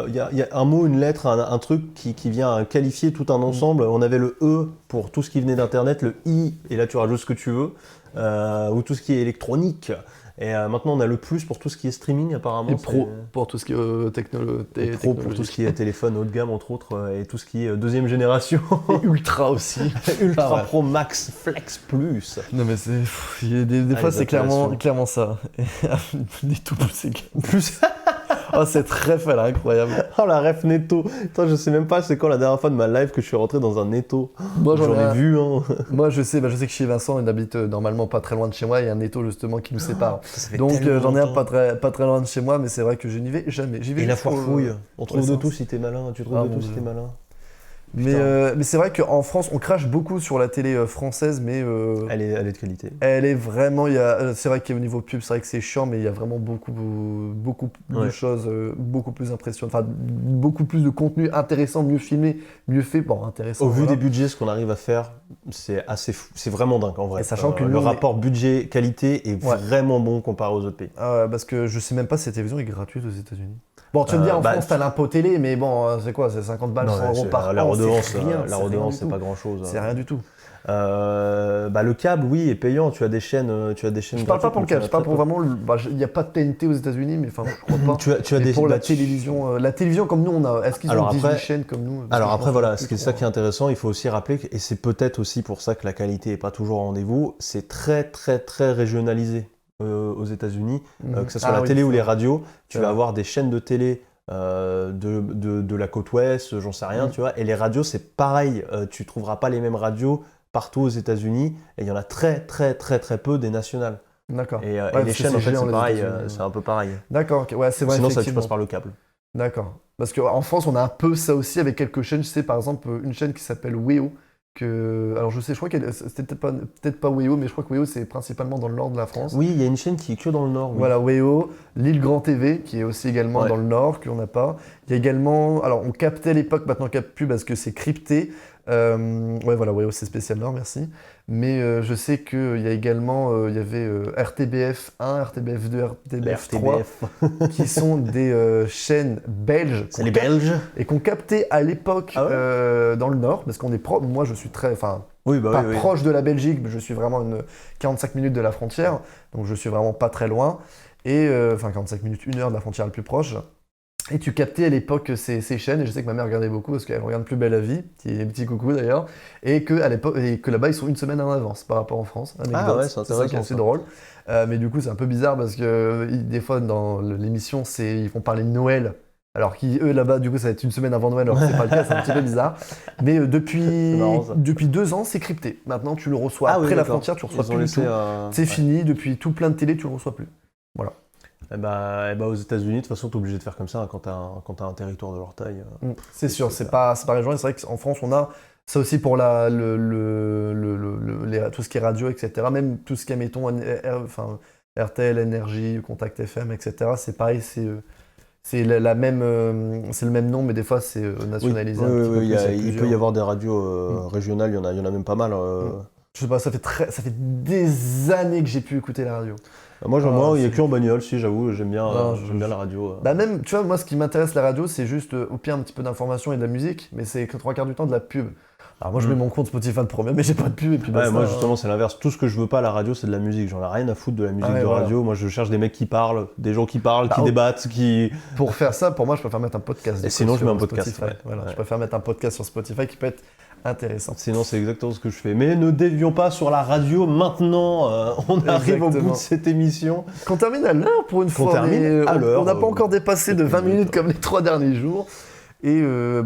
il y a un mot, une lettre, un truc qui vient qualifier tout un ensemble. On avait le E pour tout ce qui venait d'Internet, le I, et là tu rajoutes ce que tu veux, ou tout ce qui est électronique. Et maintenant on a le plus pour tout ce qui est streaming apparemment.
Et pro pour tout ce qui est
Et pro pour tout ce qui est téléphone haut de gamme entre autres, et tout ce qui est deuxième génération.
Et ultra aussi.
Ultra
Ah ouais.
Pro Max Flex Plus.
Non mais c'est... Des fois
les
c'est clairement
appellations.
ça. Des tout plus
Plus.
Oh cette ref elle est incroyable.
Oh la ref Netto. Attends, je sais même pas c'est quand la dernière fois de ma live que je suis rentré dans un Netto.
Moi
J'en ai vu hein.
Moi je sais que chez Vincent il habite normalement pas très loin de chez moi, il y a un étau justement qui nous sépare.
Ça fait
Donc
tellement
j'en ai un
longtemps.
pas très loin de chez moi, mais c'est vrai que je n'y vais jamais. J'y vais
Et la
juste
foire
pour,
fouille. On trouve de
l'essence.
tout si t'es malin. Tu trouves
Ah,
de
mon
tout si
Dieu.
t'es malin.
Mais c'est vrai qu'en France on crache beaucoup sur la télé française, mais
Elle est de qualité.
elle est vraiment, c'est vrai qu'au niveau pub, c'est vrai que c'est chiant, mais il y a vraiment beaucoup de
Ouais.
choses beaucoup plus impressionnantes, enfin beaucoup plus de contenu intéressant, mieux filmé, mieux fait, bon intéressant.
Au vu
voilà.
des budgets, ce qu'on arrive à faire, c'est assez fou. C'est vraiment dingue en vrai.
Et sachant que
le
nous, on est-
rapport budget-qualité est
Ouais.
vraiment bon comparé aux autres pays.
Parce que je sais même pas si cette télévision est gratuite aux États-Unis. Bon, tu vas me dire en
bah,
France t'as l'impôt télé, mais bon, c'est quoi, c'est 50 balles,
Non,
100 euros
c'est-
par
la
an,
redevance,
c'est rien,
la redevance, c'est
rien
pas
du
grand chose.
tout. C'est rien du tout.
Le câble, oui, est payant. Tu as des chaînes,
Je parle pas pour le câble, je parle pour vraiment. Il n'y a pas de TNT aux États-Unis, mais enfin, je crois pas.
Tu as
Mais
des
pour la
bah, tu-
télévision, comme nous on a. Est-ce qu'ils
Alors
ont 18
après-
chaînes comme nous? Parce
Alors
que je
après
pense
voilà,
que
ce qui
plus
est ça
trop,
qui est intéressant, il faut aussi rappeler et c'est peut-être aussi pour ça que la qualité est pas toujours au rendez-vous. C'est très très très régionalisé aux États-Unis, que ce soit la
oui,
télé ou
c'est
les
vrai.
radios. Tu
C'est
vas
vrai.
avoir des chaînes de télé de la côte ouest, j'en sais rien,
Mm.
tu vois. Et les radios, c'est pareil. Tu trouveras pas les mêmes radios partout aux États-Unis. Et il y en a très très très très peu des nationales.
D'accord.
Et
Ouais,
les
parce que
chaînes, en
c'est
fait,
géant,
c'est
les
pareil.
États-Unis.
C'est un peu pareil.
D'accord, ok. Ouais, c'est vrai.
Sinon, ça tu
effectivement.
passes par le câble.
D'accord. Parce qu'en France, on a un peu ça aussi avec quelques chaînes. Je sais par exemple une chaîne qui s'appelle WEO. Alors je sais, je crois qu'elle c'était peut-être pas WEO, mais je crois que WEO c'est principalement dans le nord de la France.
Oui, il y a une chaîne qui est que dans le nord. Oui.
Voilà, WEO, Lille Grand TV, qui est aussi également
Ouais.
dans le nord, qu'on n'a pas. Il y a également, alors on captait à l'époque, maintenant on capte plus parce que c'est crypté. Ouais, voilà, WEO c'est spécial nord, merci. Mais je sais qu'il y a également, il y avait RTBF 1, RTBF 2, RTBF 3,
RTBF.
qui sont des chaînes belges.
C'est les Belges.
Et qu'on captait à l'époque
Ah ouais
dans le nord, parce qu'on est proche. Moi, je suis très, enfin,
Oui, bah
pas
oui, oui.
proche de la Belgique, mais je suis vraiment 45 minutes de la frontière, donc je suis vraiment pas très loin. Et enfin, 45 minutes, 1 heure de la frontière la plus proche. Et tu captais à l'époque ces chaînes, et je sais que ma mère regardait beaucoup parce qu'elle regarde Plus belle la vie, petit coucou d'ailleurs, et que à l'époque, et que là-bas ils sont une semaine en avance par rapport en France. Anecdote.
Ah ouais, c'est
ça qui est
intéressant,
assez
ça.
drôle. Mais du coup, c'est un peu bizarre parce que des fois dans l'émission, ils vont parler de Noël. Alors qu'eux là-bas, du coup, ça va être une semaine avant Noël, alors que c'est pas le cas, c'est un petit peu bizarre. Mais
marrant, ça.
depuis 2 ans, c'est crypté. Maintenant, tu le reçois
Ah oui,
après la
d'accord.
frontière, tu reçois
Ils ont
plus du
laissé,
tout. C'est
ouais.
fini, depuis tout plein de télé, tu le reçois plus.
Eh bah, aux États-Unis, de toute façon, t'es obligé de faire comme ça hein, quand t'as un territoire de leur taille.
C'est sûr,
c'est
c'est pas régional. C'est vrai qu'en France, on a ça aussi pour tout ce qui est radio, etc. Même tout ce qui est, mettons, RTL, Énergie, Contact FM, etc. C'est pareil, c'est la même, c'est le même nom, mais des fois, c'est nationalisé un petit peu plus,
il peut
plusieurs.
y avoir des radios régionales, il y en a même pas mal.
Je sais pas, ça fait des années que j'ai pu écouter la radio.
Moi, il y a
c'est-
que en bagnole, si j'avoue, j'aime bien,
Non,
j'aime bien la radio.
Bah même, tu vois, moi, ce qui m'intéresse la radio, c'est juste, au pire, un petit peu d'information et de la musique, mais c'est que 3 quarts du temps de la pub. Alors moi, je mets mon compte Spotify de premier, mais j'ai pas de pub, et puis
Ouais,
basta,
moi
hein.
justement c'est l'inverse. Tout ce que je veux pas à la radio c'est de la musique. J'en ai rien à foutre de la musique
ouais,
de
voilà.
radio. Moi je cherche des mecs qui parlent, des gens qui parlent, qui
Bah,
débattent, qui.
Pour faire ça, pour moi, je préfère mettre un podcast.
Et
du coup,
sinon, je
sur
mets un podcast,
Spotify.
ouais.
Voilà,
Ouais.
je préfère mettre un podcast sur Spotify qui peut être intéressant.
Sinon c'est exactement ce que je fais. Mais ne dévions pas sur la radio maintenant. On arrive au bout
Exactement.
de cette émission.
Qu'on termine à l'heure pour une
Qu'on
fois.
termine
mais
à l'heure,
on n'a pas encore dépassé de 20 minutes comme les 3 derniers jours. Et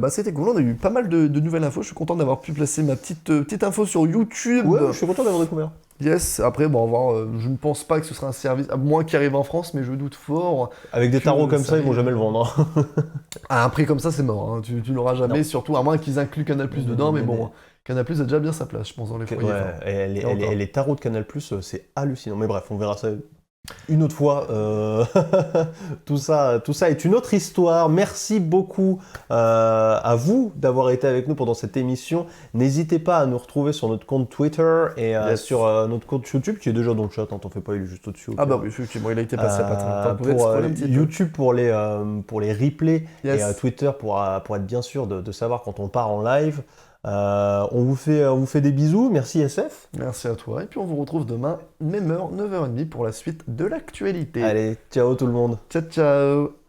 c'était cool, on a eu pas mal de nouvelles infos. Je suis content d'avoir pu placer ma petite info sur YouTube.
Ouais, je suis content d'avoir découvert.
Yes, après, bon, on va voir. Je ne pense pas que ce sera un service, à moins qu'il arrive en France, mais je doute fort.
Avec des tarots comme ça, ils vont
arrive.
jamais le vendre. Hein.
À un prix comme ça, c'est mort. Hein. Tu l'auras jamais,
Non.
surtout à moins qu'ils incluent Canal Plus dedans. Mais bon, Canal Plus a déjà bien sa place, je pense, dans les foyers.
Ouais,
enfin.
et les tarots de Canal+, c'est hallucinant. Mais bref, on verra ça une autre fois. Tout ça est une autre histoire. Merci beaucoup à vous d'avoir été avec nous pendant cette émission. N'hésitez pas à nous retrouver sur notre compte Twitter et
Yes.
sur notre compte YouTube qui est déjà dans le chat. Hein, t'en fais pas, il est juste au-dessus.
Ah bah oui, effectivement, il a été passé pas très longtemps.
Pour
Scroller un petit peu.
YouTube pour les replays
Yes.
et Twitter pour être bien sûr de savoir quand on part en live. On vous fait des bisous. Merci SF.
Merci à toi. Et puis on vous retrouve demain, même heure, 9h30 pour la suite de l'actualité.
Allez, ciao tout le monde.
Ciao, ciao.